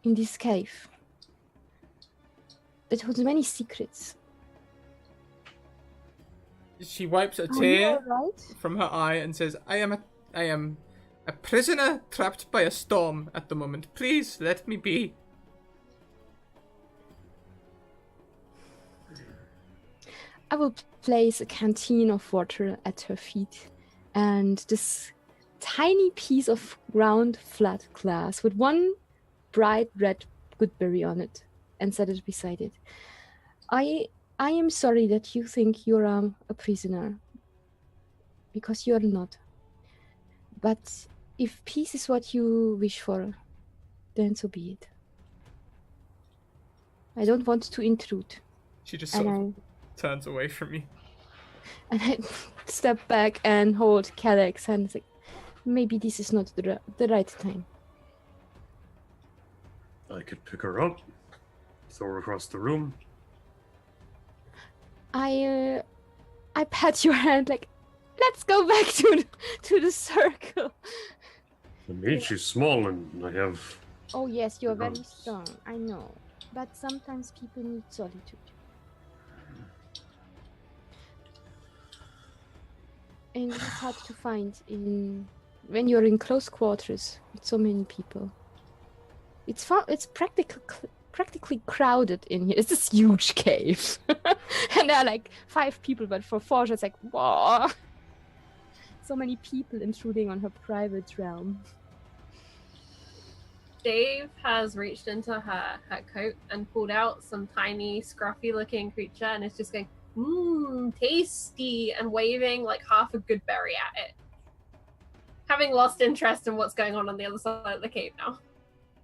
in this cave that holds many secrets. She wipes a Are you tear alright? from her eye and says, I am a prisoner trapped by a storm at the moment. Please let me be. I will place a canteen of water at her feet and this tiny piece of round flat glass with one bright red goodberry on it and set it beside it. I am sorry that you think you're a prisoner, because you're not. But if peace is what you wish for, then so be it. I don't want to intrude. She just sort of And turns away from you. I step back and hold Kelleck's hand. It's like, maybe this is not the right time. I could pick her up, throw her across the room. I pat your hand like, let's go back to the circle. I mean, she's small, and I have. Oh yes, you're very Gross. strong. I know, but sometimes people need solitude. And it's hard to find when you're in close quarters with so many people. It's practically crowded in here. It's this huge cave. And there are like 5 people, but for Forja, it's like, whoa. So many people intruding on her private realm. Dave has reached into her coat and pulled out some tiny, scruffy-looking creature and is just going, mmm, tasty, and waving like half a good berry at it. Having lost interest in what's going on the other side of the cave now.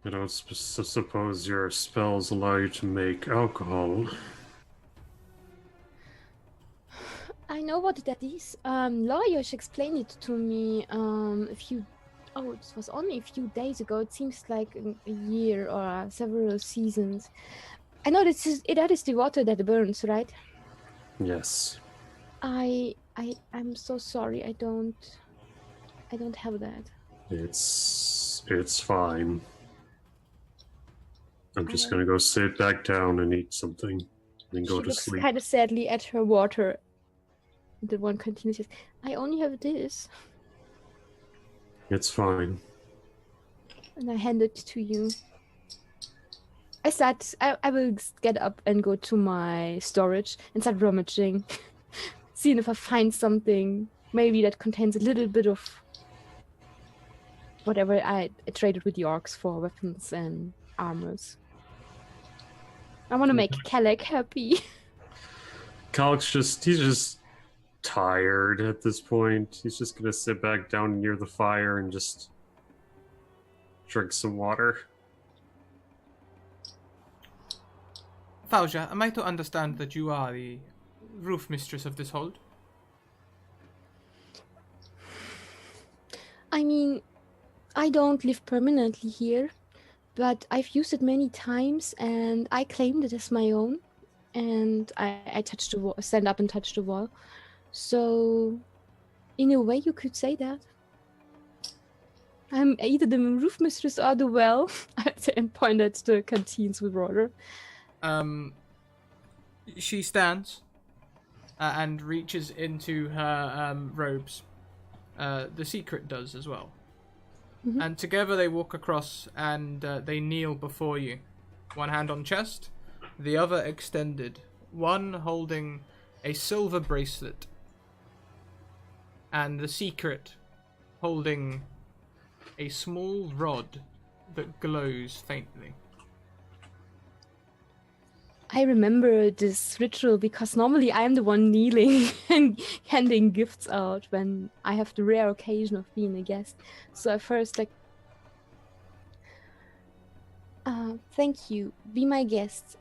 I don't suppose your spells allow you to make alcohol. I know what that is. Larios explained it to me it was only a few days ago. It seems like a year or several seasons. I know that is the water that burns, right? Yes. I'm so sorry. I don't have that. It's fine. I'm just gonna go sit back down and eat something, and go She to looks sleep. kind of sadly at her water. The one continues. I only have this, It's fine. and I hand it to you. I will get up and go to my storage and start rummaging, seeing if I find something maybe that contains a little bit of whatever I traded with the orcs for weapons and armors. I want to make Kelek happy. Calic's he's just tired at this point. He's just gonna sit back down near the fire and just drink some water. Fauja, am I to understand that you are the roof mistress of this hold? I mean, I don't live permanently here, but I've used it many times and I claimed it as my own. And I touched the wall, stand up and touch the wall. So, in a way, you could say that. I'm either the roof mistress or the well. I'd say, and point at the canteens with water. She stands and reaches into her robes. The secret does as well. Mhm. And together they walk across and they kneel before you. One hand on chest, the other extended. One holding a silver bracelet. And the secret holding a small rod that glows faintly. I remember this ritual because normally I'm the one kneeling and handing gifts out when I have the rare occasion of being a guest. So at first, like, thank you. Be my guest.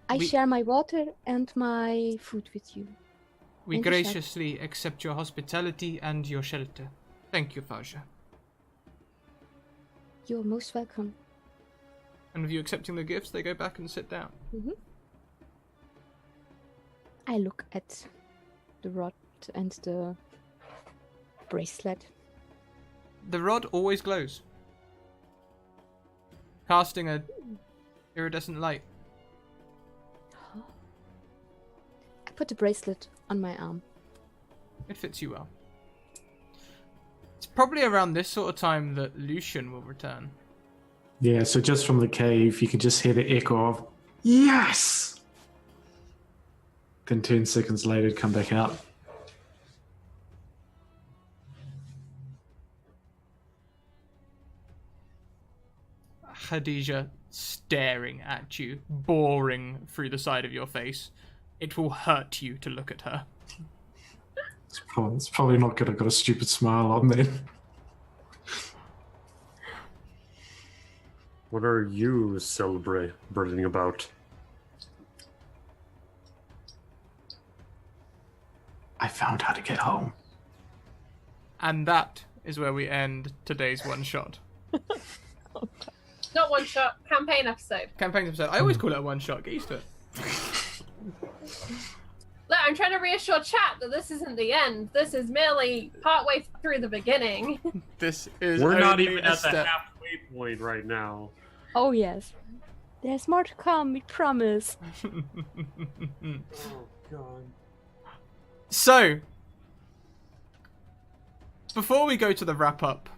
I We- share my water and my food with you. We Thank you, Shad. graciously accept your hospitality and your shelter. Thank you, Fauja. You're most welcome. And with you accepting the gifts, they go back and sit down. I look at the rod and the bracelet. The rod always glows, casting a iridescent light. I put the bracelet on my arm. It fits you well. It's probably around this sort of time that Lucian will return. Yeah, so just from the cave, you can just hear the echo of, yes! Then 10 seconds later, come back out. Khadija staring at you, boring through the side of your face. It will hurt you to look at her. It's probably not good. I've got a stupid smile on then. What are you celebrating about? I found how to get home. And that is where we end today's one shot. Not one shot, campaign episode. Campaign episode. I always call it a one shot. Get used to it. Look, I'm trying to reassure chat that this isn't the end. This is merely partway through the beginning. This is We're not only even a at the step. halfway point right now. Oh yes. There's more to come, we promise. Oh god. So, before we go to the wrap up,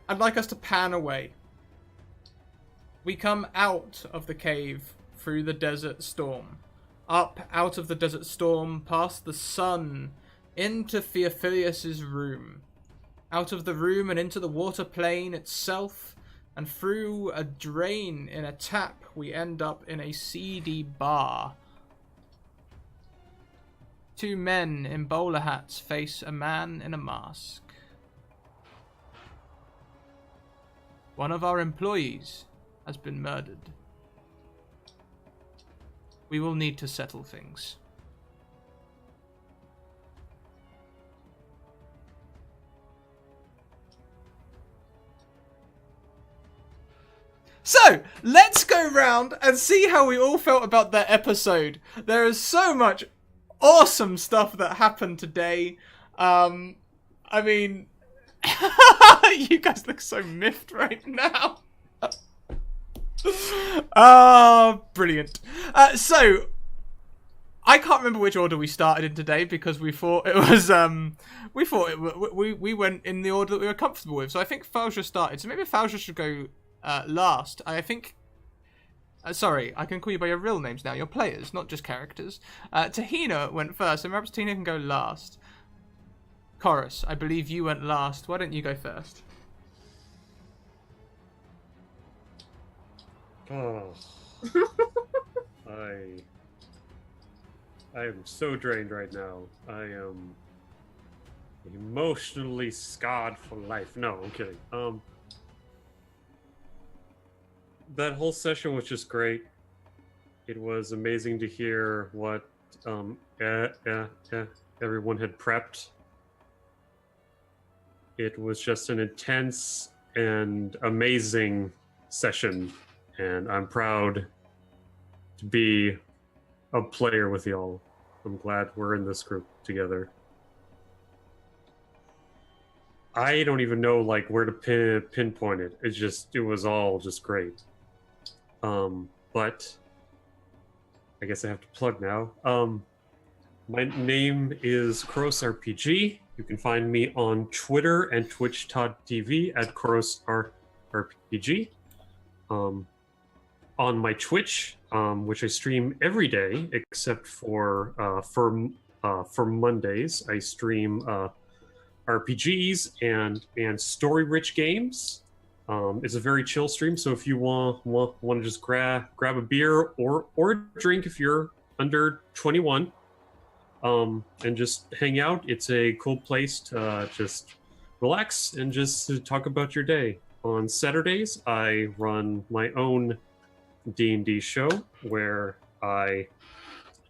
I'd like us to pan away. We come out of the cave through the desert storm. Up out of the desert storm, past the sun, into Theophilius's room. Out of the room and into the water plane itself, and through a drain in a tap, we end up in a seedy bar. Two men in bowler hats face a man in a mask. One of our employees has been murdered. We will need to settle things. So, let's go round and see how we all felt about that episode. There is so much awesome stuff that happened today. I mean, you guys look so miffed right now. Brilliant. So, I can't remember which order we started in today because we thought it was, we went in the order that we were comfortable with. So I think Falja started. So maybe Falja should go last. I think... sorry, I can call you by your real names now. You're players, not just characters. Tahina went first, and perhaps Tahina can go last. Chorus, I believe you went last. Why don't you go first? Oh. I am so drained right now. I am emotionally scarred for life. No, I'm kidding. That whole session was just great. It was amazing to hear what everyone had prepped. It was just an intense and amazing session, and I'm proud to be a player with y'all. I'm glad we're in this group together. I don't even know like where to pinpoint it. It was all just great. But I guess I have to plug now. My name is Koros RPG. You can find me on Twitter and Twitch.tv at Koros RPG. On my Twitch, which I stream every day except for Mondays, I stream RPGs and story-rich games. It's a very chill stream, so if you want to just grab a beer or a drink if you're under 21, and just hang out, it's a cool place to just relax and just to talk about your day. On Saturdays, I run my own D&D show where I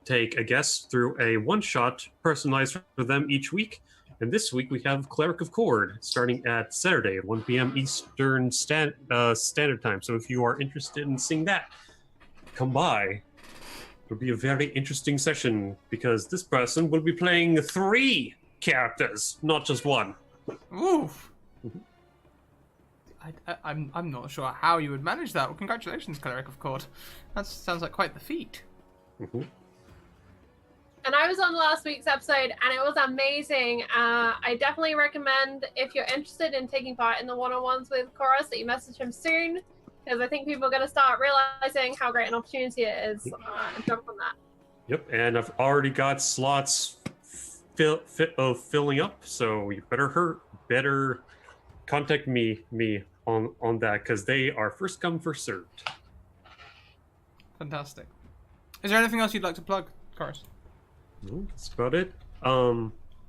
take a guest through a one-shot personalized for them each week. And this week we have Cleric of Chord starting at Saturday at 1 p.m. Eastern Standard Time. So if you are interested in seeing that, come by. It'll be a very interesting session because this person will be playing 3 characters, not just one. Oof. I'm not sure how you would manage that. Well, congratulations, Cleric of Chord. That sounds like quite the feat. Mm-hmm. And I was on last week's episode, and it was amazing. I definitely recommend, if you're interested in taking part in the one-on-ones with Koros, that you message him soon, because I think people are going to start realizing how great an opportunity it is, and jump on that. Yep, and I've already got slots filling up, so you better contact me on that, because they are first come, first served. Fantastic. Is there anything else you'd like to plug, Chorus? No, that's about it.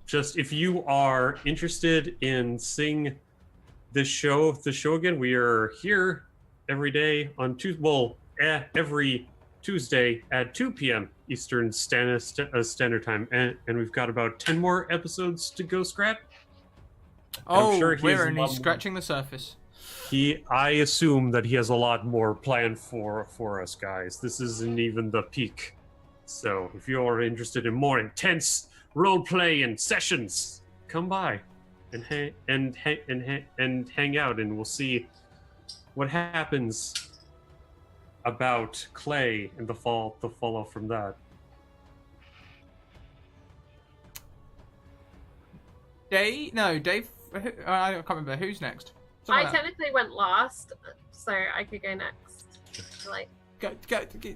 Just if you are interested in seeing the show again, we are here every day on every Tuesday at 2 p.m. Eastern Standard Time, and we've got about 10 more episodes to go, Scrap. Oh, sure we're only scratching the surface. I assume that he has a lot more planned for us, guys. This isn't even the peak. So if you're interested in more intense role-play and sessions, come by and hang out, and we'll see what happens about Clay and the fallout from that. Dave. I can't remember who's next. Someone I else. technically went last, so I could go next. Like,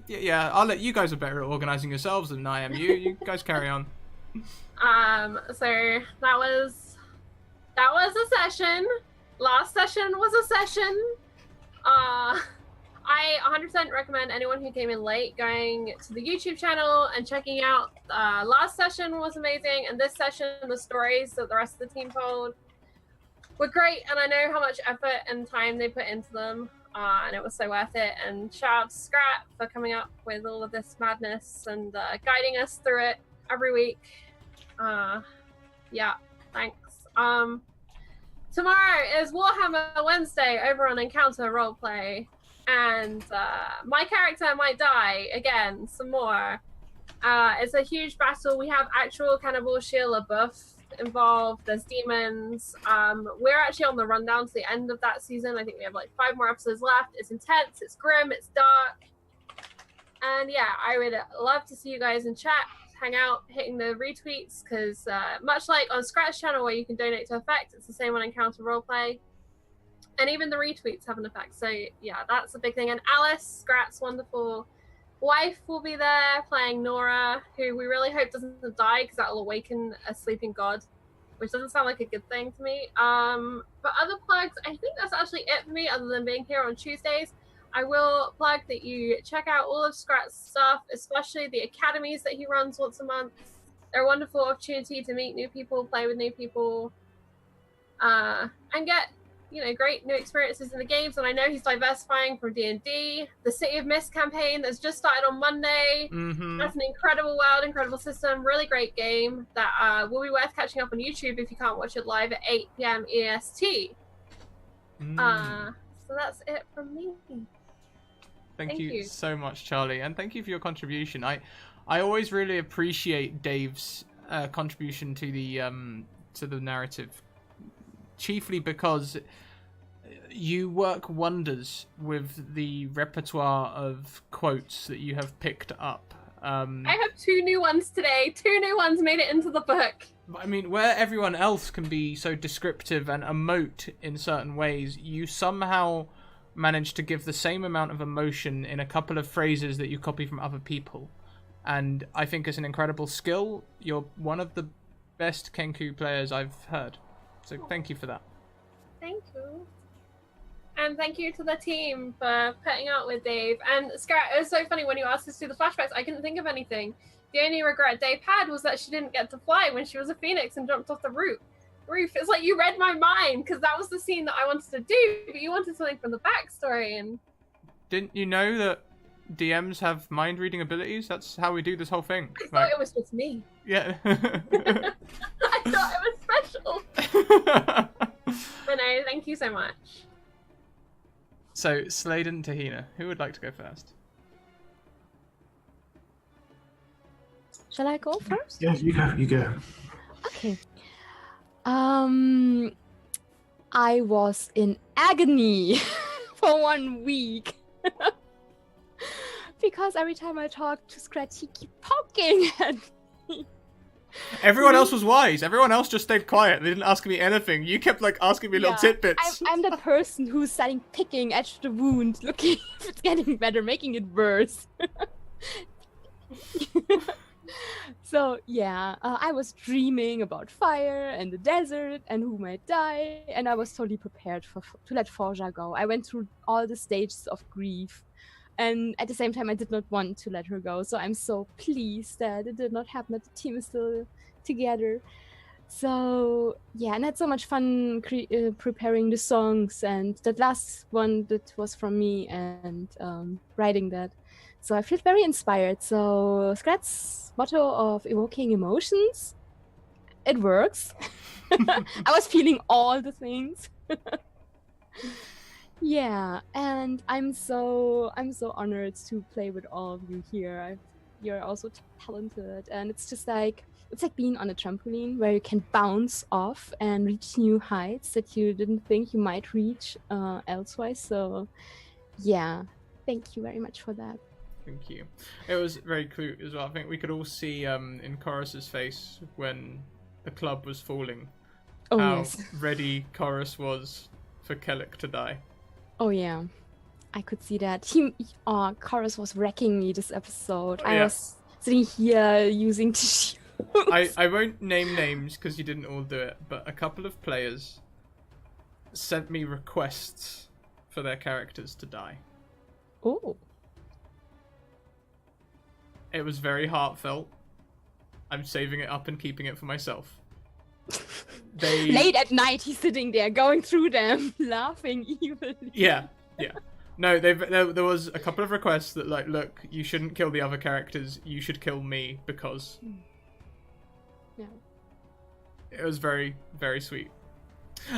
Yeah, I'll let you guys are better at organizing yourselves than I am. You guys carry on. so that was a session. Last session was a session. I 100% recommend anyone who came in late going to the YouTube channel and checking out. Last session was amazing, and this session, the stories that the rest of the team told were great, and I know how much effort and time they put into them, and it was so worth it. And shout out to Scrat for coming up with all of this madness and guiding us through it every week. Yeah, thanks. Tomorrow is Warhammer Wednesday over on Encounter Roleplay, and my character might die again some more. It's a huge battle. We have actual Cannibal Sheila buff involved. There's demons. We're actually on the rundown to the end of that season. I think we have like 5 more episodes left. It's intense, it's grim, it's dark. And yeah, I would love to see you guys in chat, hang out, hitting the retweets, because much like on Scratch channel where you can donate to effect, it's the same on Encounter Roleplay. And even the retweets have an effect. So yeah, that's a big thing. And Alice, Scrat's wonderful wife, will be there playing Nora, who we really hope doesn't die, because that'll awaken a sleeping god, which doesn't sound like a good thing to me. But other plugs, I think that's actually it for me, other than being here on Tuesdays. I will plug that you check out all of Scrat's stuff, especially the academies that he runs once a month. They're a wonderful opportunity to meet new people, play with new people, and get, you know, great new experiences in the games. And I know he's diversifying from D&D. The City of Mist campaign that's just started on Monday. Mm-hmm. That's an incredible world, incredible system, really great game that will be worth catching up on YouTube if you can't watch it live at 8 p.m. EST. So that's it from me. Thank Thank you you. so much, Charlie, and thank you for your contribution. I always really appreciate Dave's contribution to the narrative, chiefly because you work wonders with the repertoire of quotes that you have picked up. I have 2 new ones today. 2 new ones made it into the book. I mean, where everyone else can be so descriptive and emote in certain ways, you somehow manage to give the same amount of emotion in a couple of phrases that you copy from other people. And I think it's an incredible skill. You're one of the best Kenku players I've heard. So thank you for that. Thank you. And thank you to the team for putting up with Dave. And Scrat, it was so funny when you asked us to do the flashbacks, I couldn't think of anything. The only regret Dave had was that she didn't get to fly when she was a phoenix and jumped off the roof. It's like you read my mind, because that was the scene that I wanted to do, but you wanted something from the backstory. And Didn't you know that DMs have mind reading abilities? That's how we do this whole thing. I thought it was just me. Yeah. I thought it was special. But no, thank you so much. So, Slade and Tahina, who would like to go first? Shall I go first? Yeah, you go. Okay. I was in agony for 1 week. Because every time I talked to Scratch, he kept poking at me. Everyone else was wise. Everyone else just stayed quiet. They didn't ask me anything. You kept like asking me little tidbits. I'm the person who's starting picking at the wound, looking if it's getting better, making it worse. So yeah, I was dreaming about fire and the desert and who might die, and I was totally prepared to let Forja go. I went through all the stages of grief, and at the same time I did not want to let her go, so I'm so pleased that it did not happen, that the team is still together. So yeah, and I had so much fun preparing the songs, and that last one that was from me, and writing that. So I feel very inspired. So Scrat's motto of evoking emotions, it works. I was feeling all the things. Yeah, and I'm so honored to play with all of you here. You're also talented, and it's just like being on a trampoline where you can bounce off and reach new heights that you didn't think you might reach elsewise. So yeah, thank you very much for that. Thank you. It was very cute as well. I think we could all see in Chorus's face when the club was falling, Oh how yes. ready Chorus was for Kellic to die. Oh yeah, I could see that. Chorus was wrecking me this episode. I Yeah. was sitting here using tissue. I won't name names because you didn't all do it, but a couple of players sent me requests for their characters to die. Oh, It was very heartfelt. I'm saving it up and keeping it for myself. They late at night, he's sitting there going through them, laughing evilly. Yeah. No, there was a couple of requests that like, look, you shouldn't kill the other characters. You should kill me because Yeah. it was very, very sweet.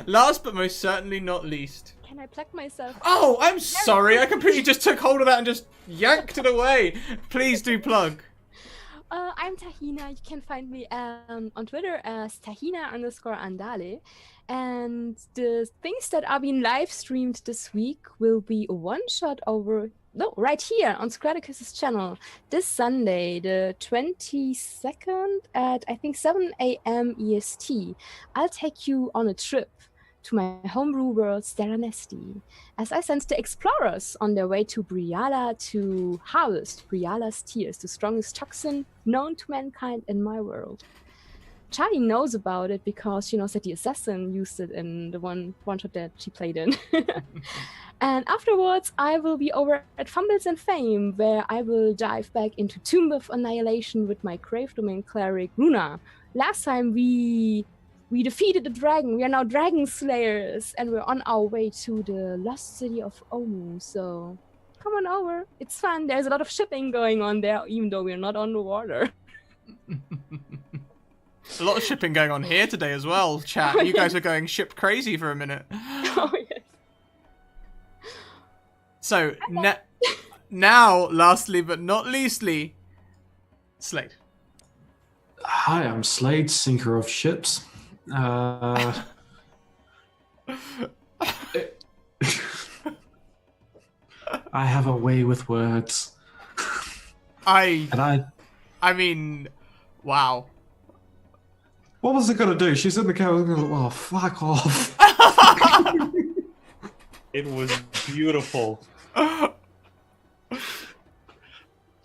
Last but most certainly not least. Can I plug myself? Oh, I'm sorry. I completely just took hold of that and just yanked it away. Please do plug. I'm Tahina. You can find me on Twitter as Tahina_Andale. And the things that are being live streamed this week will be a one-shot right here on Scraticus's channel this Sunday, the 22nd at I think 7 a.m. EST. I'll take you on a trip to my homebrew world, Steranesti, as I send the explorers on their way to Briala to harvest Briala's tears, the strongest toxin known to mankind in my world. Charlie knows about it because she knows that the assassin used it in the one shot that she played in. And afterwards, I will be over at Fumbles and Fame, where I will dive back into Tomb of Annihilation with my Grave Domain cleric, Runa. Last time we defeated the dragon. We are now dragon slayers, and we're on our way to the lost city of Omu. So come on over. It's fun. There's a lot of shipping going on there, even though we're not on the water. A lot of shipping going on here today as well, chat. You guys are going ship crazy for a minute. Oh, yes. So, now, lastly but not leastly, Slade. Hi, I'm Slade, sinker of ships. I have a way with words. I mean, wow. What was it gonna do? She's in the car. Oh, fuck off! It was beautiful. But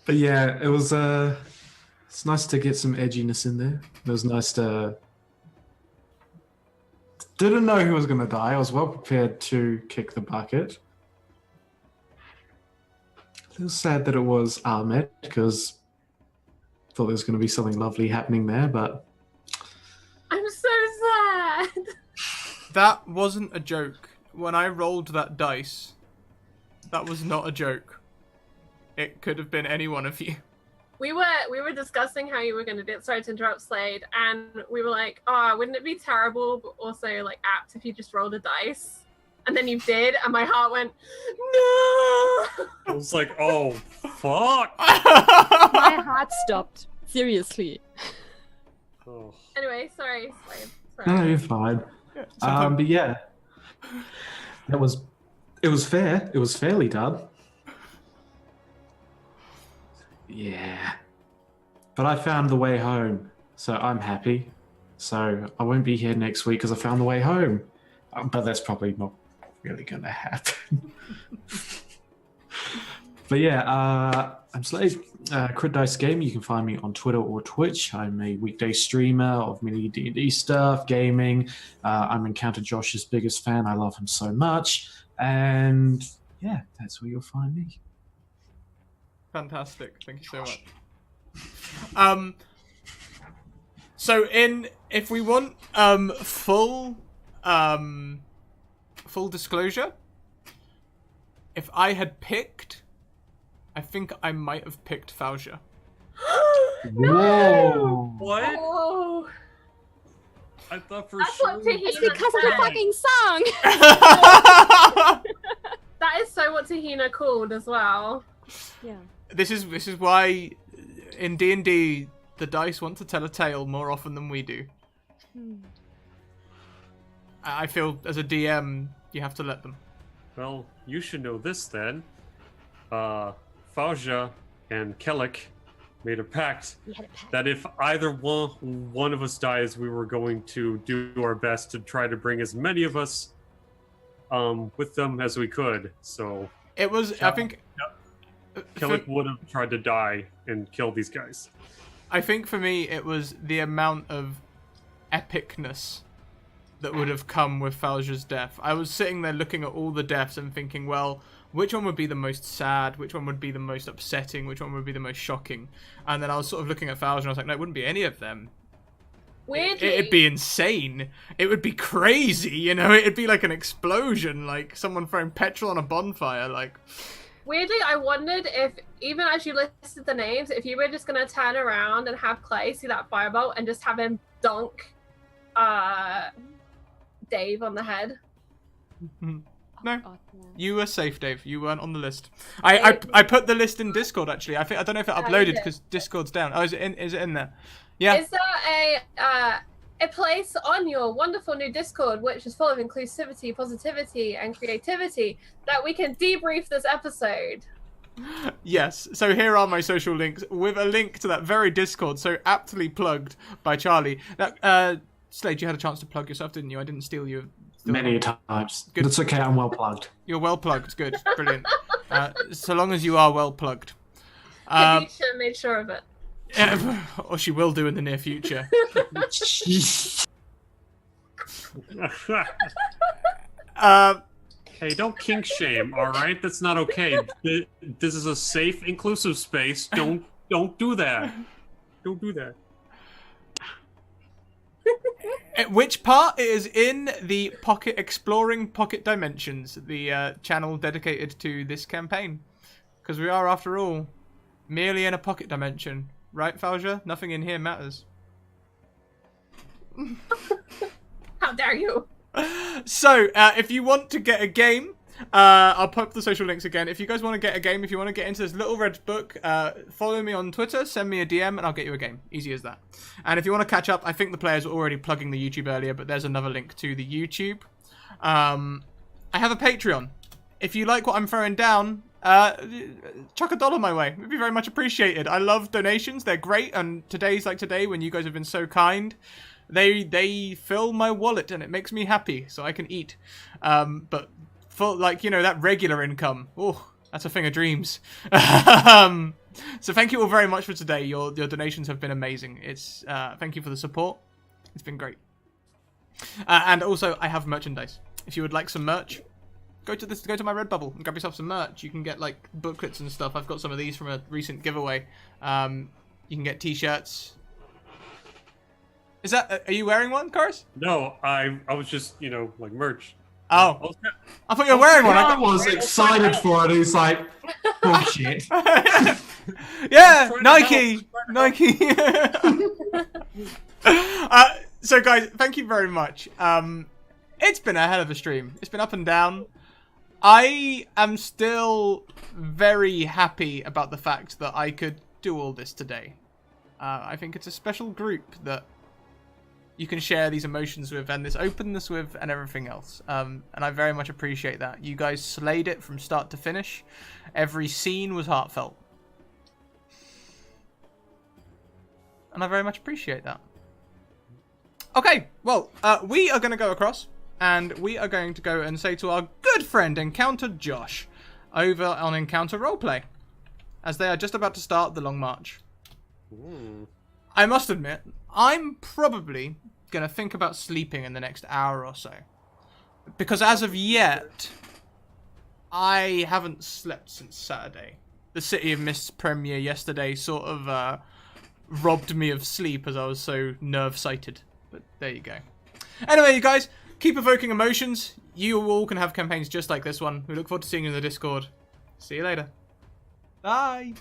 yeah, it was. It's nice to get some edginess in there. It was nice to. Didn't know who was gonna die. I was well prepared to kick the bucket. It was sad that it was Ahmed because I thought there was gonna be something lovely happening there, but. I'm so sad. That wasn't a joke. When I rolled that dice, that was not a joke. It could have been any one of you. We were discussing how you were going to do it. Sorry to interrupt, Slade. And we were like, oh, wouldn't it be terrible, but also like apt if you just rolled a dice? And then you did, and my heart went, no. I was like, oh, fuck. My heart stopped. Seriously. Oh. Anyway, sorry, Slade. No, Sorry. you're fine. Sometimes- But yeah, it was fair. It was fairly done. Yeah, but I found the way home, so I'm happy. So I won't be here next week because I found the way home. But that's probably not really going to happen. But yeah, I'm Slade, Crit Dice Game. You can find me on Twitter or Twitch. I'm a weekday streamer of mini D&D stuff, gaming. I'm Encounter Josh's biggest fan. I love him so much. And yeah, that's where you'll find me. Fantastic. Thank you so much. So if we want full disclosure, if I had picked, I think I might have picked Fauja. Whoa! What? Oh, I thought for that's sure. what Tahina It's because of the said. fucking song. That is so what Tahina called as well. Yeah. This is why in D&D the dice want to tell a tale more often than we do. I feel as a DM you have to let them. Well, you should know this then. Fauja and Kellic made a pact We had a pact. that if either one of us dies, we were going to do our best to try to bring as many of us with them as we could. So It was, I think... Kellic would have tried to die and kill these guys. I think for me, it was the amount of epicness that would have come with Falja's death. I was sitting there looking at all the deaths and thinking, well, which one would be the most sad? Which one would be the most upsetting? Which one would be the most shocking? And then I was sort of looking at Falja and I was like, no, it wouldn't be any of them. Weirdly, It'd be insane. It would be crazy, you know? It'd be like an explosion, like someone throwing petrol on a bonfire, like... Weirdly, I wondered if, even as you listed the names, if you were just going to turn around and have Clay see that firebolt and just have him dunk Dave on the head. No. Oh, yeah. You were safe, Dave. You weren't on the list. I put the list in Discord, actually. I don't know if it you uploaded did. because Discord's down. Oh, is it in there? Yeah. Is there a place on your wonderful new Discord which is full of inclusivity, positivity, and creativity that we can debrief this episode? Yes. So here are my social links with a link to that very Discord, so aptly plugged by Charlie. That Slade, you had a chance to plug yourself, didn't you? I didn't steal you. Many times. Good. That's okay, I'm well plugged. You're well plugged. Good. Brilliant. So long as you are well plugged. Khadijah made sure of it. Or she will do in the near future. Hey, don't kink shame, all right? That's not okay. This is a safe, inclusive space. Don't do that. Don't do that. Which part is in the Exploring Pocket Dimensions, the channel dedicated to this campaign. Because we are, after all, merely in a pocket dimension. Right, Falja? Nothing in here matters. How dare you? So, if you want to get a game, I'll pop the social links again. If you guys want to get a game, if you want to get into this little red book, follow me on Twitter, send me a DM, and I'll get you a game. Easy as that. And if you want to catch up, I think the players were already plugging the YouTube earlier, but there's another link to the YouTube. I have a Patreon. If you like what I'm throwing down, chuck $1 my way. It'd be very much appreciated. I love donations. They're great, and today's like today when you guys have been so kind. They fill my wallet and it makes me happy, so I can eat. But for, like, you know, that regular income, oh, that's a thing of dreams. So thank you all very much for today. Your donations have been amazing. It's thank you for the support. It's been great. And also, I have merchandise. If you would like some merch, go to my Redbubble and grab yourself some merch. You can get like booklets and stuff. I've got some of these from a recent giveaway. You can get t-shirts. Is that? Are you wearing one, Cars? No, I was just, you know, like merch. Oh, I thought you were wearing one. I was excited for it. He's like, bullshit. Yeah, Nike. So guys, thank you very much. It's been a hell of a stream. It's been up and down. I am still very happy about the fact that I could do all this today. I think it's a special group that you can share these emotions with and this openness with and everything else. And I very much appreciate that. You guys slayed it from start to finish. Every scene was heartfelt. And I very much appreciate that. Okay, well, we are going to go across. And we are going to go and say to our good friend Encounter Josh over on Encounter Roleplay, as they are just about to start the Long March. I must admit, I'm probably going to think about sleeping in the next hour or so. Because as of yet, I haven't slept since Saturday. The City of Mist premiere yesterday sort of robbed me of sleep as I was so nerve-sighted. But there you go. Anyway, you guys, keep evoking emotions. You all can have campaigns just like this one. We look forward to seeing you in the Discord. See you later. Bye.